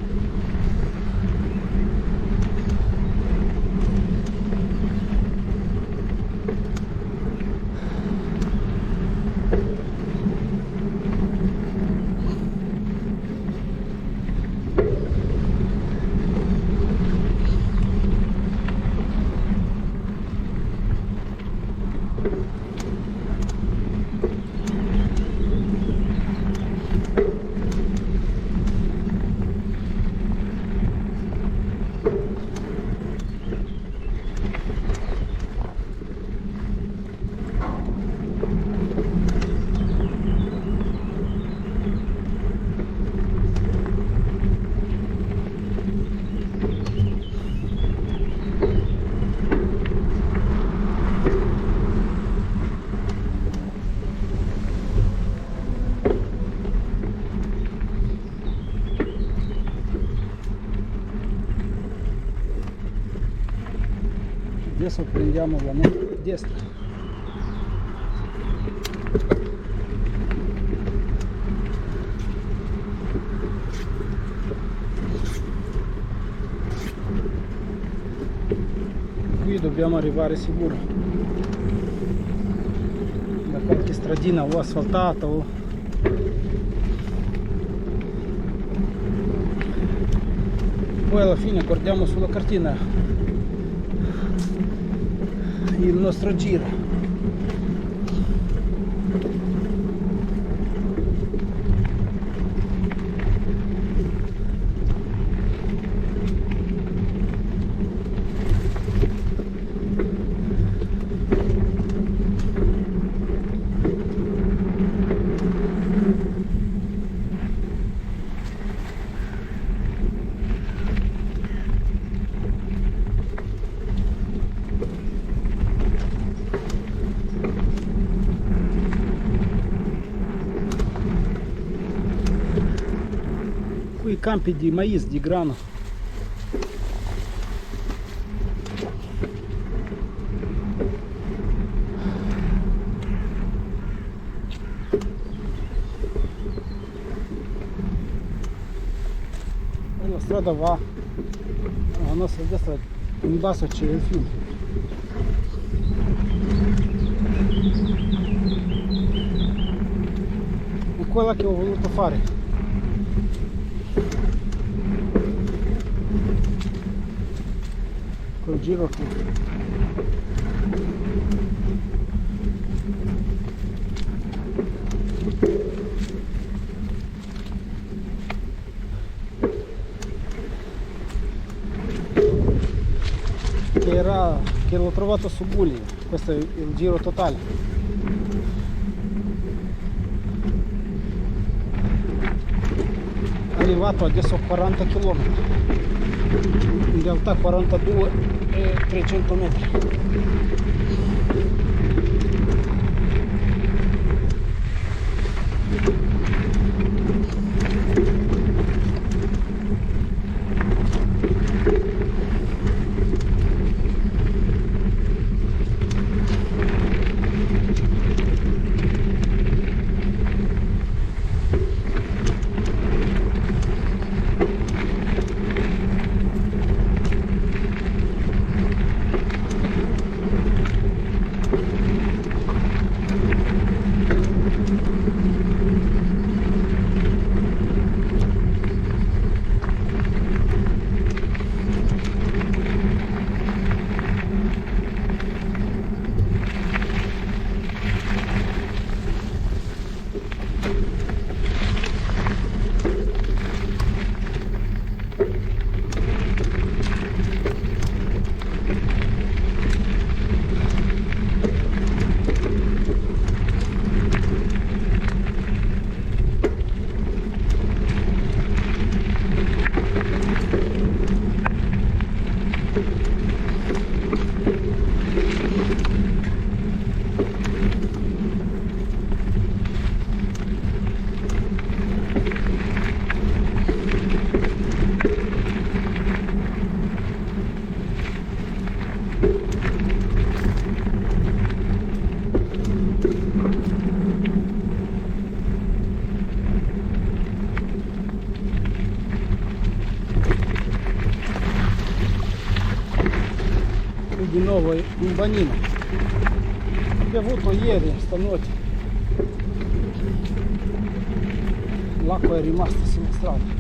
S1: Adesso prendiamo la moto destra. Qui dobbiamo arrivare sicuro da qualche stradina o asfaltata o poi alla fine guardiamo sulla cartina il nostro giro. Qui campi di mais, di grano. E la strada va alla nostra destra, in basso c'è il fiume. È quella che ho voluto fare. Col giro qui. Che l'ho trovato su Bulli, questo è il giro totale. Arrivato adesso a 40 km, in realtà 42 e 300 metri. Di nuovo un bagnino. Ho bevuto ieri, stanotte. L'acqua è rimasta sulla strada.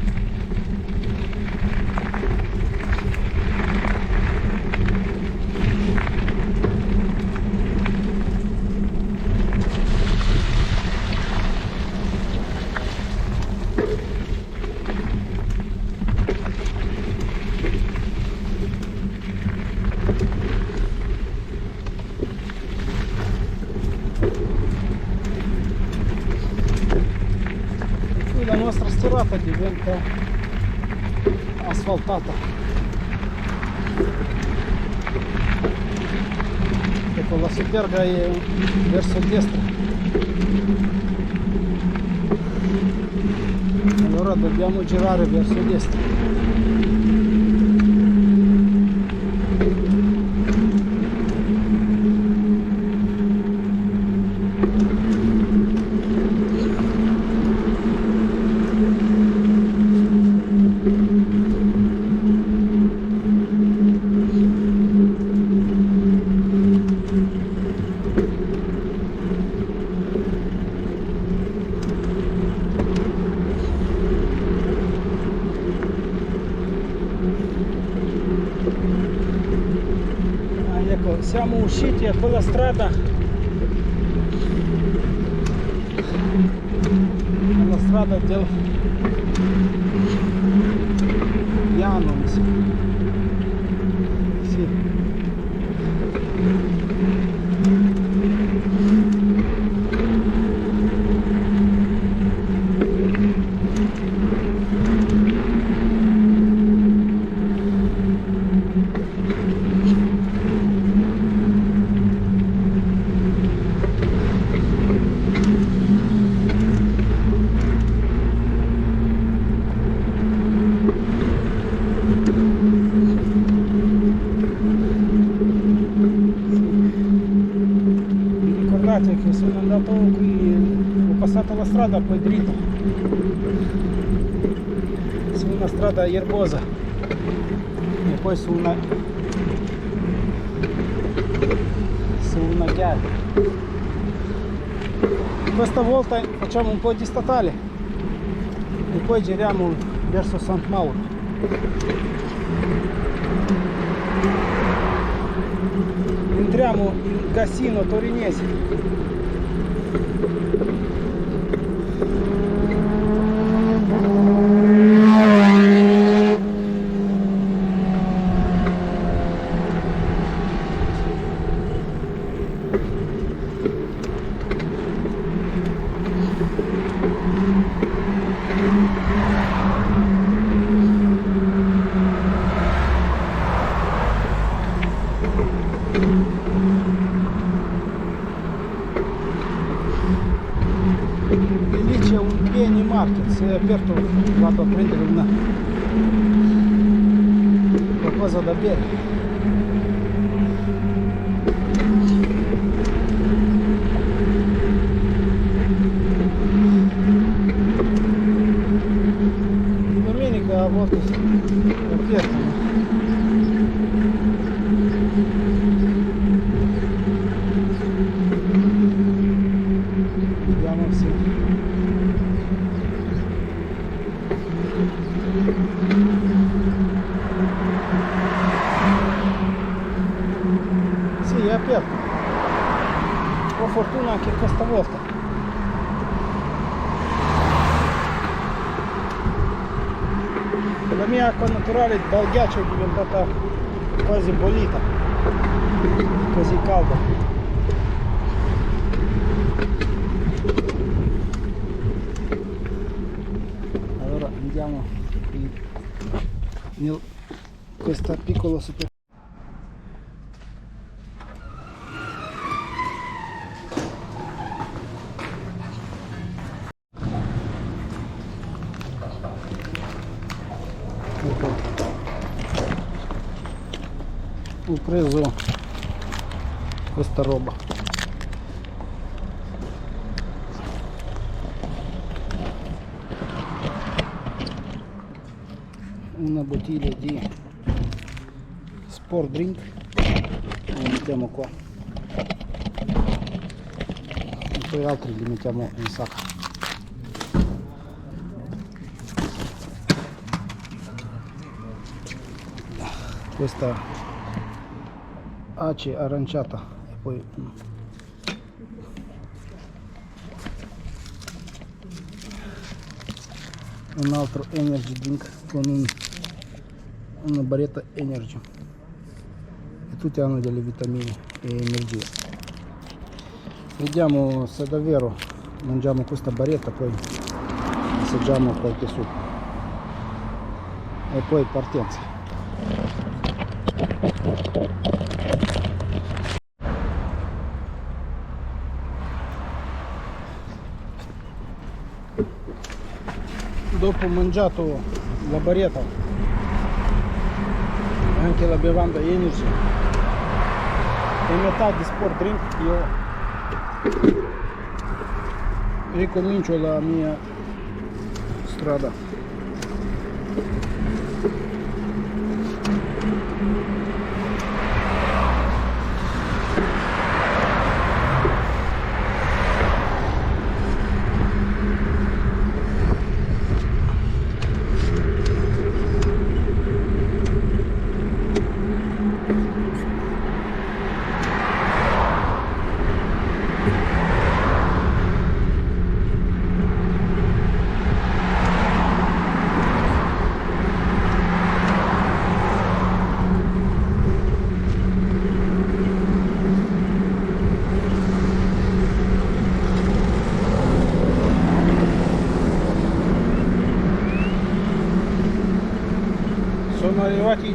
S1: La nostra strada diventa asfaltata. Ecco, la Superga è verso destra. Allora dobbiamo girare verso destra. siamo usciti a quella strada, alla strada del piano, mi sa. Sì. Ricordate che sono andato qui, ho passato la strada poi dritto su una strada erbosa e poi su una chiave. Questa volta facciamo un po' di statale e poi giriamo verso San Mauro. Entriamo in Cassino Torinese. E lì c'è un Penny Market, se è aperto vado a prendere qualcosa da bere. Di domenica a volte è aperto. Vediamo se sì, è aperto. Ho fortuna anche questa volta. La mia acqua naturale dal ghiaccio è diventata quasi bollita, così calda. Andiamo in questa piccola superficie. Ho preso questa roba. Una bottiglia di sport drink, lo mettiamo qua e poi altri li mettiamo in sacco. Questa ace aranciata e poi un altro energy drink con una barretta energy e tutti hanno delle vitamine e energie. Vediamo se davvero mangiamo questa barretta, poi assaggiamo qualche succo e poi partenza. Dopo mangiato la barrietta e anche la bevanda energy e metà di sport drink, io ricomincio la mia strada.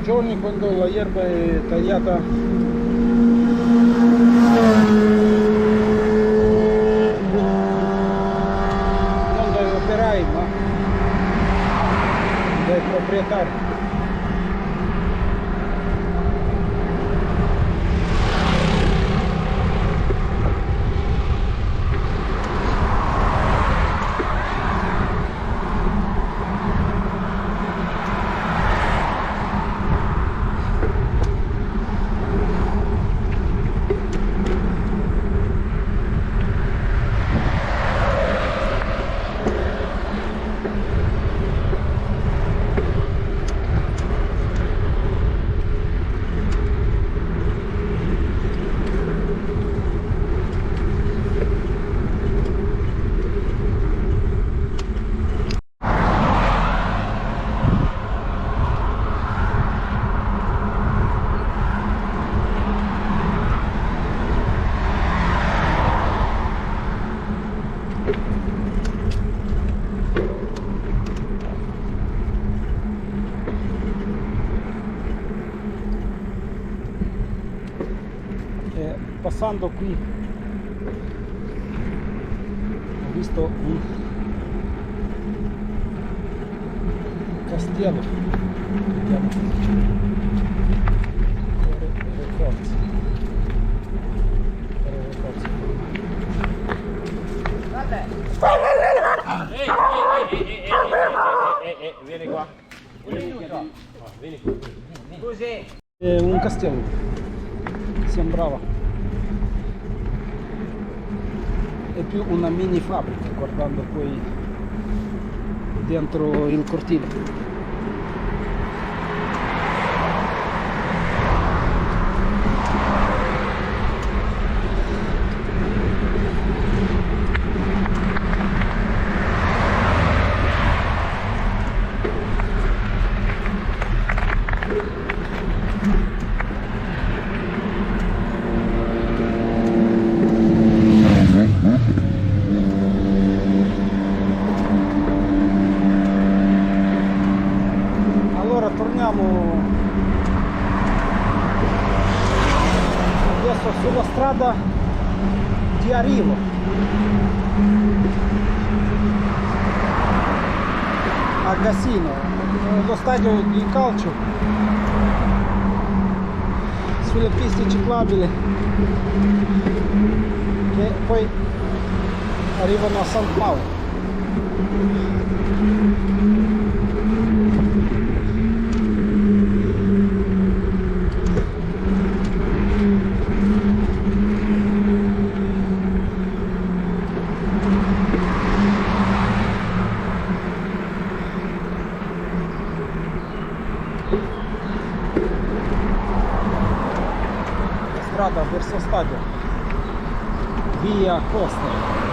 S1: giorni quando la erba è tagliata non dai operai ma dai proprietari. Passando qui ho visto un castello, vediamo cosa c'è. Reforzi.
S3: Vabbè.
S2: Vieni qua. Vieni qua. Scusi.
S1: Un castello, sembrava. È più una mini fabbrica guardando poi dentro il cortile. Torniamo adesso sulla strada di arrivo a Gassino, lo stadio di calcio, sulle piste ciclabili che poi arrivano a San Paolo. Strada verso stadio, via Costa.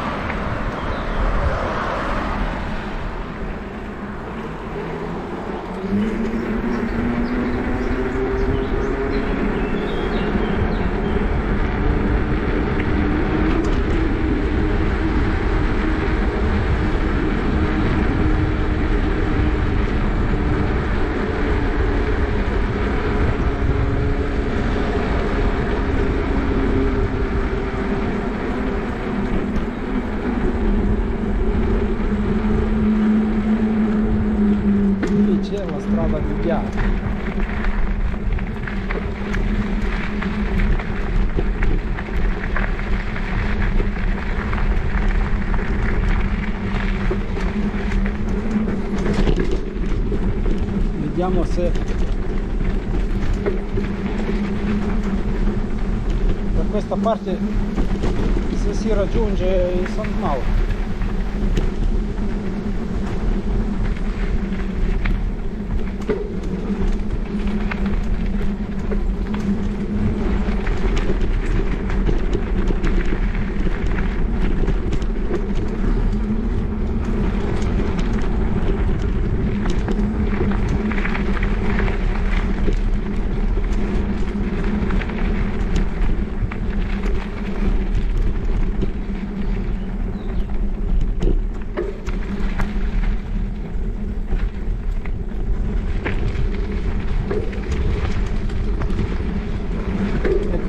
S1: C'è la strada di Piazza. Vediamo se da questa parte se si raggiunge il San Mauro.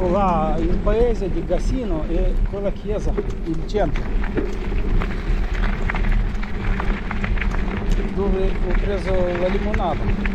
S1: Ecco là il paese di Gassino e quella chiesa, il centro, dove ho preso la limonata.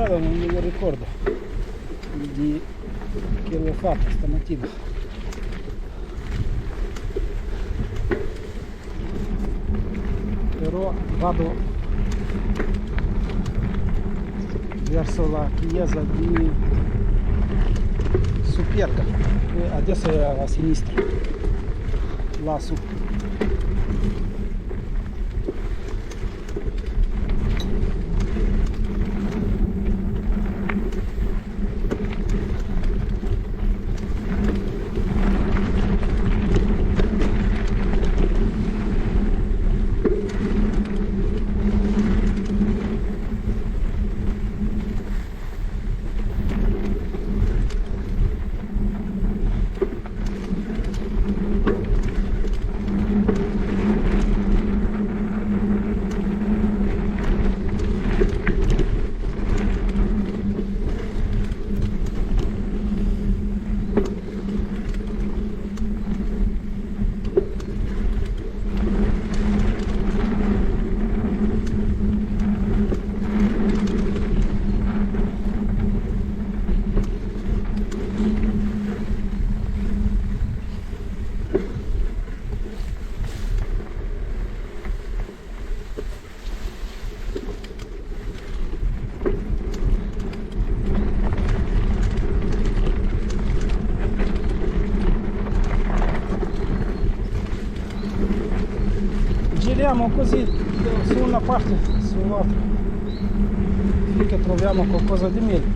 S1: Non me lo ricordo di che l'ho fatta stamattina, però vado verso la chiesa di Superga e adesso è a sinistra, lassù. Giriamo così su una parte, sull'altra, finché troviamo qualcosa di meglio,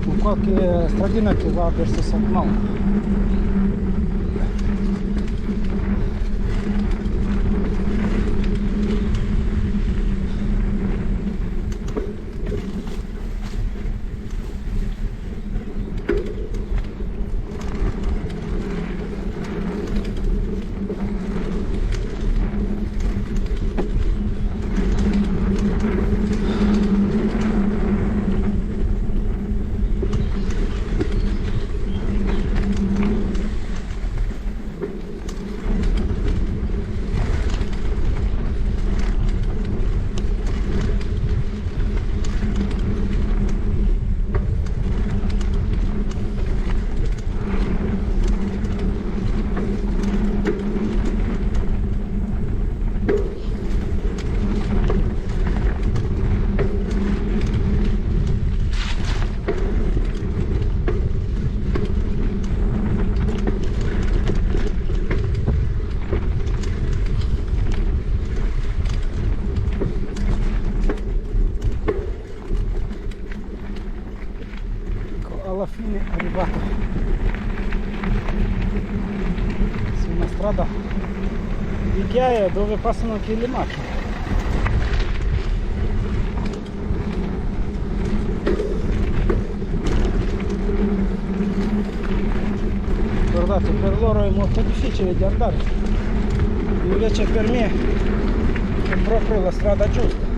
S1: con qualche stradina che va verso San Mauro. Alla fine è arrivato su una strada di ghiaia dove passano anche le macchine. Guardate, per loro è molto difficile di andare, invece per me è proprio la strada giusta.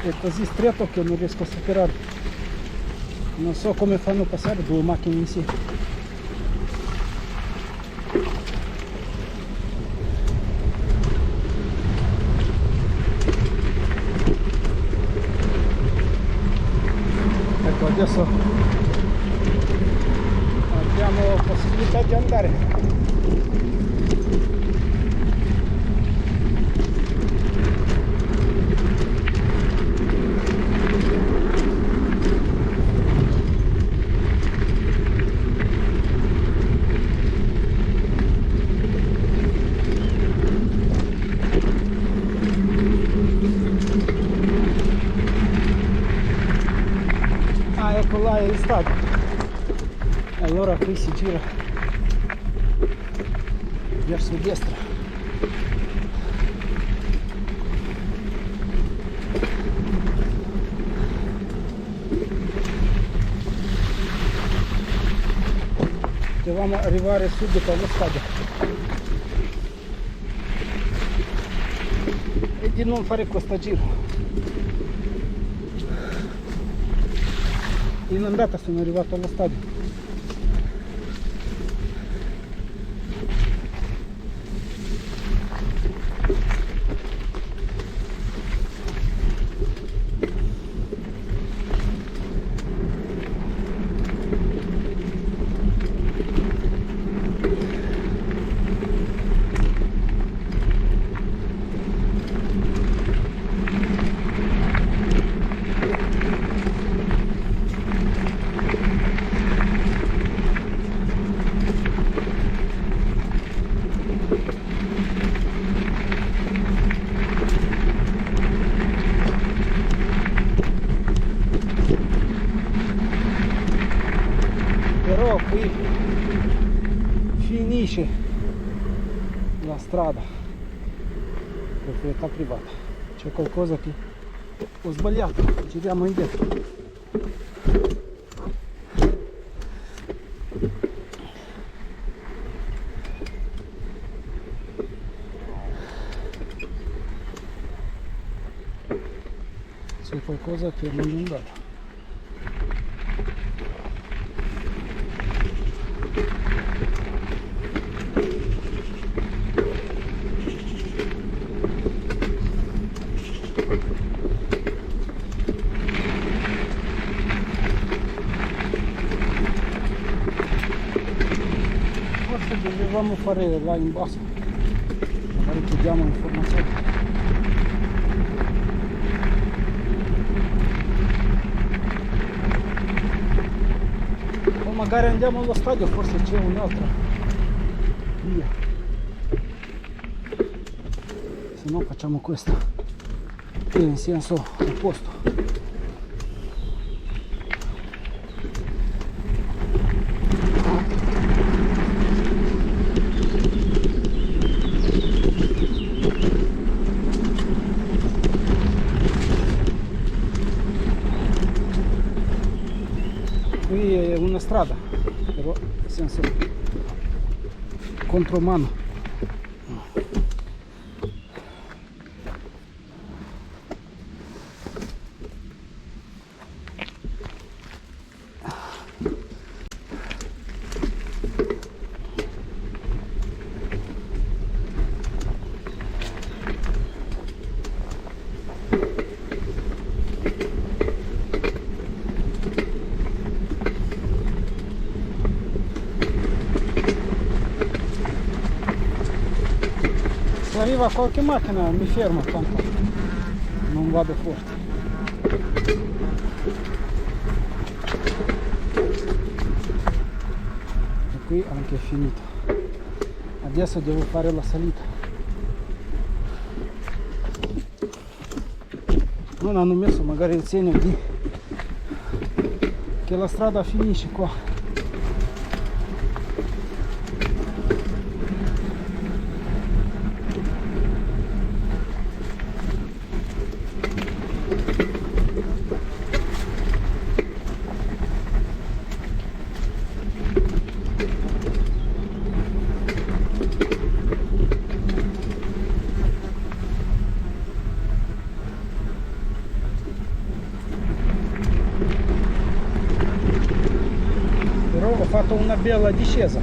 S1: È così stretto che non riesco a superare, non so come fanno a passare due macchine insieme. Ecco, adesso hanno possibilità di andare. Ah, ecco là è il stadio. Allora qui si gira verso destra. Dobbiamo arrivare subito allo stadio e di non fare questo giro. In andata sono arrivato allo stadio. Però qui finisce la strada, proprietà privata. C'è qualcosa che ho sbagliato, giriamo indietro. C'è qualcosa che non è andato. Forse dovevamo fare là in basso, magari chiediamo informazioni. O magari andiamo allo stadio, forse c'è un'altra via, se no facciamo questa, che è in senso opposto. Qui è una strada, però nel senso contromano. Se arriva qualche macchina mi fermo, tanto non vado forte. E qui anche è finito. Adesso devo fare la salita. Non hanno messo magari il segno di che la strada finisce qua. Però ho fatto una bella discesa.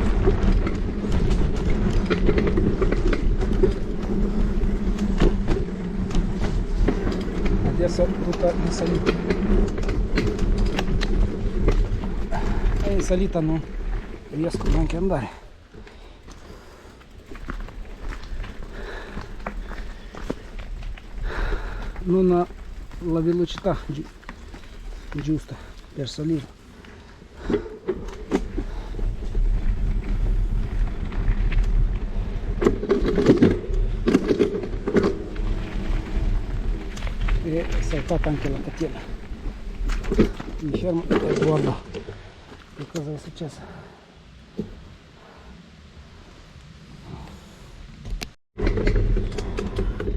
S1: Adesso tutta in salita. E in salita non riescono anche ad andare. Non ha la velocità giusta per salire. E è saltata anche la catena. Mi fermo e guardo che cosa è successo.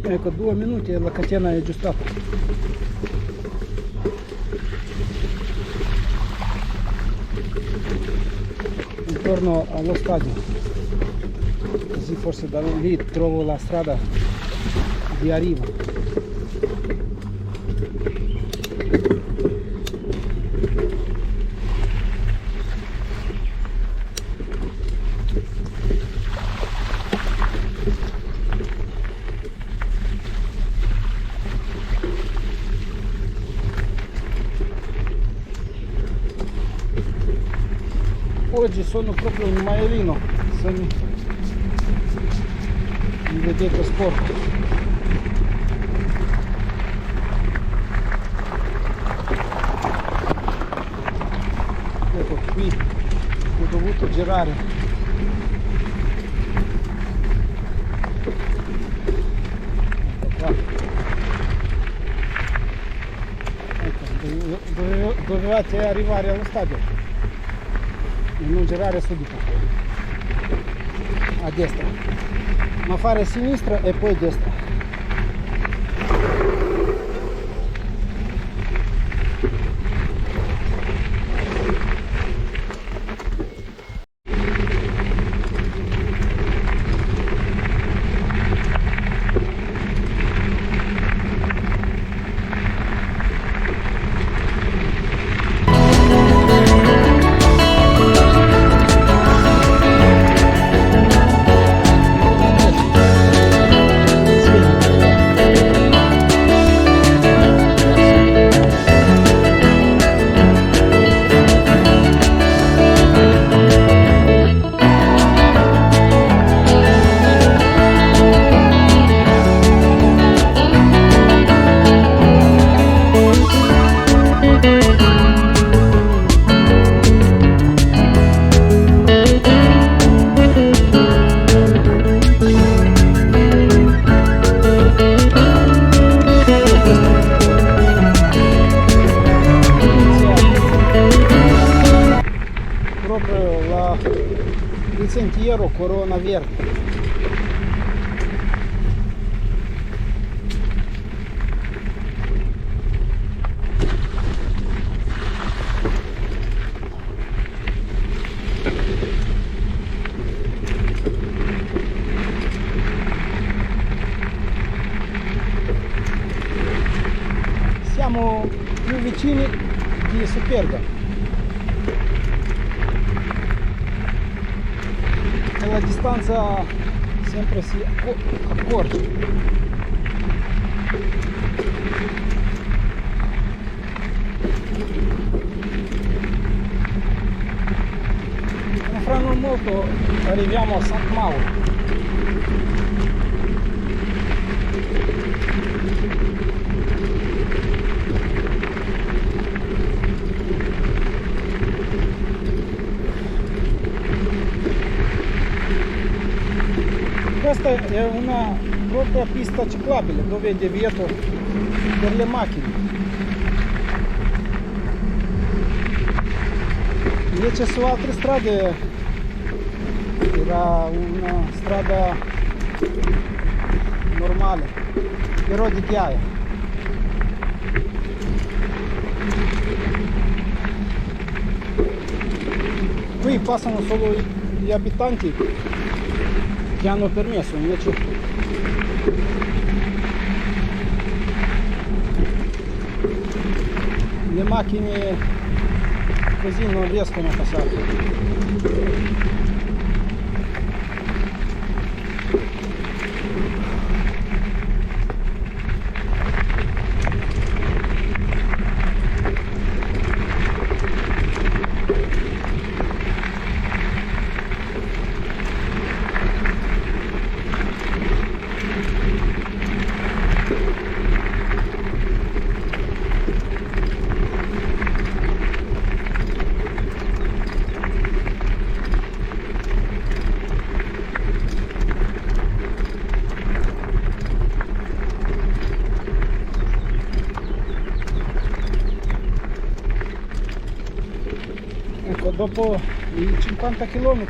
S1: Ecco, 2 minuti e la catena è aggiustata. Intorno allo stadio, così forse da lì trovo la strada di arrivo. Oggi sono proprio un maialino, se mi vedete sporco. Ecco, qui ho dovuto girare. Ecco qua. Ecco, dovevate arrivare allo stadio e non girare subito a destra, ma fare a sinistra e poi a destra. Il sentiero Corona Verde. Siamo più vicini di Superga. E la distanza sempre si accorge. Fra non molto arriviamo a San Mauro. Questa è una propria pista ciclabile dove è divieto per le macchine. Invece su altre strade era una strada normale, però di ghiaia. Qui passano solo gli abitanti che hanno permesso, invece le macchine così non riescono a passare. Ecco, dopo i 50 km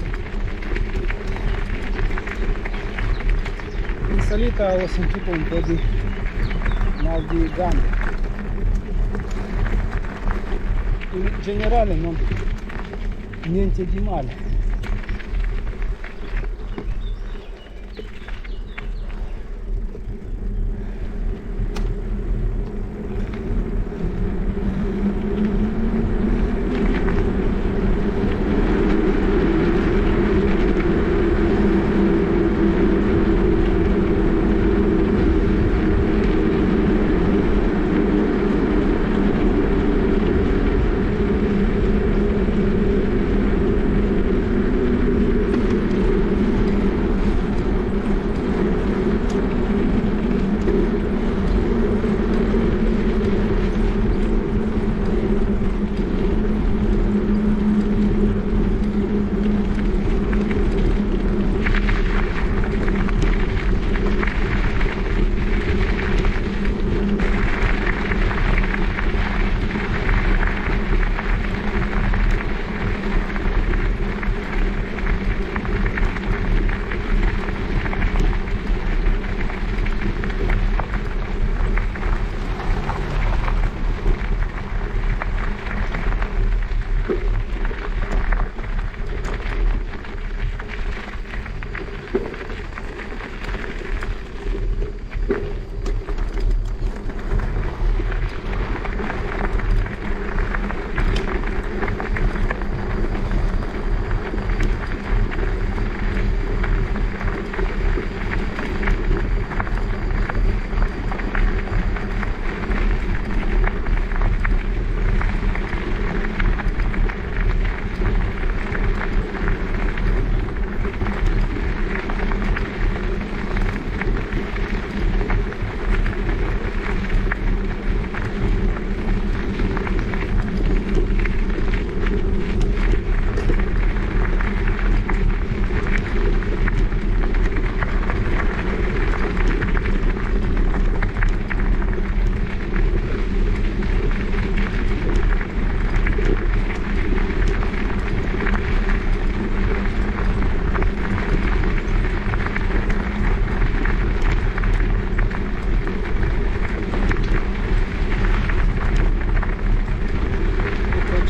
S1: in salita ho sentito un po' di mal di gambe. In generale non niente di male.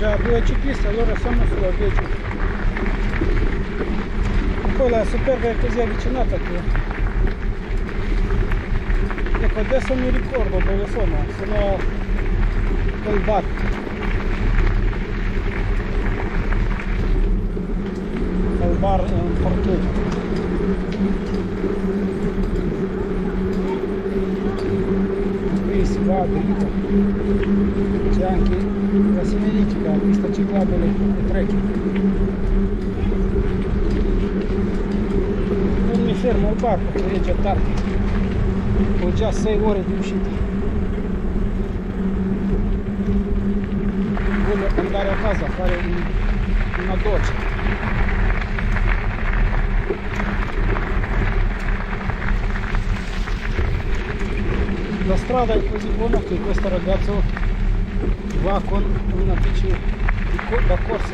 S1: Già due ciclisti, allora siamo sulla bici. E poi la Superga è così avvicinata che... Ecco, adesso mi ricordo dove sono quel bar. Quel bar è un parcheggio. Qui si va dritto. C'è anche la segnaletica, pista ciclabile e trekking. Non mi fermo al bar perché è già tardi, ho già 6 ore di uscita. Voglio andare a casa a fare una doccia. La strada è così buona che questo ragazzo va con una bici da corsa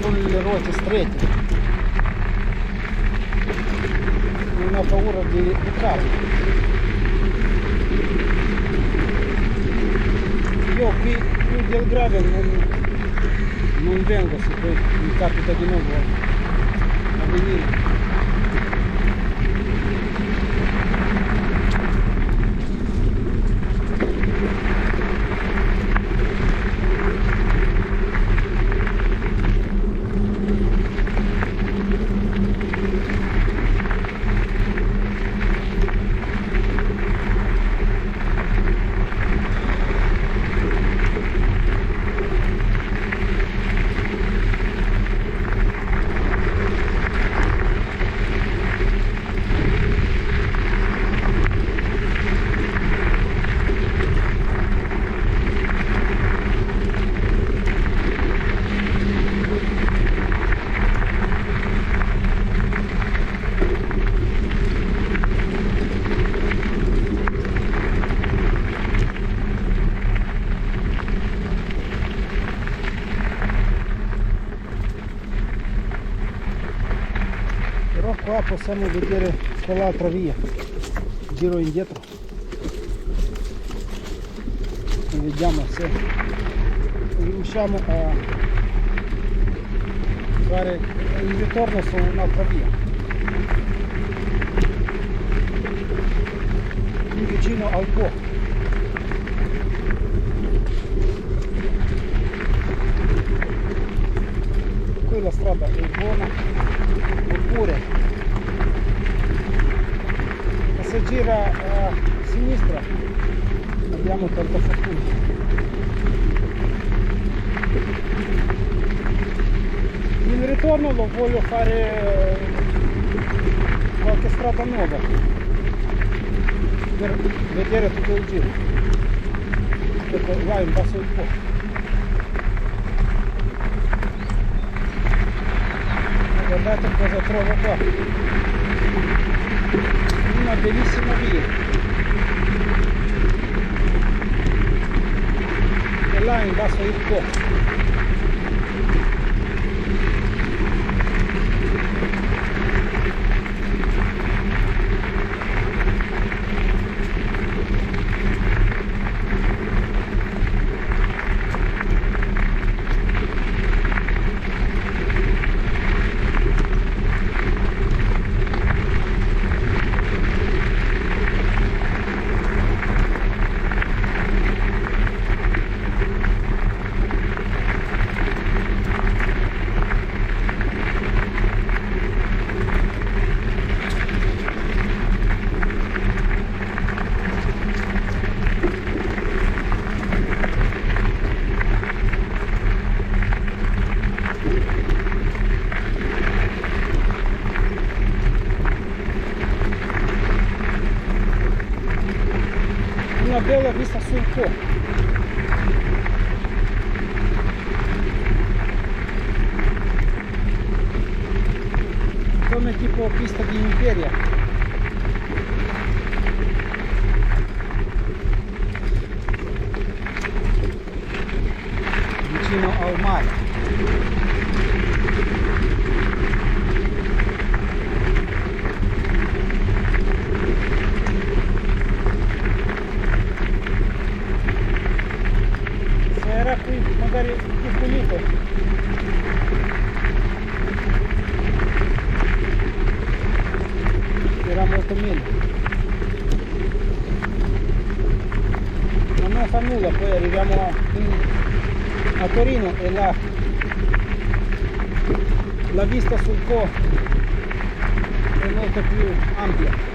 S1: con le ruote strette, non ha paura di carro. Io qui del gravel non vengo, se poi mi capita di nuovo a venire. qua possiamo vedere quell'altra via, giro indietro e vediamo se riusciamo a fare il ritorno su un'altra via, qui vicino al Po. Qui la strada è buona, oppure se gira a sinistra abbiamo tanta fortuna. Il ritorno lo voglio fare qualche strada nuova per vedere tutto il giro. Ecco, là in basso il Po'. Guardate cosa trovo qua, una bellissima via, e là in basso il Po'. Una bella vista sul Po'. Come tipo pista di Imperia. Vicino al mare. Era qui magari più pulito, era molto meglio, ma non fa nulla. Poi arriviamo a Torino e la vista sul Po è molto più ampia.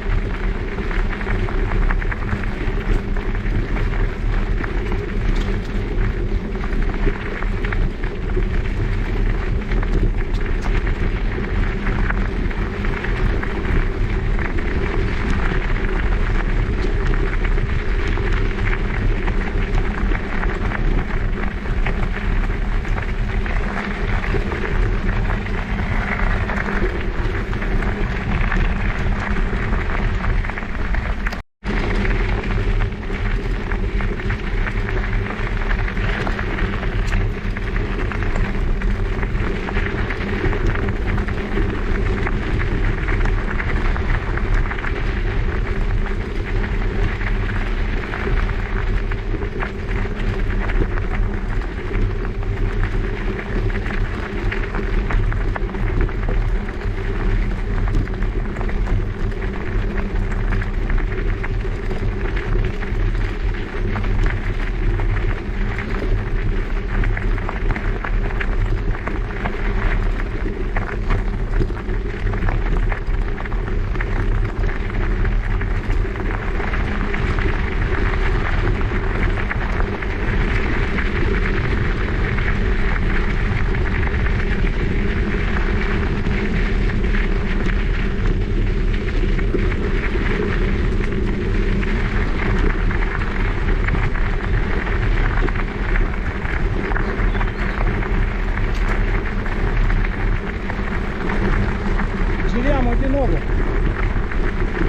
S1: Di nuovo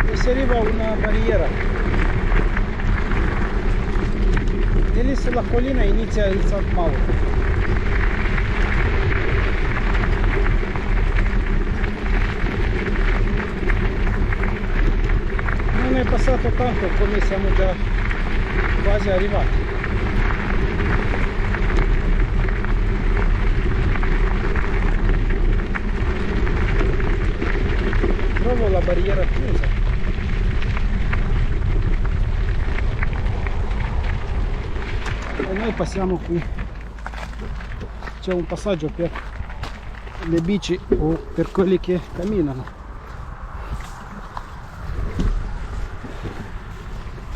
S1: e si arriva a una barriera e lì sulla collina inizia il San Mauro. tanto come siamo già quasi arrivati. Trovo la barriera chiusa. E noi passiamo qui. C'è un passaggio per le bici o per quelli che camminano.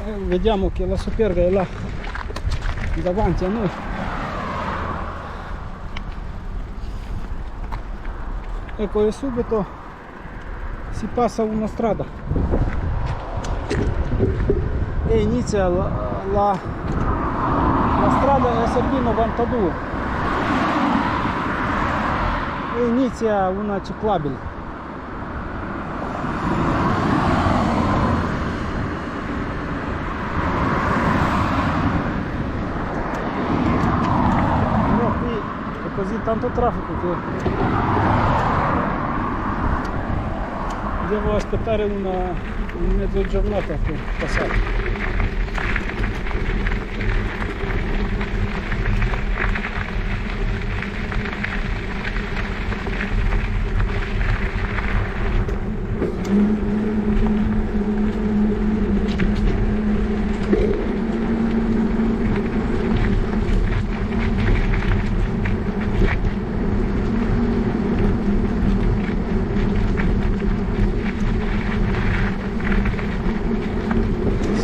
S1: E vediamo che la Superga è là davanti a noi. Ecco, e subito si passa una strada e inizia la strada SP92 e inizia una ciclabile. Però qui è così tanto traffico che devo aspettare una mezza giornata per passare.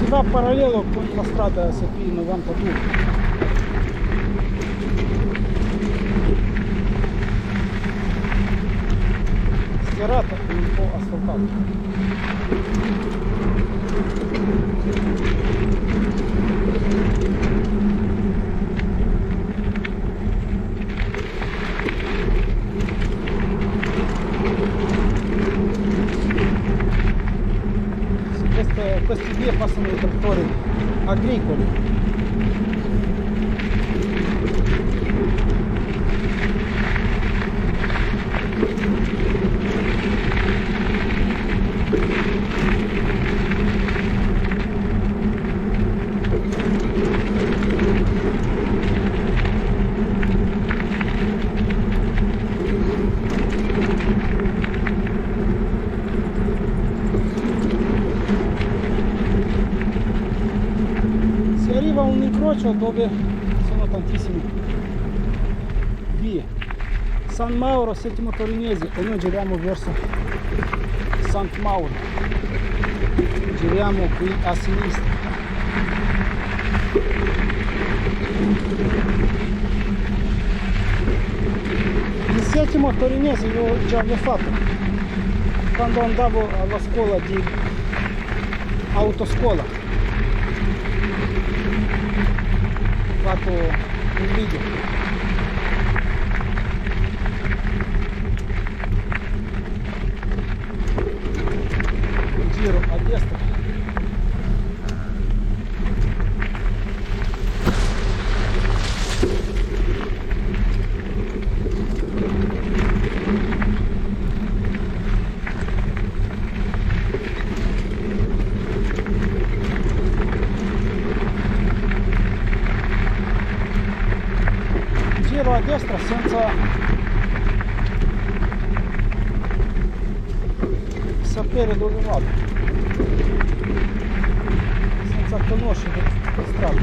S1: Va parallelo con la strada SP92. Schierata e un po' asfaltata. Questi vie passano i trattori agricoli. A un incrocio dove sono tantissime vie. San Mauro, Settimo Torinese, e noi giriamo verso Sant Mauro. Giriamo qui a sinistra. Il Settimo Torinese io già l'ho fatto quando andavo alla scuola di autoscuola. Ho fatto un video. Giro a destra. Giro a destra senza sapere dove vado, senza conoscere la strada.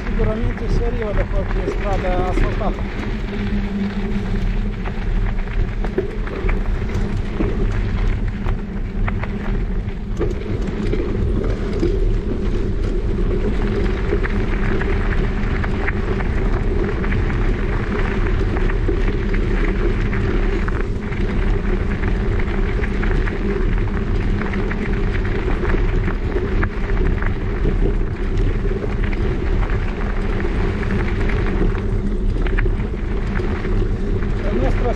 S1: Sicuramente si arriva da qualche strada asfaltata.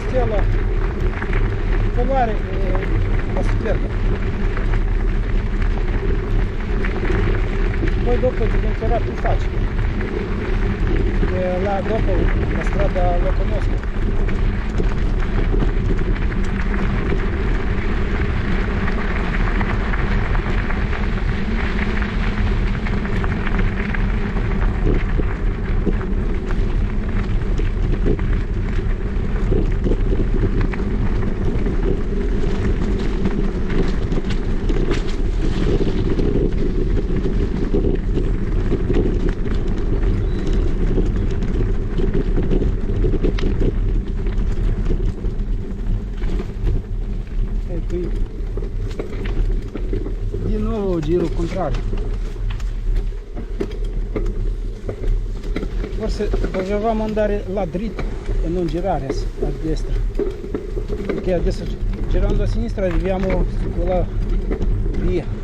S1: Stella polare e la Superga. poi dopo diventerà più facile. E là dopo la strada lo conosco. E qui di nuovo giro contrario. Forse dovevamo andare là dritto e non girare a destra, perché adesso girando a sinistra arriviamo su quella via.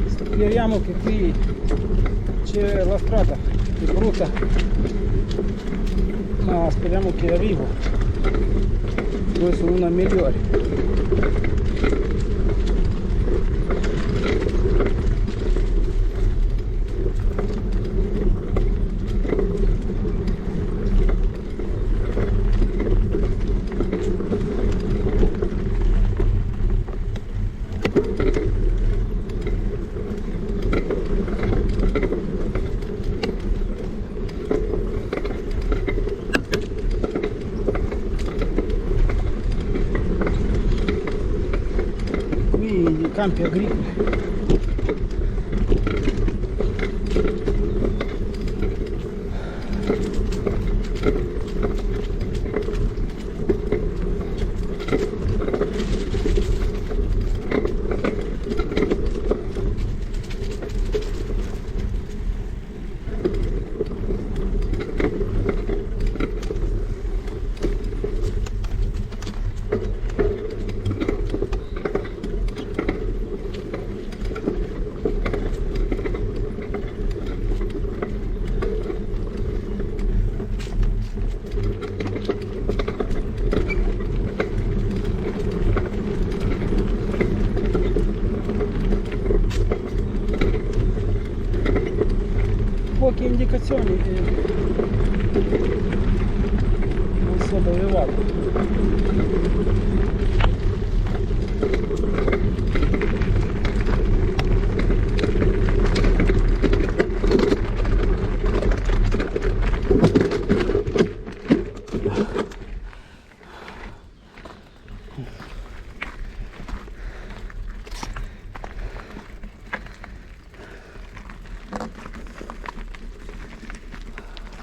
S1: Speriamo che qui c'è la strada, è brutta, ma speriamo che arrivo dove sono una migliore. Campi agricoli. Poche indicazioni e non so dove vado.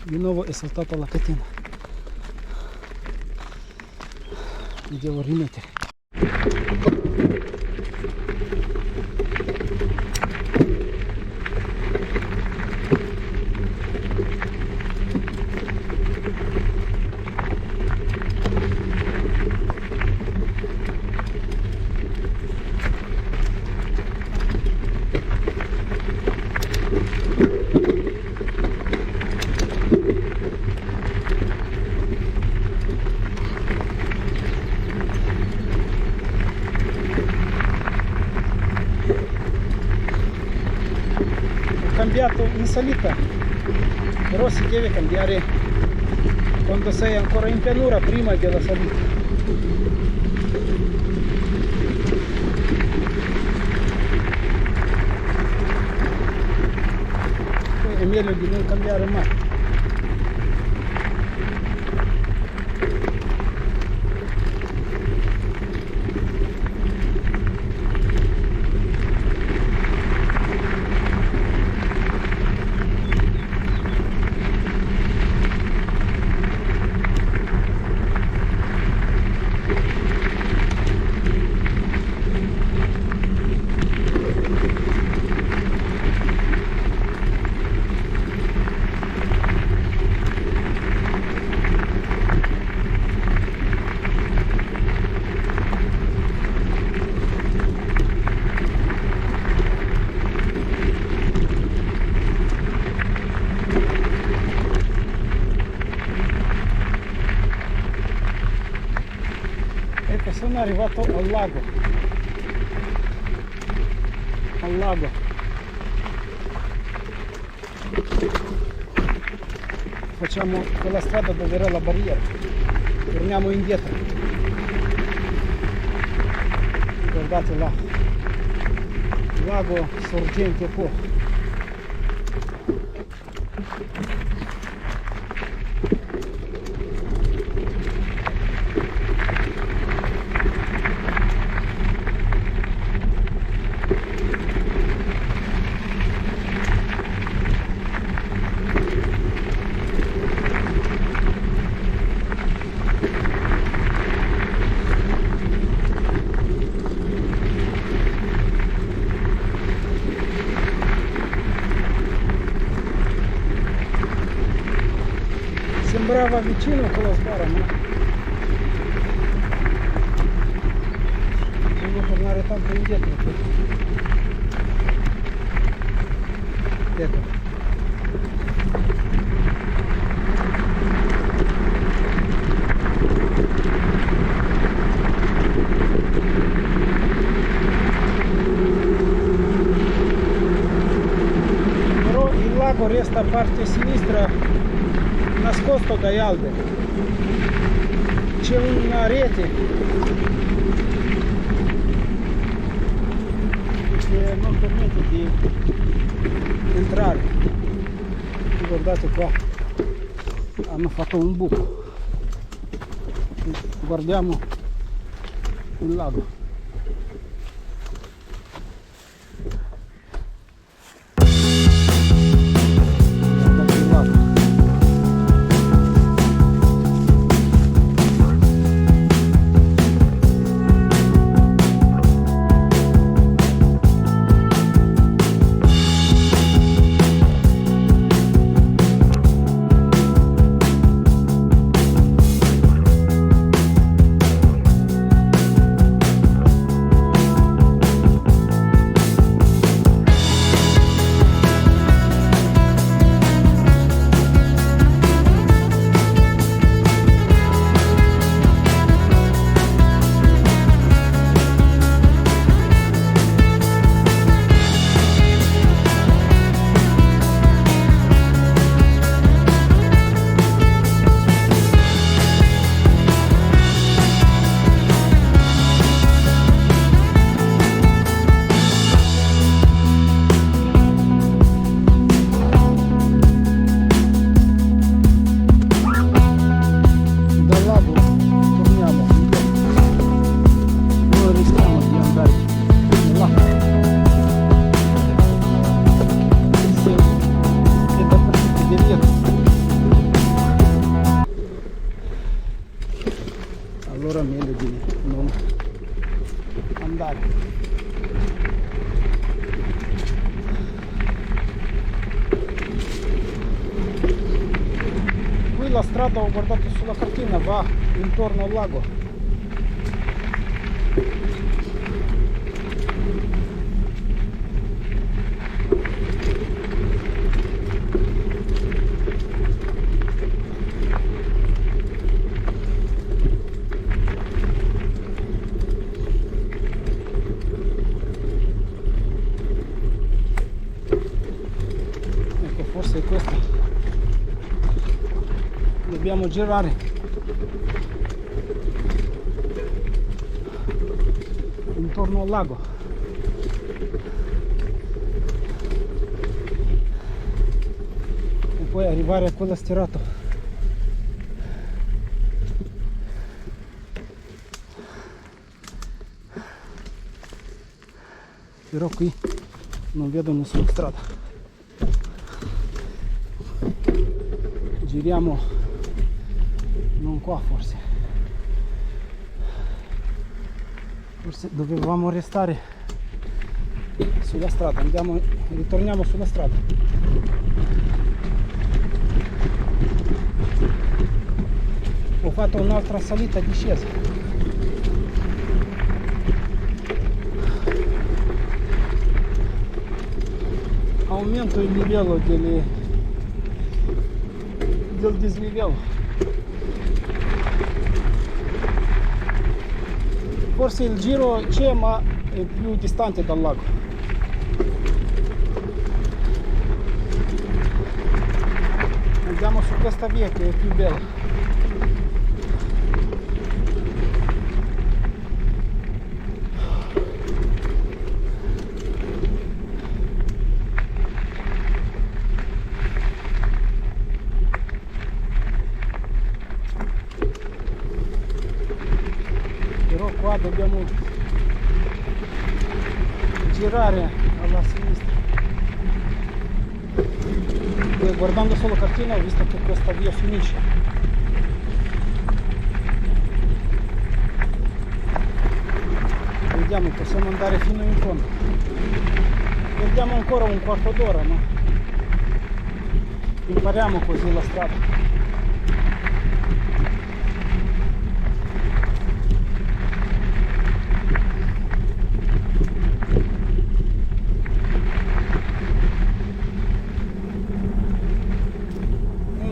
S1: Di nuovo è saltata la catena, mi devo rimettere. Cambiato in salita, però si deve cambiare quando sei ancora in pianura prima della salita. È meglio di non cambiare mai. E sono arrivato al lago. Al lago. Facciamo quella strada dove era la barriera. Torniamo indietro. Guardate là. Lago sorgente qua. Sembrava vicino quella sbarra, ma devo tornare tanto indietro. Ecco. Però il lago resta a parte sinistra nascosto dai alberi. C'è una rete che non permette di entrare. Guardate qua, hanno fatto un buco. Guardiamo il lago. Allora meglio di non andare. Qui la strada, ho guardato sulla cartina, va intorno al lago. Forse è questa, dobbiamo girare intorno al lago e poi arrivare a quella stirata. Però qui non vedo nessuna strada. Giriamo non qua, forse dovevamo restare sulla strada. Ritorniamo sulla strada. Ho fatto un'altra salita e discesa. Aumento il livello del dislivello. Forse il giro c'è ma è più distante dal lago. Andiamo su questa via che è più bella. Però qua dobbiamo girare alla sinistra. E guardando solo cartina ho visto che questa via finisce. Vediamo, possiamo andare fino in fondo. Perdiamo ancora un quarto d'ora, ma impariamo così la strada.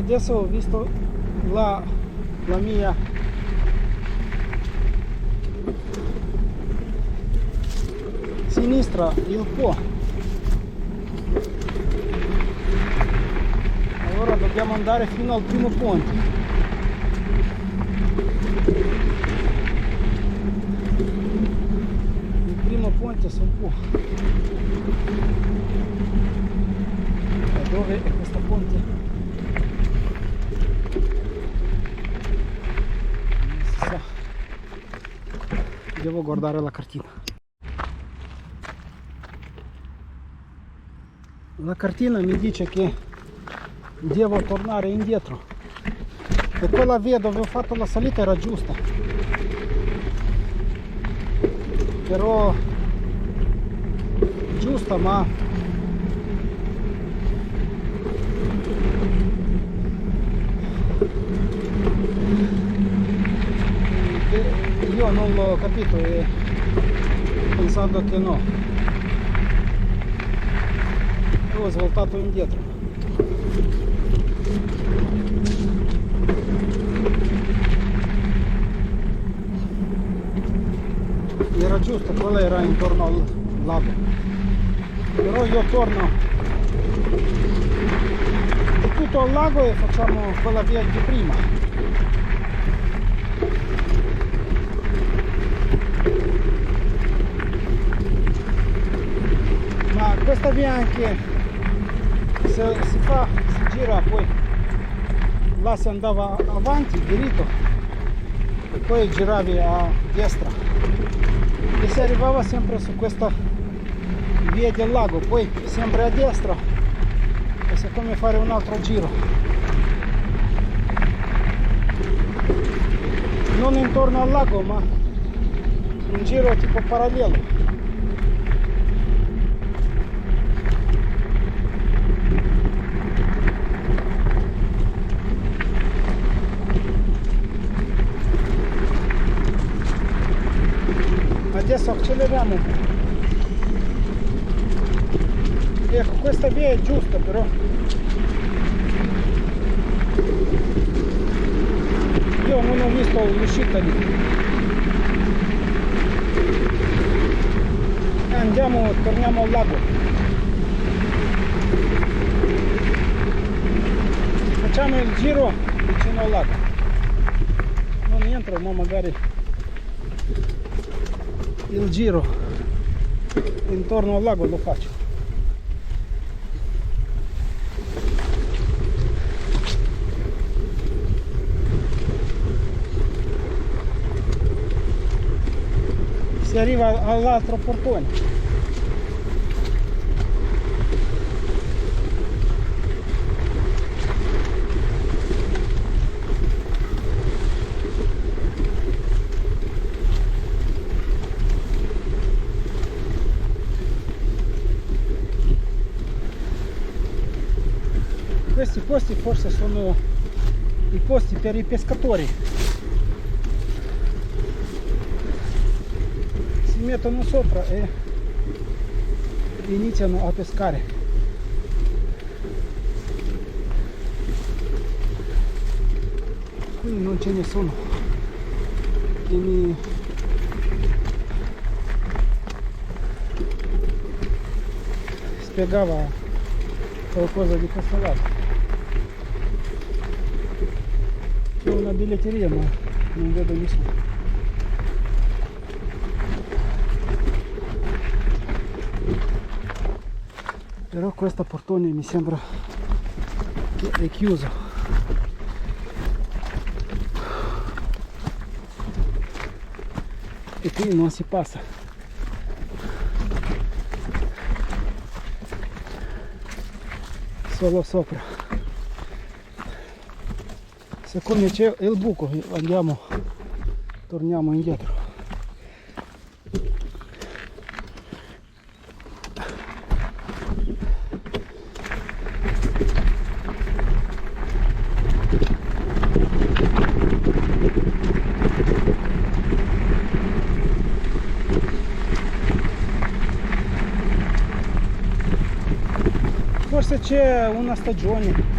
S1: Adesso ho visto la mia sinistra, il Po. Allora dobbiamo andare fino al primo ponte. Il primo ponte sul Po. E dove è questo ponte? Devo guardare la cartina. La cartina mi dice che devo tornare indietro e quella via dove ho fatto la salita era giusta, però giusta, ma io non l'ho capito e pensando che no, ho svoltato indietro. Era giusto, quella era intorno al lago, però io torno tutto al lago e facciamo quella via di prima. Ma questa via anche se si gira, poi là si andava avanti diritto e poi giravi a destra e si arrivava sempre su questa via del lago, poi sempre a destra e si è come fare un altro giro, non intorno al lago ma un giro tipo parallelo. Adesso acceleriamo. Ecco, questa via è giusta, però io non ho visto l'uscita lì. Andiamo, torniamo al lago. Facciamo il giro vicino al lago. Non entro, ma magari il giro intorno al lago lo faccio. Si arriva all'altro portone. Questi posti forse sono i posti per i pescatori, si mettono sopra e iniziano a pescare. Qui non c'è nessuno che mi spiegava qualcosa di questo lago. C'è una biglietteria ma non vedo nessuno. Però questo portone mi sembra che è chiuso. E qui non si passa. Solo sopra. Siccome c'è il buco andiamo, torniamo indietro. Forse c'è una stagione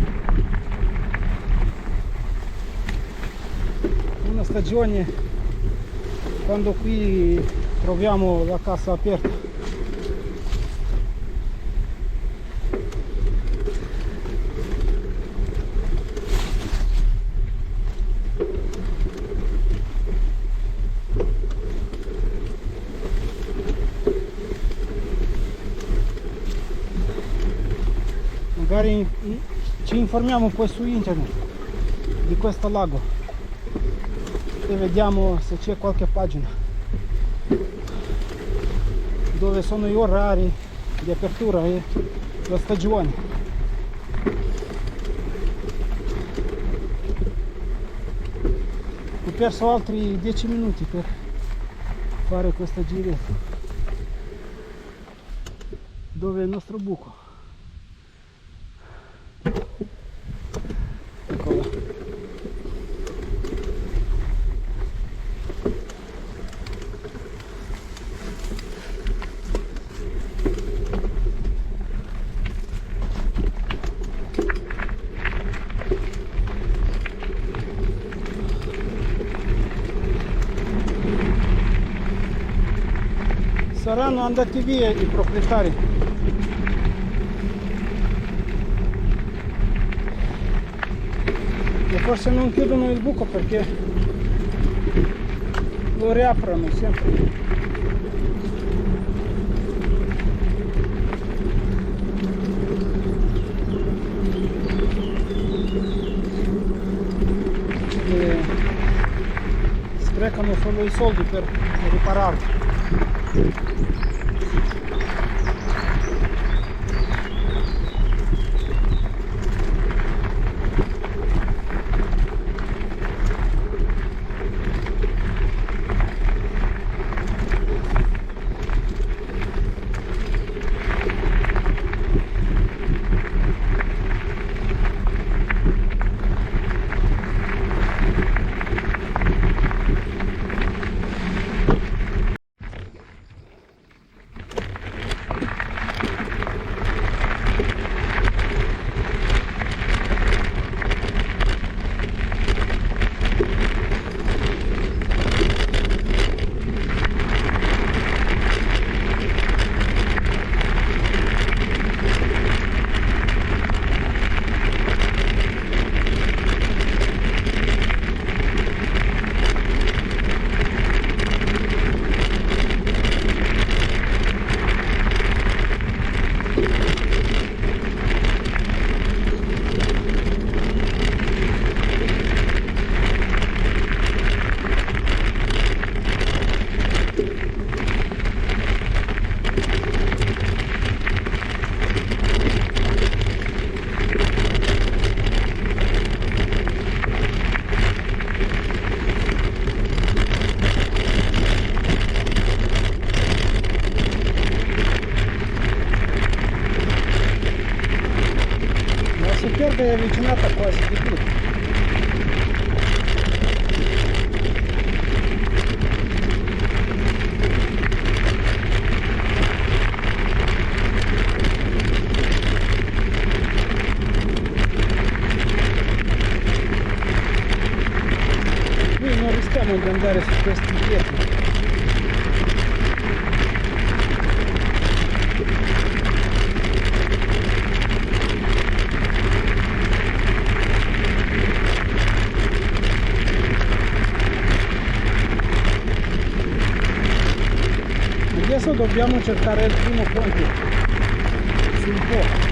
S1: quando qui troviamo la cassa aperta. Magari ci informiamo poi su internet di questo lago e vediamo se c'è qualche pagina dove sono gli orari di apertura e la stagione. Ho perso altri 10 minuti per fare questa giretta. Dove è il nostro buco? Eccola. Saranno andati via i proprietari. E forse non chiudono il buco perché lo riaprono sempre. E sprecano solo i soldi per ripararlo. È avvicinata quasi di più. Qui non rischiamo di andare su questi pietra. Adesso dobbiamo cercare il primo ponte sul Po.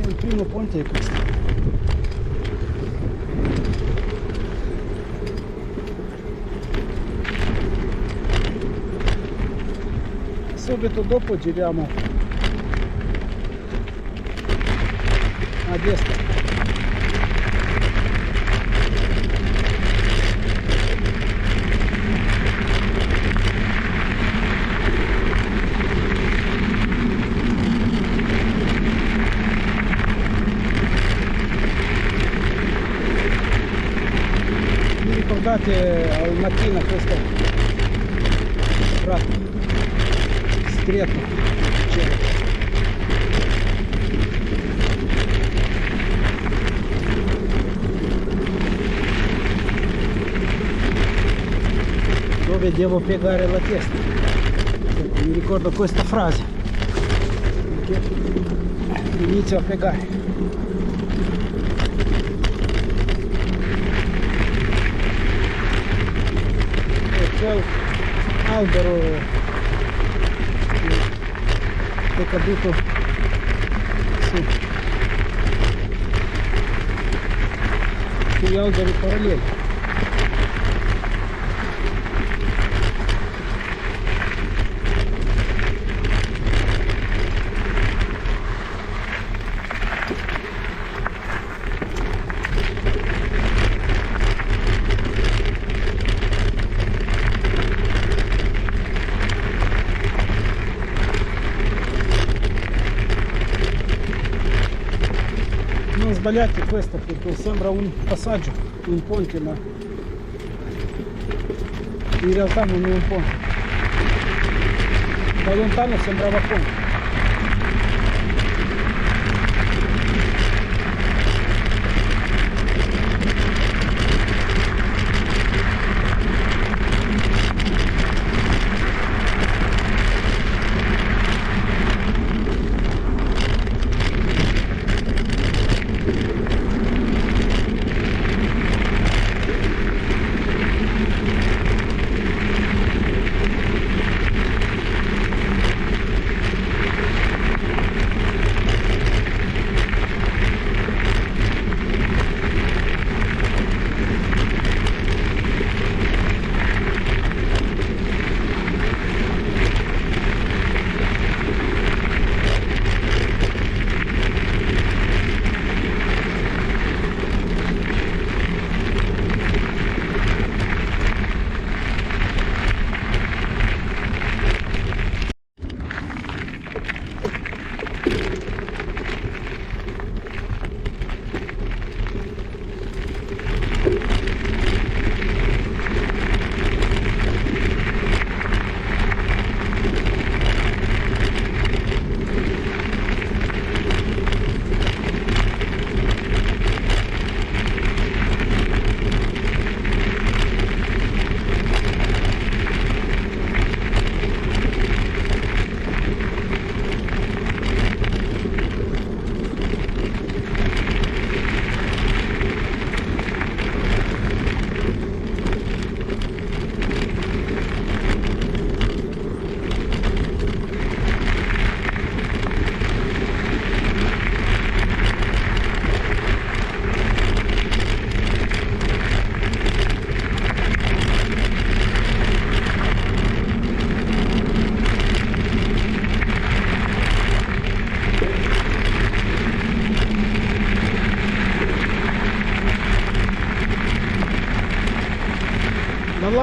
S1: Il primo ponte è questo. Subito dopo giriamo a destra. Ricordate al mattino questo prato stretto c'era. Dove devo piegare la testa. Mi ricordo questa frase che inizio a piegare. Quel albero che è caduto sugli alberi paralleli. Non sbagliate questo perché sembra un passaggio, un ponte, ma in realtà non è un ponte. Da lontano sembrava ponte.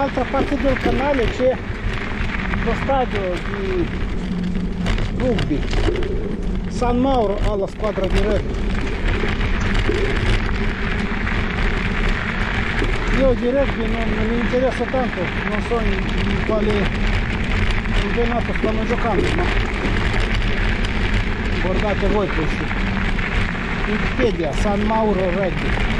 S1: Dall'altra parte del canale c'è lo stadio di rugby. San Mauro ha la squadra di rugby. Io di rugby non mi interessa tanto, non so in quale campionato stanno giocando, ma guardate voi questi. Wikipedia, San Mauro Rugby.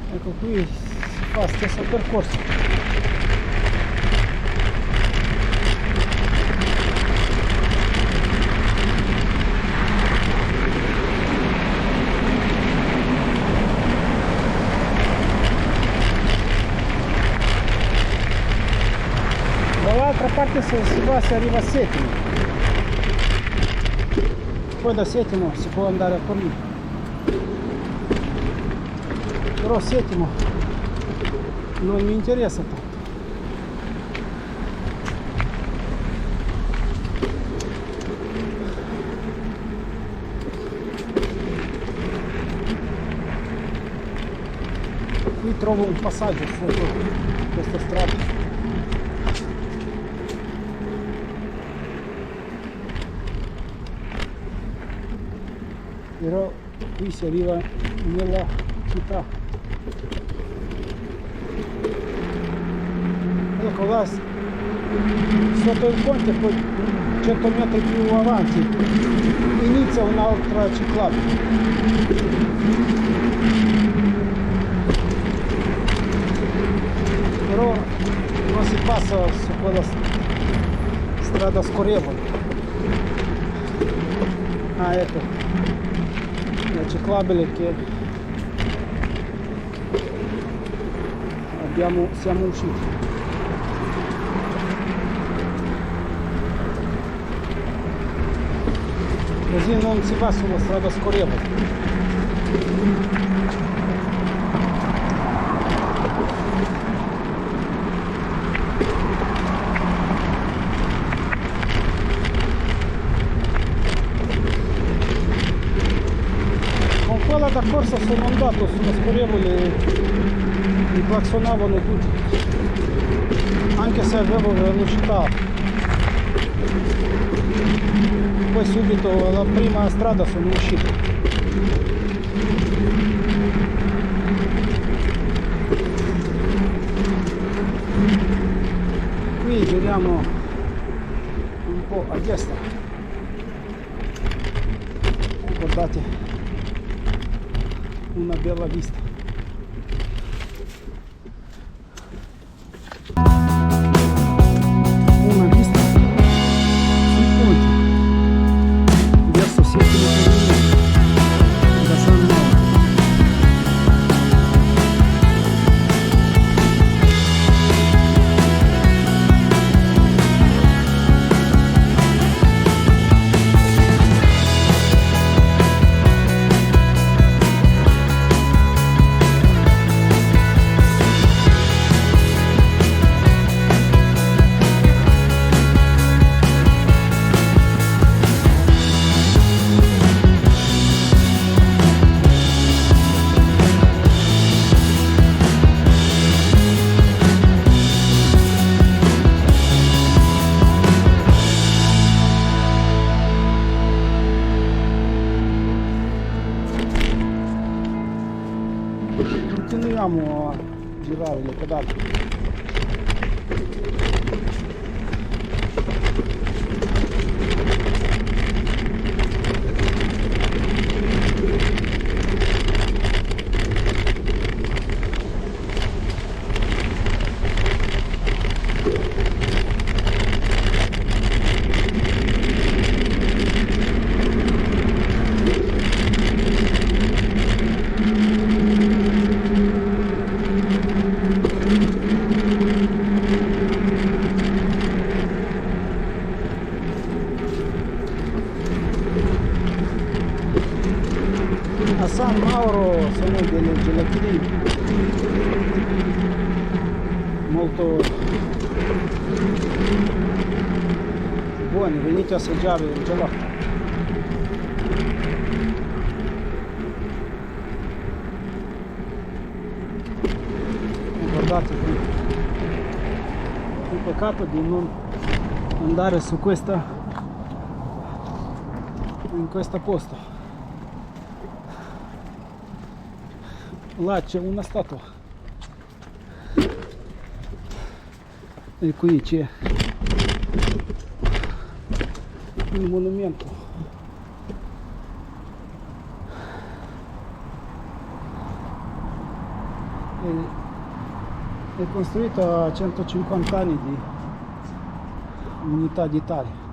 S1: Ecco qui si fa lo stesso percorso. Dall'altra parte se si va si arriva a Settimo, poi da Settimo si può andare a Forlì. Però Settimo non mi interessa tanto. Qui trovo un passaggio sotto questa strada. Però qui si arriva nella città. Ecco là, sotto il ponte, poi 100 metri più avanti inizia un'altra ciclabile. Però non si passa su quella strada scorrevole. Ah, ecco la ciclabile che siamo usciti. Così non si va sulla strada scorrevole. Con quella da corsa sono andato sulla scorrevole e mi claxonavano tutti, anche se avevo velocità. Poi subito alla prima strada sono uscito. Qui giriamo un po' a destra. Guardate, una bella vista. Una vista sui ponti. Verso Settimo da San Mauro. Continuiamo a girare le pedate. A San Mauro sono delle gelatine molto buone, venite a assaggiare il gelato. Guardate qui, un peccato di non andare su in questa posto. Là c'è una statua e qui c'è il monumento. È costruito a 150 anni di unità d'Italia.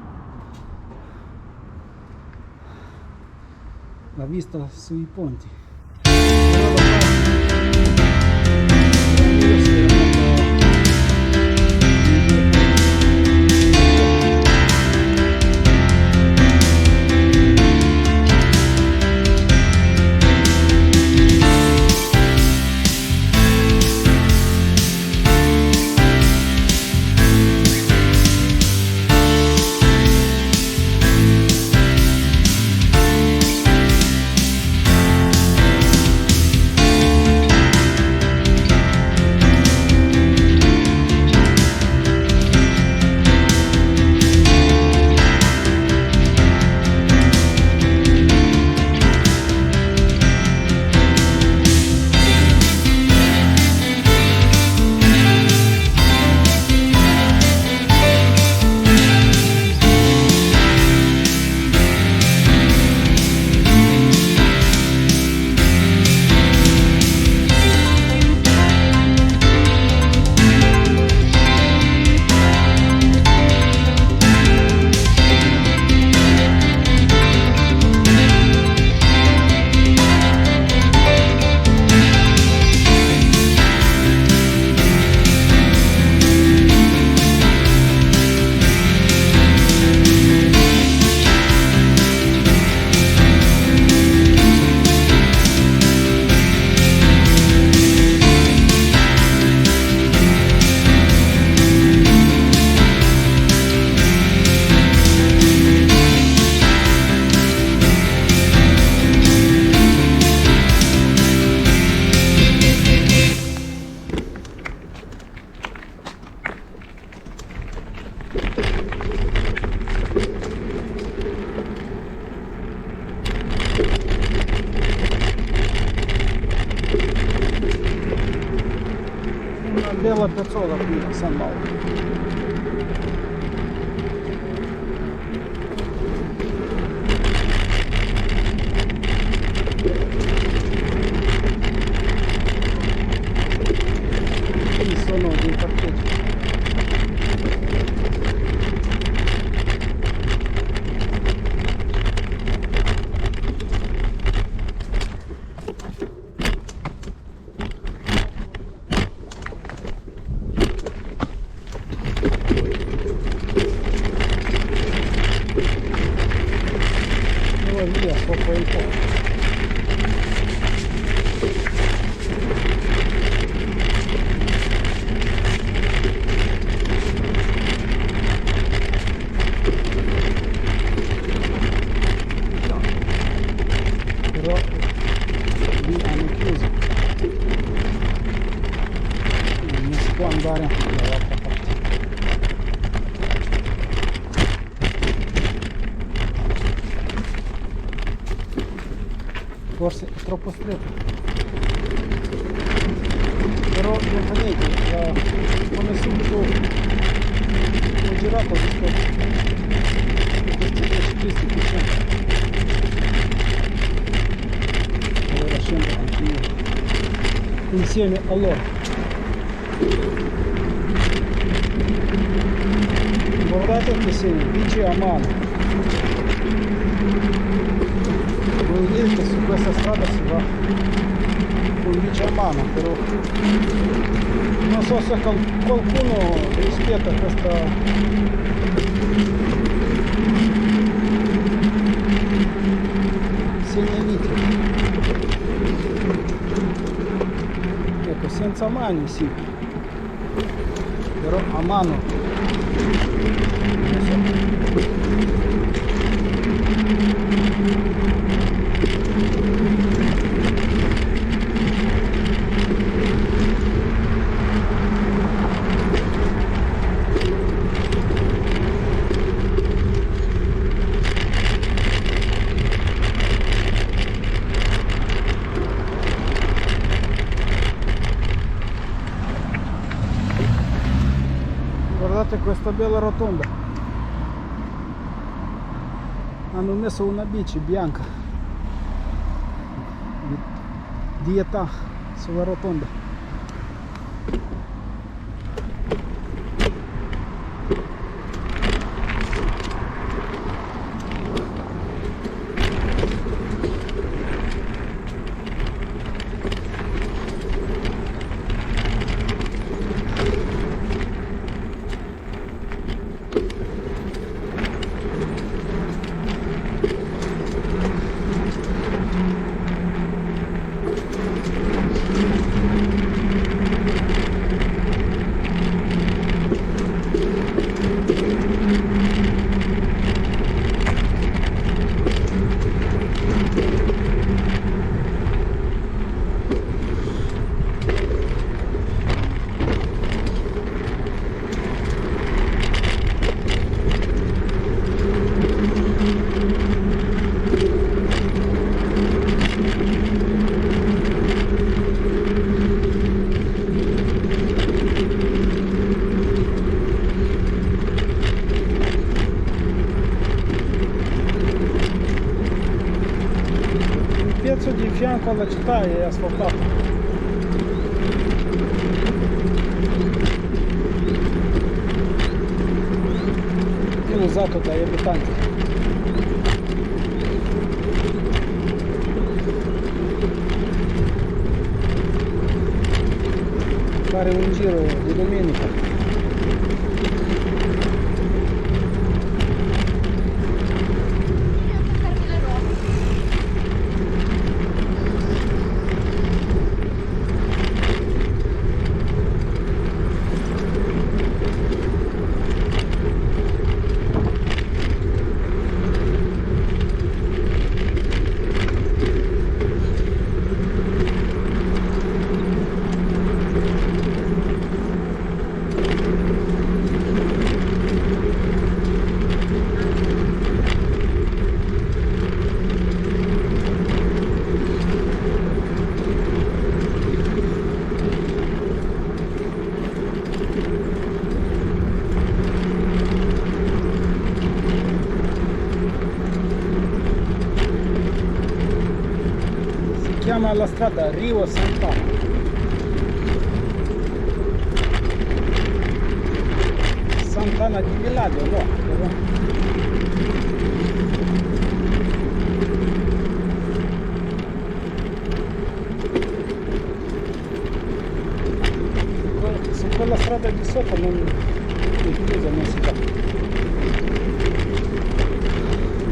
S1: La vista sui ponti. Una bella piazzola qui a San Mauro. Qui sono dei parcheggi. Via sopra il ponte. Però lì hanno chiuso, non si può andare dall'altra parte. Forse è troppo stretto, però non fa niente, come subito ho girato, ho visto questi due ciclisti che scendono. Allora scendo anche io insieme a loro. Guardate che se dice a mano. Voi vedete che su questa strada si va con bici a mano, però non so se qualcuno rispetta questa segnaletica. senza mani, sì, però a mano non so. Guardate questa bella rotonda, hanno messo una bici bianca di età sulla rotonda. Il pezzo di fianco alla città è asfaltato. È usato dagli abitanti. Fare un giro di domenica. Si chiama la strada Rio Sant'Anna. Sant'Anna di Villaggio, no, però. Su quella strada di sotto non è chiusa, non si va.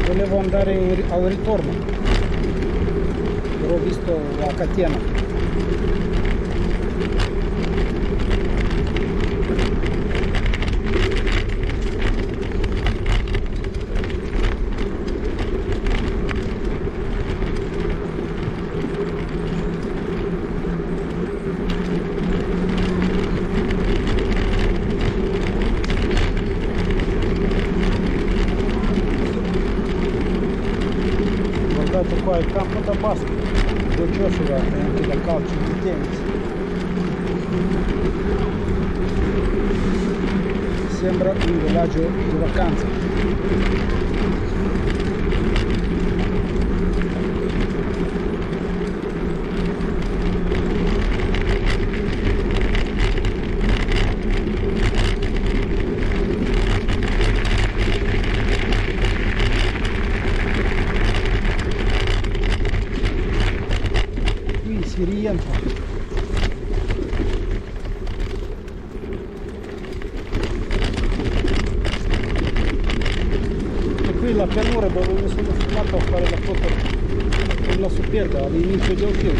S1: Volevo andare al ritorno. Ho visto la catena. Guardate qua il campo da basket. Roccioso e anche da calcio di tennis. Sembra un villaggio di vacanza. Si rientra. E qui la pianura dove mi sono fermato a fare la foto con la suppietta all'inizio del film.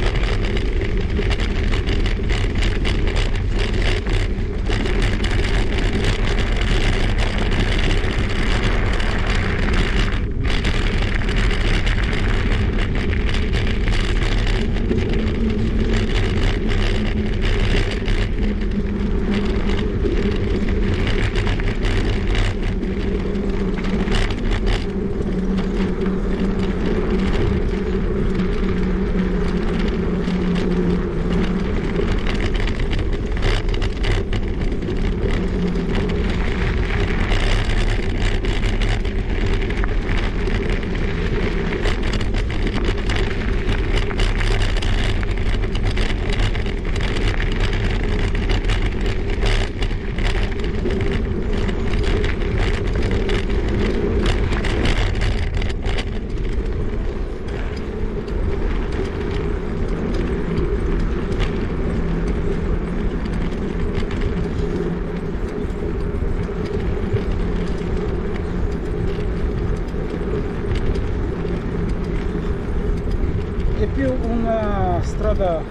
S1: è più una strada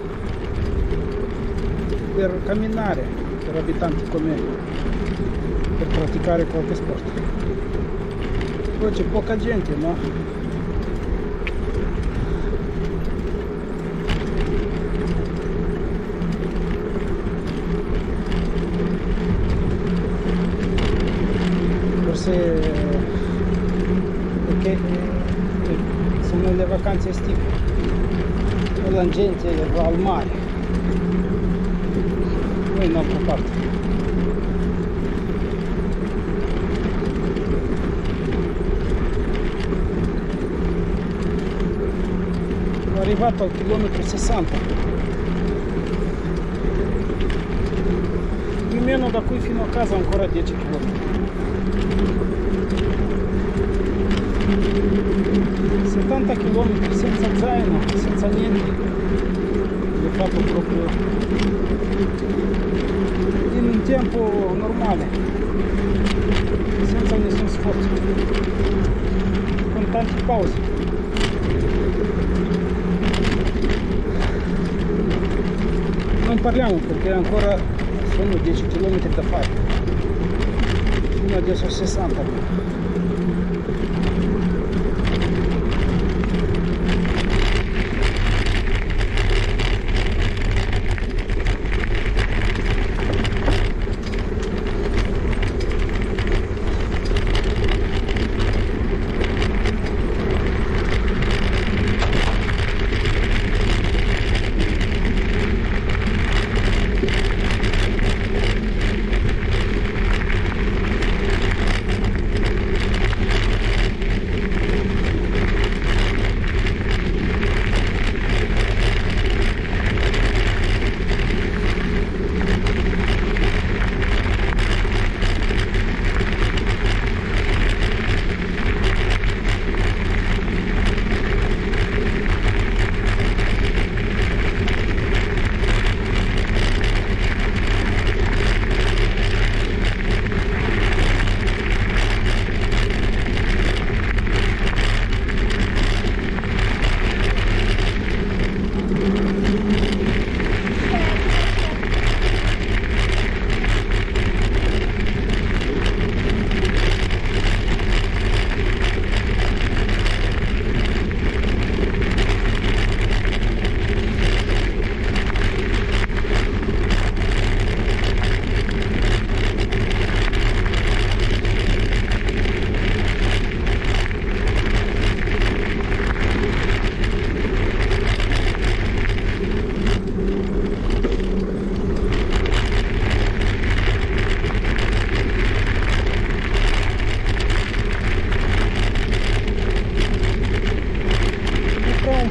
S1: per camminare, per abitanti come me, per praticare qualche sport. Poi c'è poca gente, ma forse perché sono le vacanze estive e la gente va al mare, noi in altra parte. Sono arrivato al chilometro 60, più o meno da qui fino a casa ancora 10 km. 70 km senza zaino, senza niente, l'ho fatto proprio in un tempo normale, senza nessun sforzo, con tante pause. Non parliamo perché ancora sono 10 km da fare, fino adesso 60.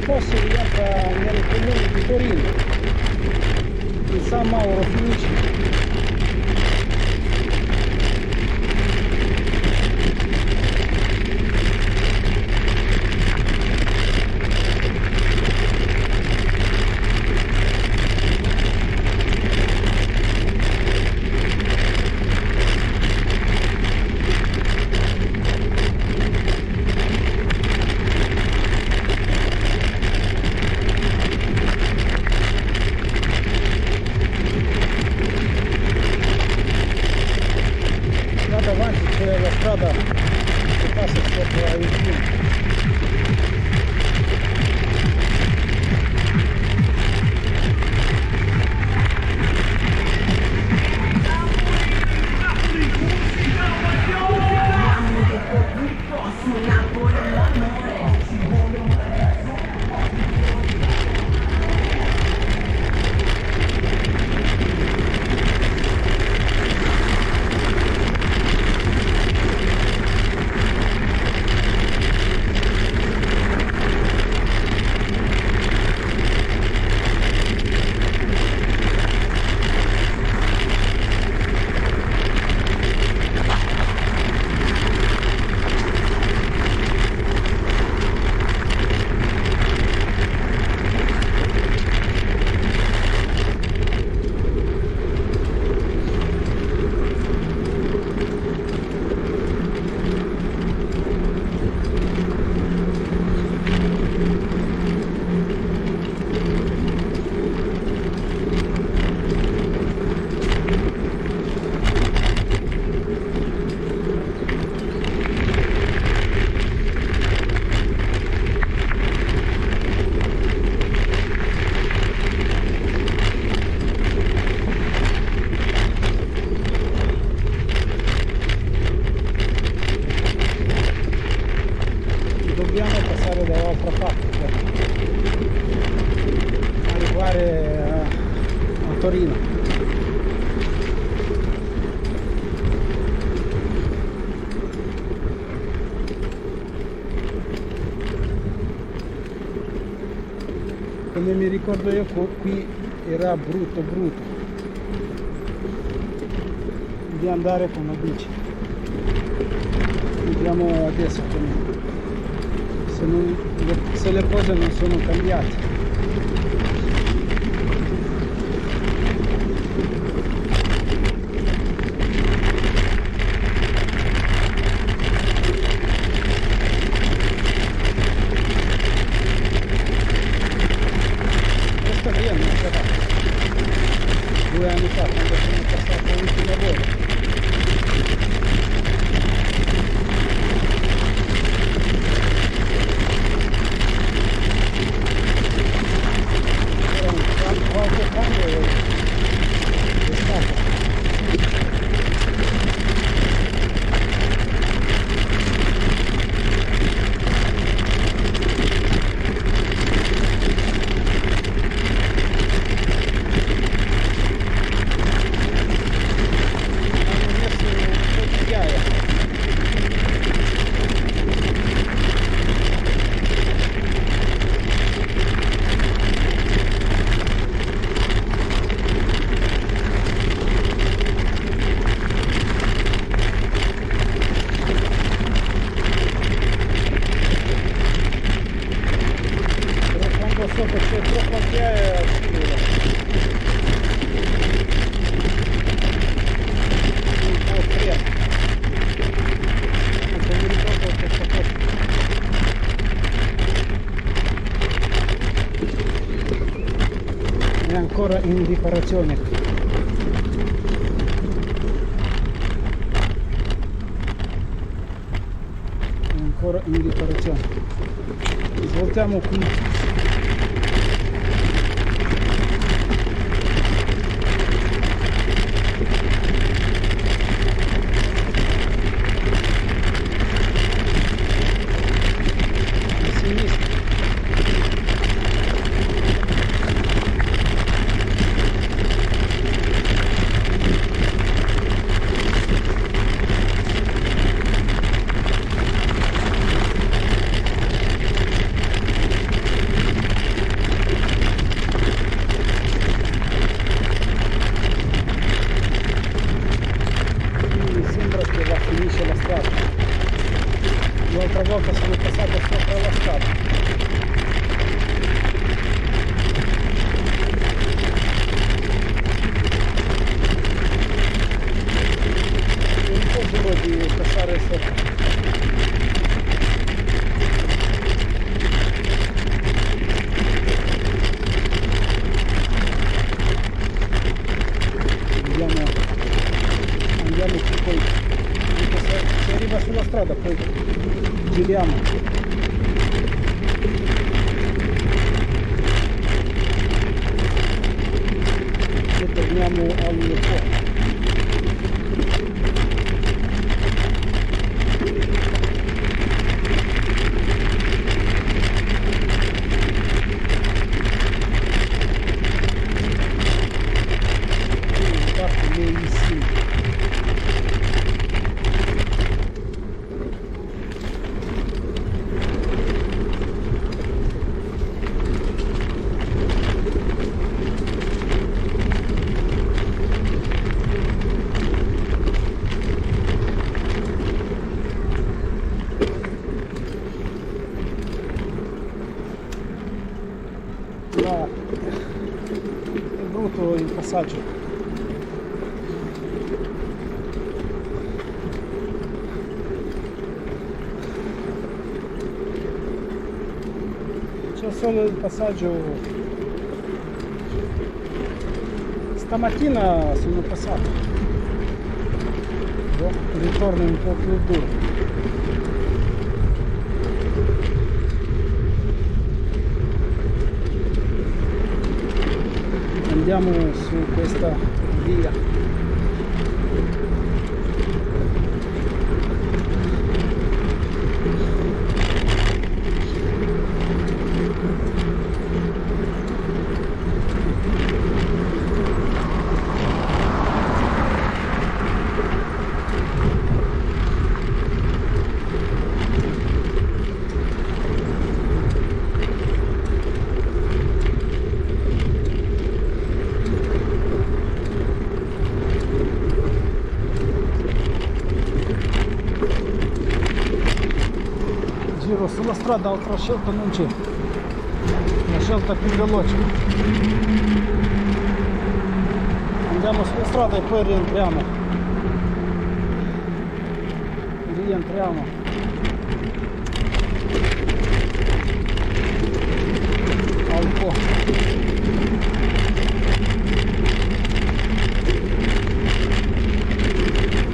S1: Fosse rientra nel comune di Torino, in San Mauro finisce. motorino. Come mi ricordo io, qui era brutto di andare con la bici. Vediamo adesso se le cose non sono cambiate. Questa via non c'era 2 anni fa, quando sono passato l'ultima volta. Qualche cambio è stato. Hanno messo un po' di ghiaia. So che c'è troppa ghiaia un po' fredda, non mi ricordo questa cosa. È ancora in riparazione. È ancora in riparazione. Svoltiamo qui. Finisce la strada. L'altra volta sono passato sopra la strada. È un po' duro di passare sopra. Andiamo qui poi. Se arriva sulla strada poi giriamo e torniamo al fuoco. Ma è brutto il passaggio. C'è solo il passaggio. Stamattina sono passato. Il ritorno è un po' più duro. Andiamo su questa via. la strada, altra scelta non c'è. La scelta più veloce. Andiamo sulla strada e poi rientriamo. Al po'.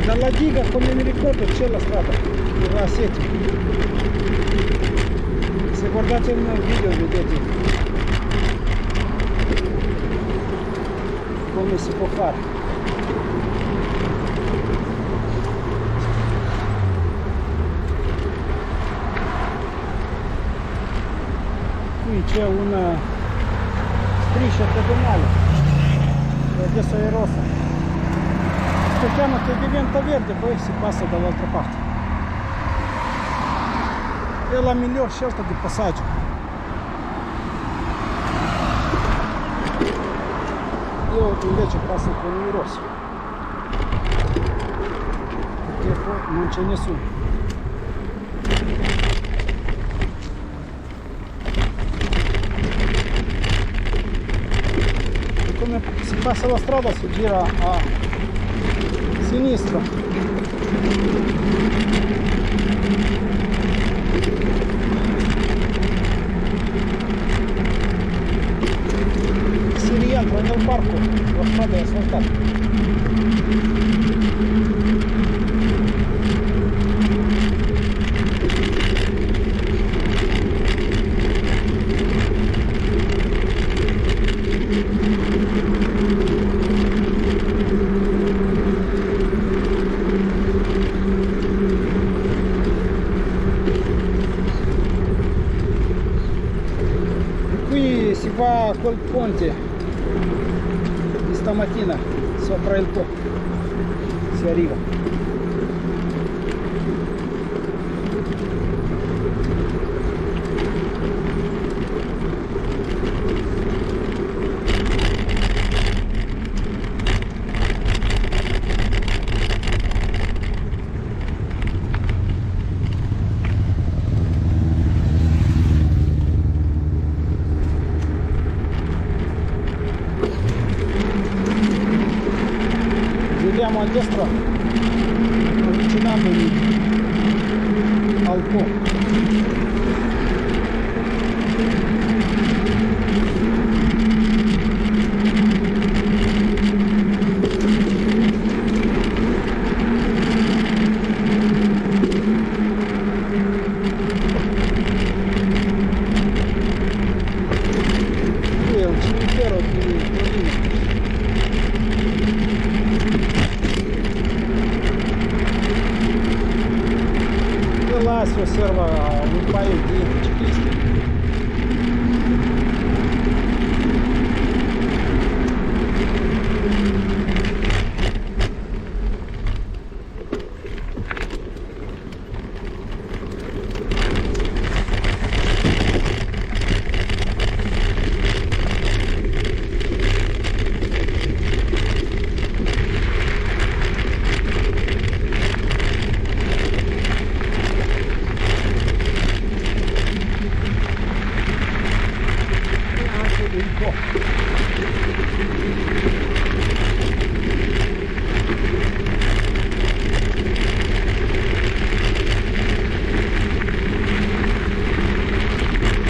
S1: Dalla diga, come mi ricordo, c'è la strada, il Rassetti. Se guardate il mio video vedete come si può fare. Qui c'è una striscia pedonale e adesso è rossa. Aspettiamo che diventa verde, poi si passa dall'altra parte. È la miglior scelta di passaggio. Io invece passo con il rosso, perché poi non c'è nessuno. E come si passa la strada si gira a sinistra. Si rientra nel parco, la strada è asfaltata. Si va a quel ponte di stamattina sopra il Po, si arriva. Andiamo a destra avvicinandomi al Po. Qui è un cimitero di Torino. Là si osserva un paio di ciclisti.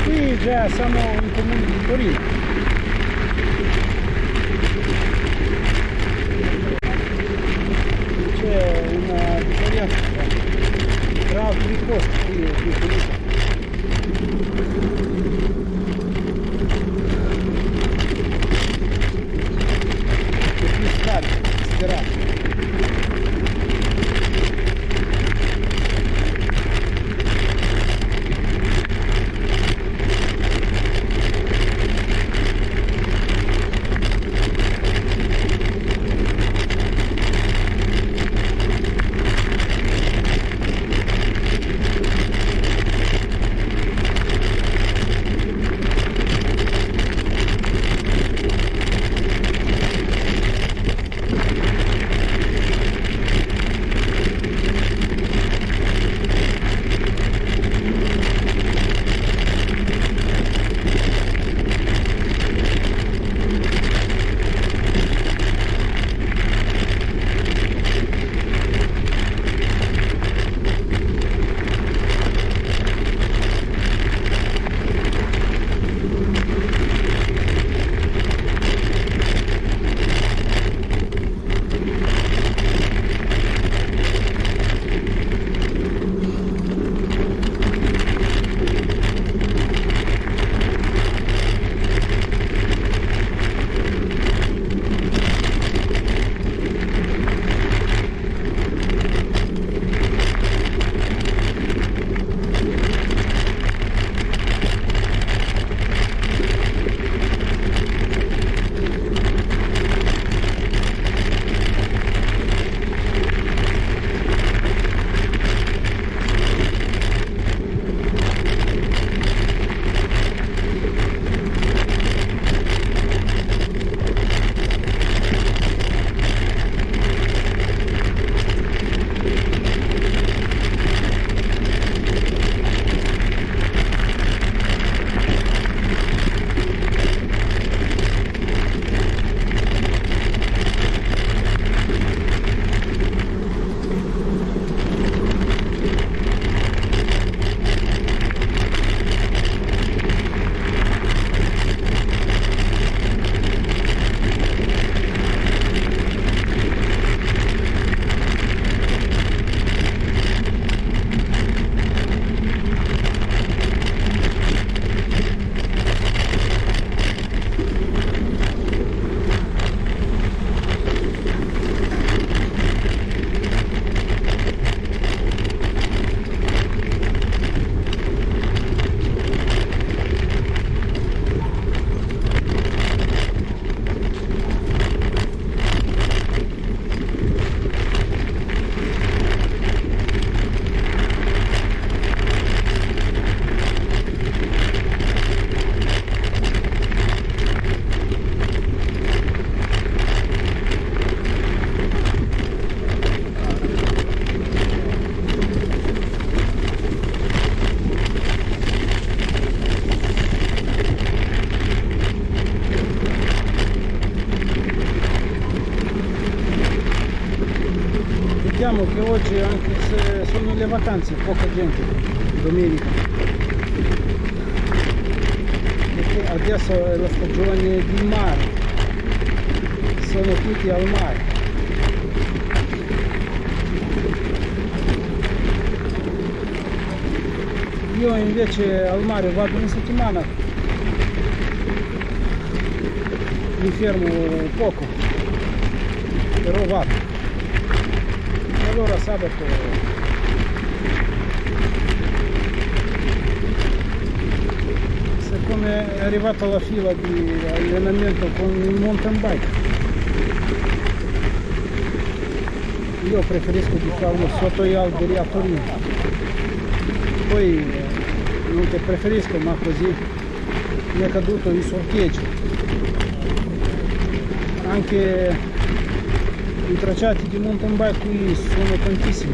S1: Qui già siamo in comune di Torino. C'è una differenza tra altri posti qui e qui. diciamo che oggi, anche se sono le vacanze, poca gente, domenica, perché adesso è la stagione di mare, sono tutti al mare. Io invece al mare vado una settimana, mi fermo poco, però vado. Allora sabato siccome è arrivata la fila di allenamento con il mountain bike, io preferisco di farlo sotto gli alberi a Torino. Poi non che preferisco, ma così mi è caduto il sorteggio. Anche i tracciati di mountain bike qui sono tantissimi.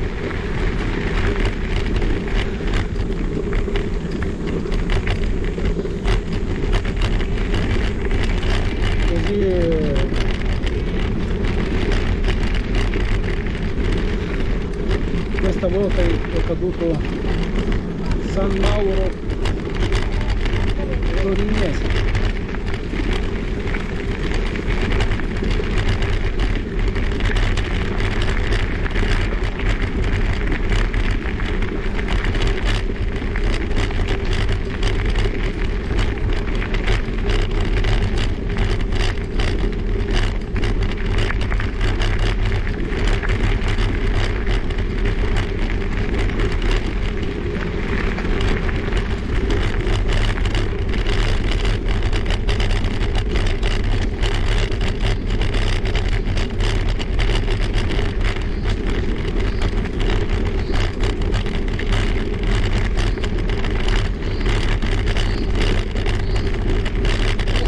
S1: Così questa volta è caduto San Mauro Torinese.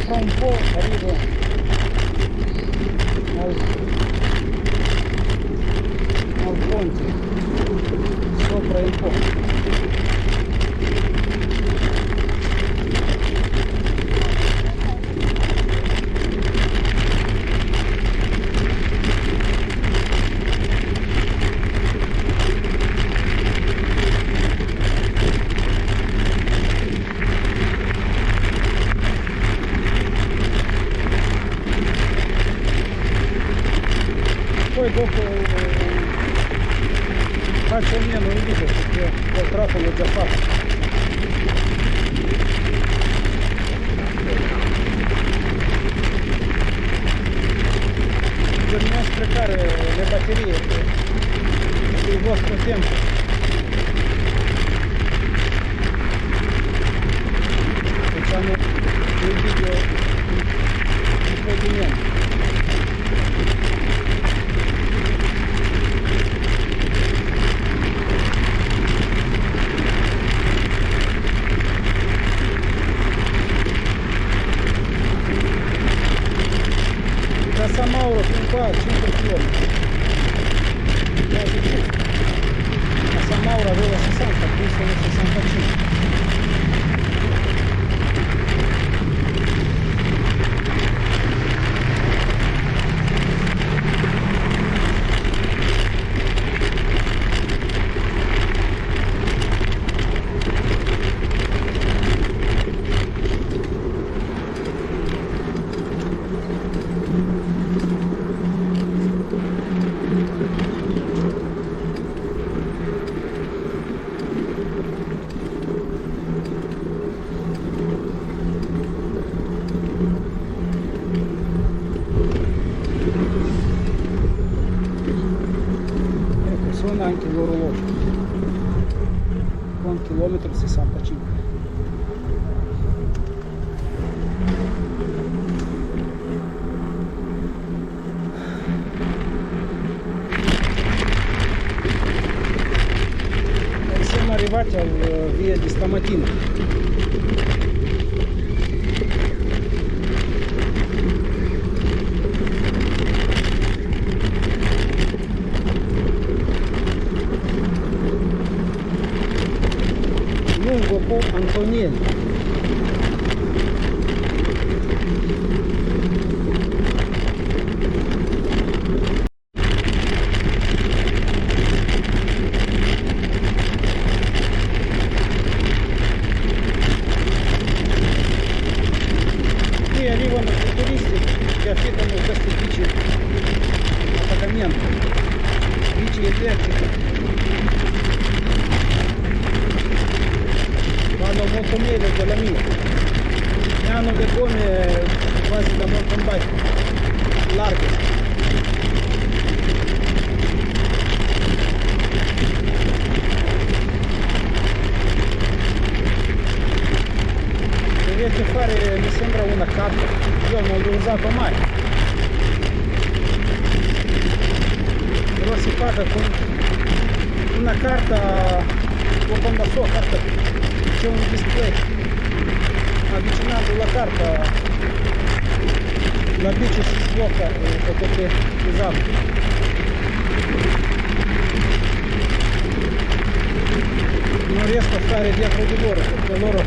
S1: Un po' arrivo al ponte, sopra un po'. Poi dopo faccio meno il video perché il tratto l'ho già fatto. Per non sprecare le batterie e il vostro tempo, facciamo il video un po' di meno. Da San Mauro fin qua 5 km, quasi più. A San Mauro avevo 60, qui sono 65. Suona anche l'orologio con chilometro 65. E siamo arrivati al via di stamattina. Lungo po' Antoniello. arrivano i turisti che affittano queste bici a pagamento, bici elettriche. Vanno molto meglio della mia. E hanno le gomme quasi da mountain bike, larghe. Dovete fare, mi sembra, una carta. Io non l'ho usato mai. Però si paga con una carta o con la sua carta. C'è un display. Avvicinando la carta la bici si sblocca e potete usarla. Non riesco a stare dietro di loro perché loro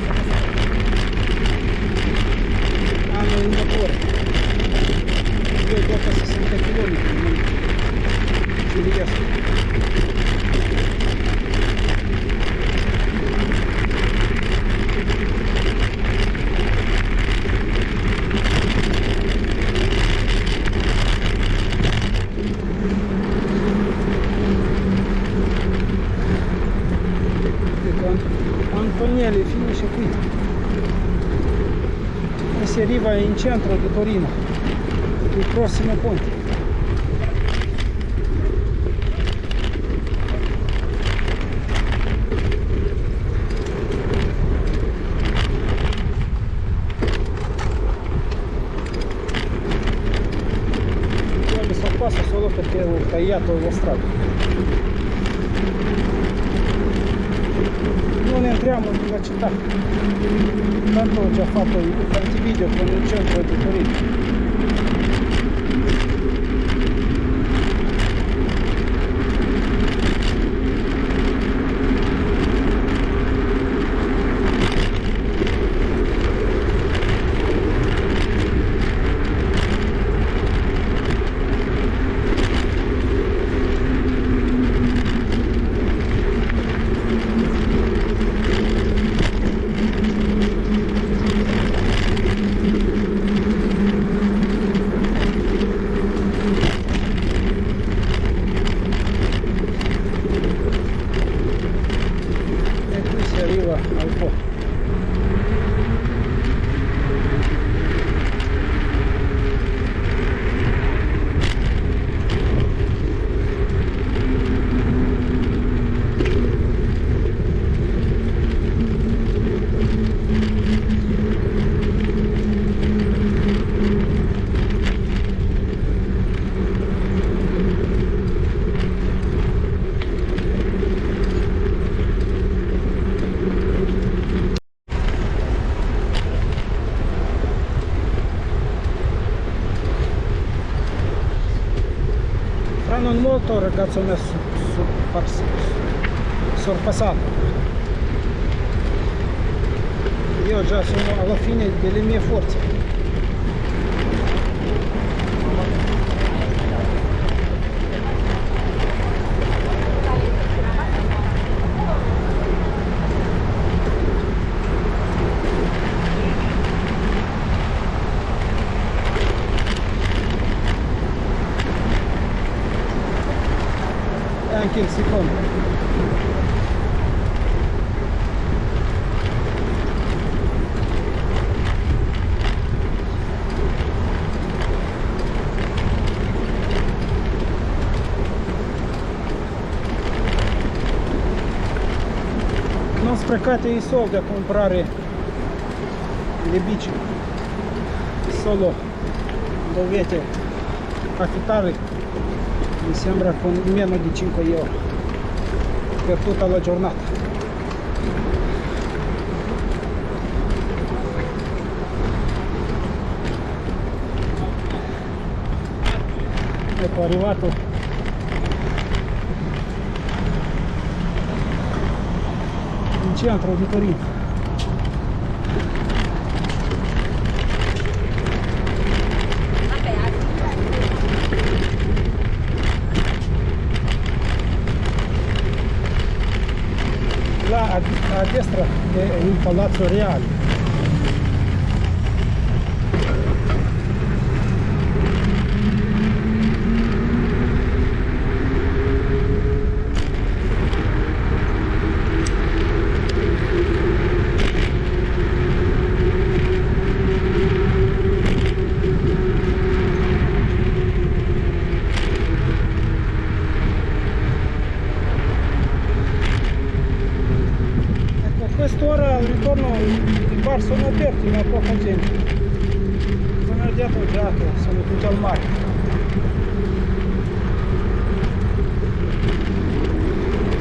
S1: hanno un motore. Io dopo 60 km non ci riesco. Antonielli finisce qui e si arriva in centro di Torino, il prossimo ponte. Io mi sorpasso solo perché ho tagliato la strada. Non entriamo nella città, tanto ho già fatto tanti video con il centro di Torino. Non molto, ragazzo, mi ha sorpassato. Io già sono alla fine delle mie forze. Anche il secondo. Non sprecate i soldi a comprare le bici, solo dovete affittarle. Mi sembra con meno di 5 euro per tutta la giornata. Ecco, arrivato in centro di Torino. Là a destra è il Palazzo Reale. Prima poca gente. Sono andato già che sono tutti al mare.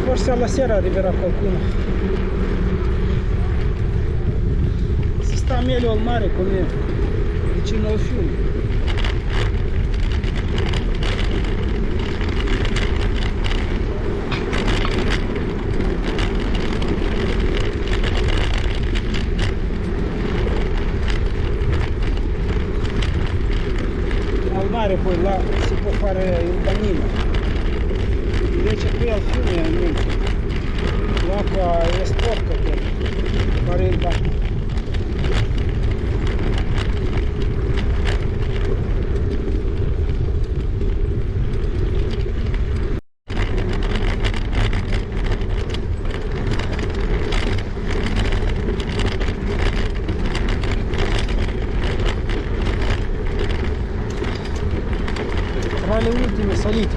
S1: Forse alla sera arriverà qualcuno. Si sta meglio al mare come vicino al fiume. Poi là si può fare il bagnino, invece qui al fiume niente, l'acqua è sporca per fare il bagno. Tra le ultime salite.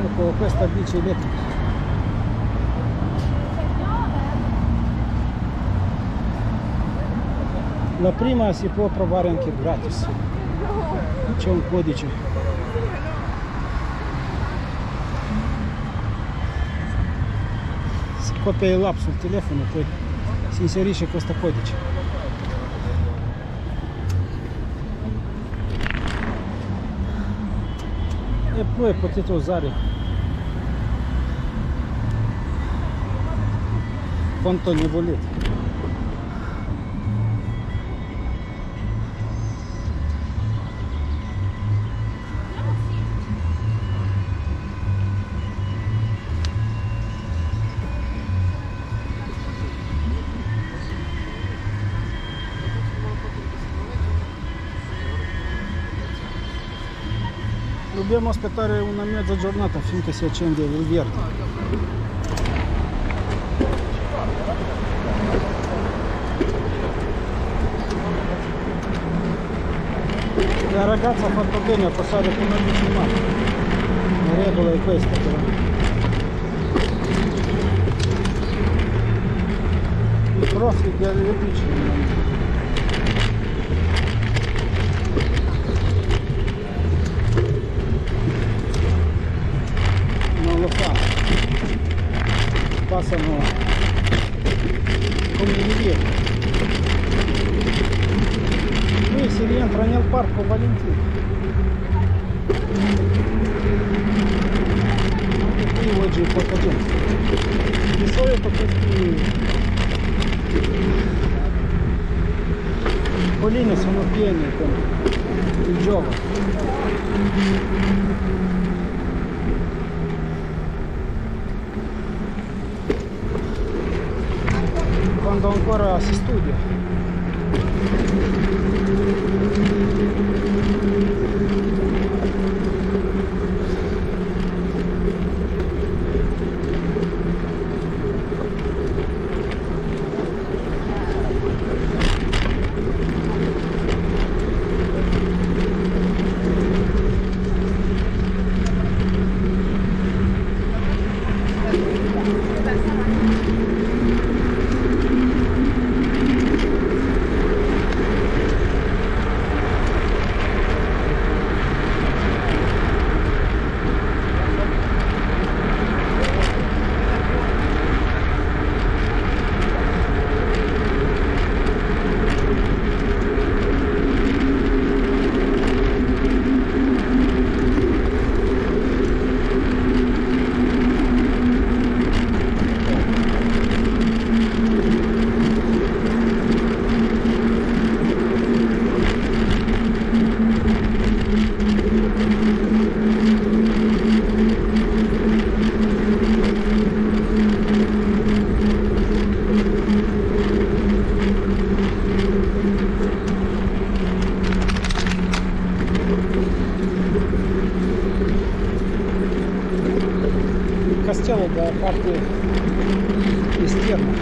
S1: Ecco questa bici elettrica. La prima si può provare anche gratis. C'è un codice. Si copia l'app sul telefono e poi si inserisce questo codice. E poi potete usare quanto ne volete. Dobbiamo aspettare una mezza giornata finché si accende il verde. La ragazza ha fatto bene a passare con una bici in mano. La regola è questa però. I profi delle bici passano come dire. Qui si rientra nel parco Valentino. Anche qui oggi poca gente. Di solito questi colline sono piene con il giovane. Quando ancora si studia. castello da parte esterna.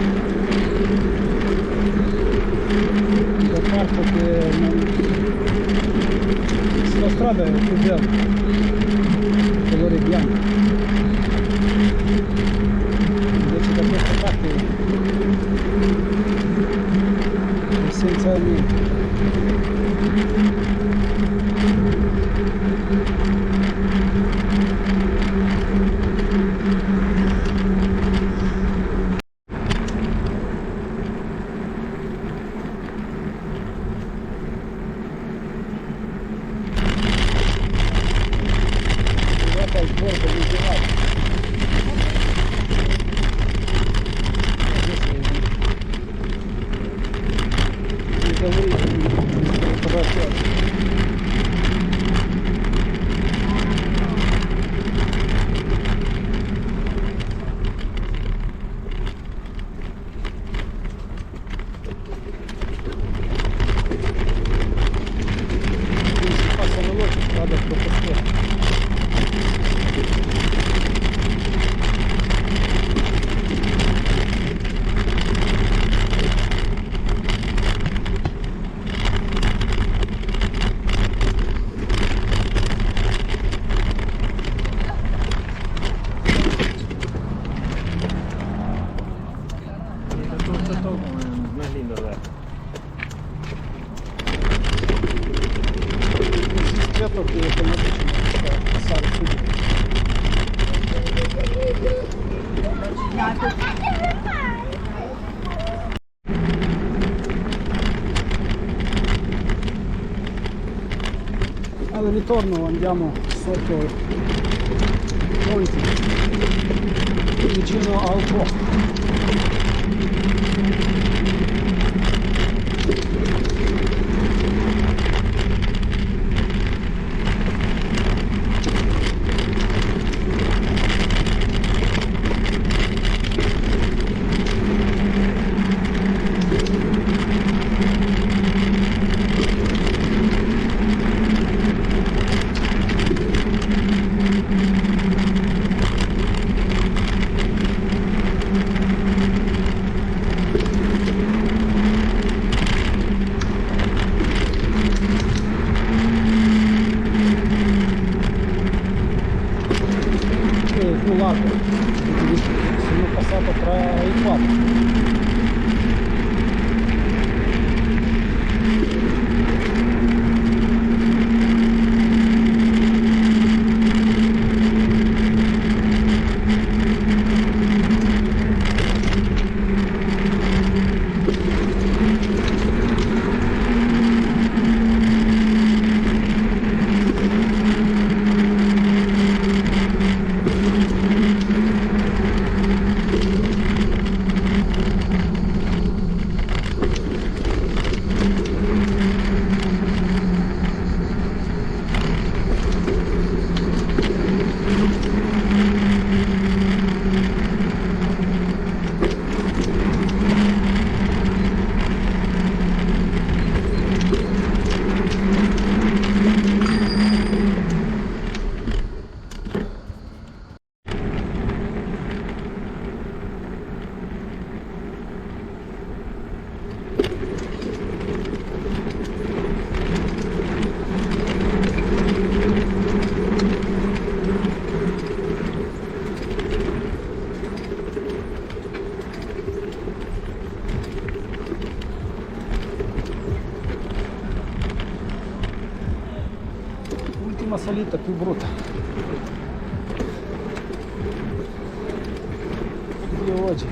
S1: veramente. Guarda il bordo di gelato. Si passano loro, vado a proporre.
S4: Más lindo ver.
S1: Spiegato che come dice passare subito. Al ritorno andiamo sotto i ponti vicino al Po. Lago, sono passato tra i quattro. Ultima salita più brutta di oggi.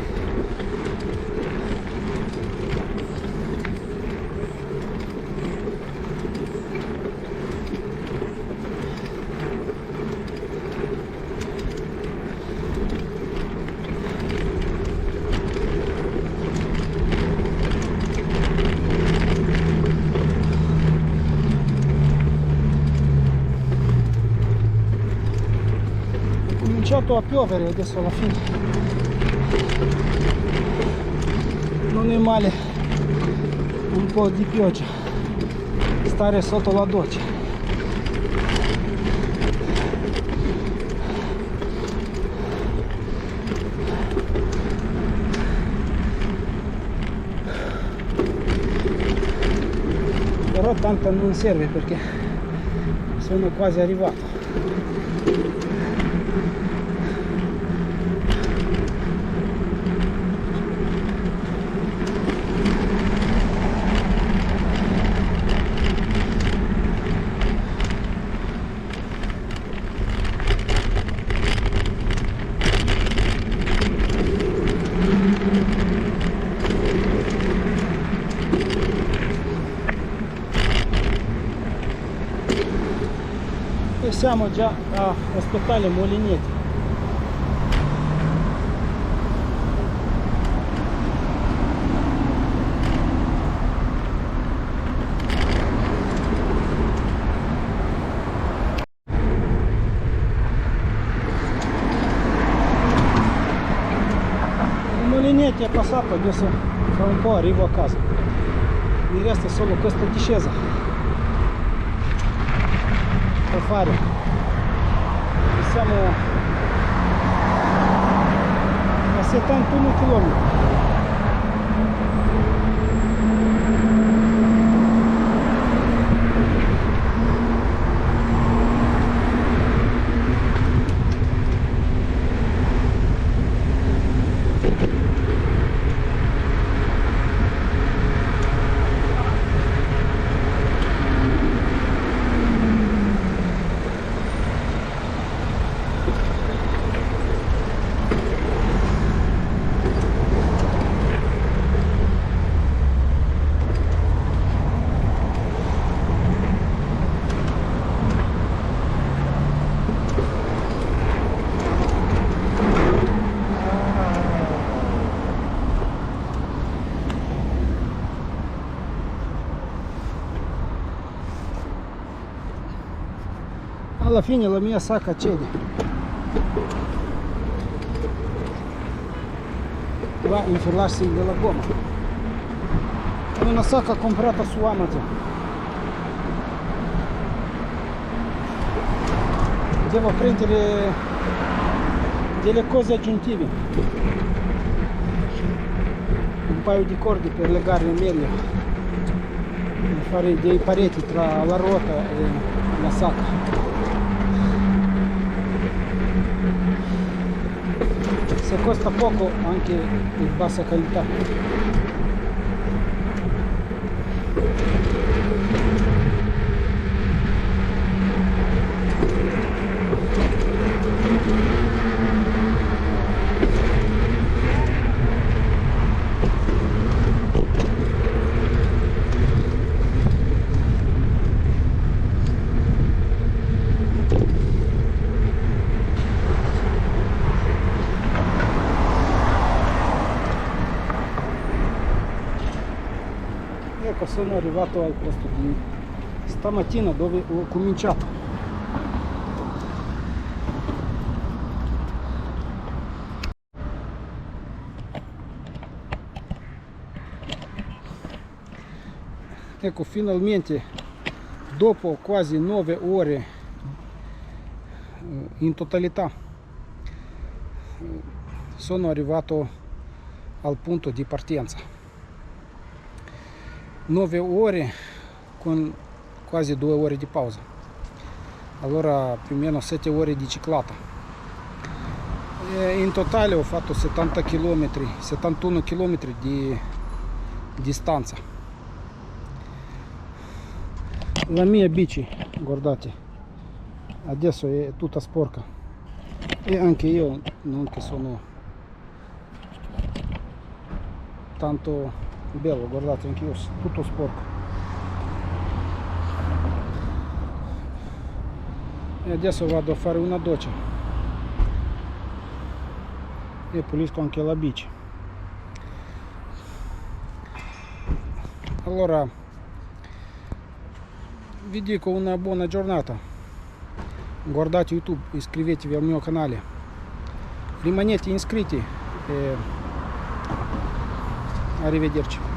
S1: È cominciato a piovere adesso alla fine, non è male un po' di pioggia, stare sotto la doccia. Però tanto non serve perché sono quasi arrivato. siamo già all'ospedale Molineti. Il Molineti è passato, adesso fra un po' arrivo a casa. Mi resta solo questa discesa da fare. Siamo a 71 km. Alla fine la mia sacca cede, va a infilarsi nella gomma. È una sacca comprata su Amazon. Devo prendere delle cose aggiuntive, un paio di corde per legare meglio, per fare dei pareti tra la ruota e la sacca. Se costa poco anche di bassa qualità. Ecco, sono arrivato al posto di stamattina dove ho cominciato. Ecco, finalmente dopo quasi 9 ore in totalità sono arrivato al punto di partenza. 9 ore con quasi 2 ore di pausa, allora più o meno 7 ore di ciclata. E in totale ho fatto 70 km, 71 km di distanza. La mia bici, guardate, adesso è tutta sporca e anche io non che sono tanto bello, guardate, anche io tutto sporco. E adesso vado a fare una doccia e pulisco anche la bici. Allora vi dico una buona giornata, guardate YouTube, iscrivetevi al mio canale, rimanete iscritti e arrivederci.